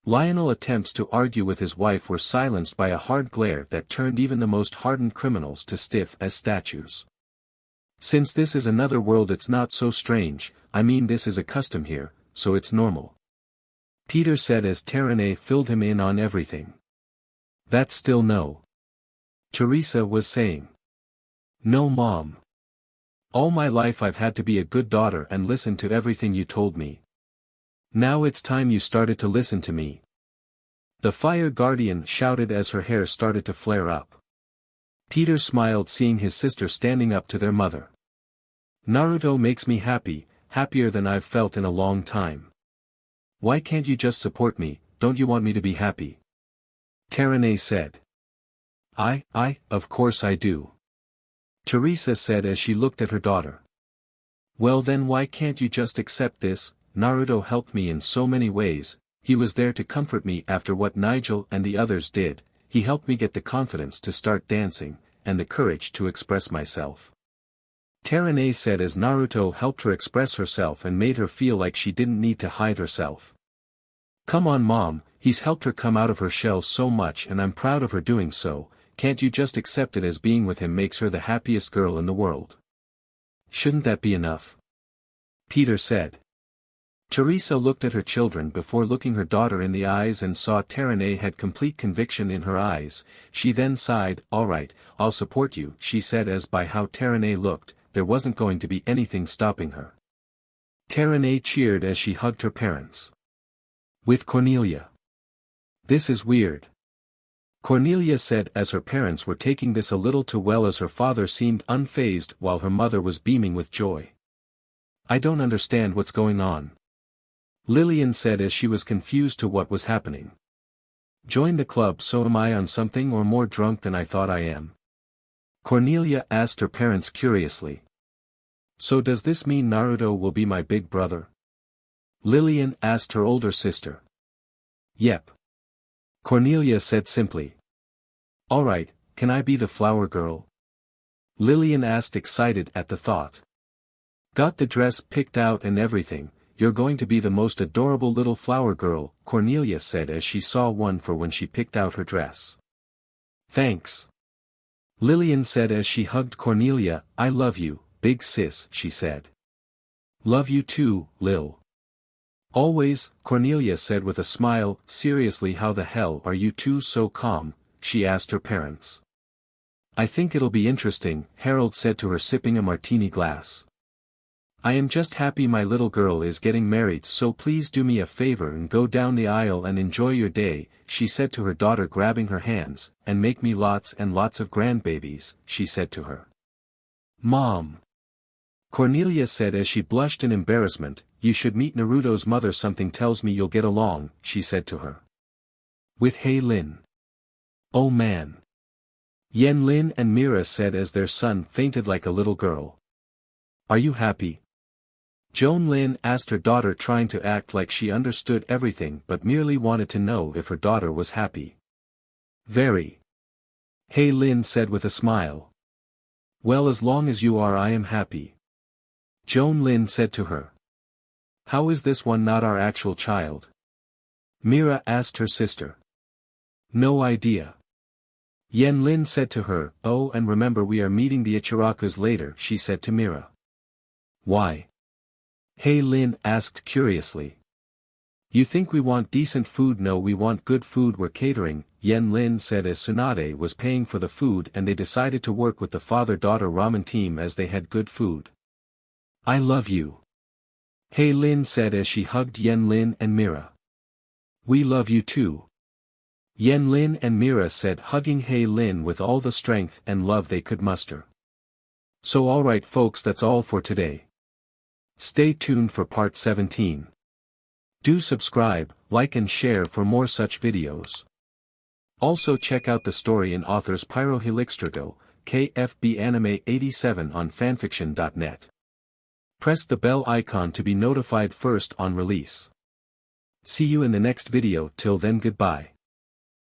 Lionel attempts to argue with his wife were silenced by a hard glare that turned even the most hardened criminals to stiff as statues. Since this is another world it's not so strange, I mean this is a custom here, so it's normal. Peter said as Tsunade filled him in on everything. That's still no. Teresa was saying. No mom. All my life I've had to be a good daughter and listen to everything you told me. Now it's time you started to listen to me. The fire guardian shouted as her hair started to flare up. Peter smiled seeing his sister standing up to their mother. Naruto makes me happy, happier than I've felt in a long time. Why can't you just support me, don't you want me to be happy? Tsunade said. Of course I do. Teresa said as she looked at her daughter. Well then why can't you just accept this? Naruto helped me in so many ways, he was there to comfort me after what Nigel and the others did, he helped me get the confidence to start dancing, and the courage to express myself. Tsunade said as Naruto helped her express herself and made her feel like she didn't need to hide herself. Come on mom, he's helped her come out of her shell so much and I'm proud of her doing so, can't you just accept it as being with him makes her the happiest girl in the world? Shouldn't that be enough? Peter said. Teresa looked at her children before looking her daughter in the eyes and saw Tsunade had complete conviction in her eyes. She then sighed. "Alright, I'll support you," she said, as by how Tsunade looked, there wasn't going to be anything stopping her. Tsunade cheered as she hugged her parents. "With Cornelia. This is weird," Cornelia said, as her parents were taking this a little too well, as her father seemed unfazed while her mother was beaming with joy. "I don't understand what's going on," Lillian said, as she was confused to what was happening. "Join the club. So am I on something or more drunk than I thought I am?" Cornelia asked her parents curiously. "So does this mean Naruto will be my big brother?" Lillian asked her older sister. "Yep," Cornelia said simply. "Alright, can I be the flower girl?" Lillian asked, excited at the thought. "Got the dress picked out and everything. You're going to be the most adorable little flower girl," Cornelia said, as she saw one for when she picked out her dress. "Thanks," Lillian said, as she hugged Cornelia. "I love you, big sis," she said. "Love you too, Lil." "Always," Cornelia said with a smile. "Seriously, how the hell are you two so calm?" she asked her parents. "I think it'll be interesting," Harold said to her, sipping a martini glass. "I am just happy my little girl is getting married, so please do me a favor and go down the aisle and enjoy your day," she said to her daughter, grabbing her hands, "and make me lots and lots of grandbabies," she said to her. "Mom," Cornelia said, as she blushed in embarrassment, "you should meet Naruto's mother. Something tells me you'll get along," she said to her. "With Lin." "Oh man." Lin and Mira said, as their son fainted like a little girl. "Are you happy?" Lin asked her daughter, trying to act like she understood everything but merely wanted to know if her daughter was happy. "Very." Lin said with a smile. "Well, as long as you are, I am happy." Lin said to her. "How is this one not our actual child?" Mira asked her sister. "No idea." Lin said to her. "Oh, and remember, we are meeting the Ichirakus later," she said to Mira. "Why?" Lin asked curiously. "You think we want decent food?" "No, we want good food. We're catering," Lin said, as Tsunade was paying for the food and they decided to work with the father-daughter ramen team as they had good food. "I love you," Lin said, as she hugged Lin and Mira. "We love you too," Lin and Mira said, hugging Lin with all the strength and love they could muster. So alright folks, that's all for today. Stay tuned for part 17. Do subscribe, like and share for more such videos. Also check out the story and authors pyrohelixdrago, KFB Anime 87 on fanfiction.net. Press the bell icon to be notified first on release. See you in the next video. Till then, goodbye.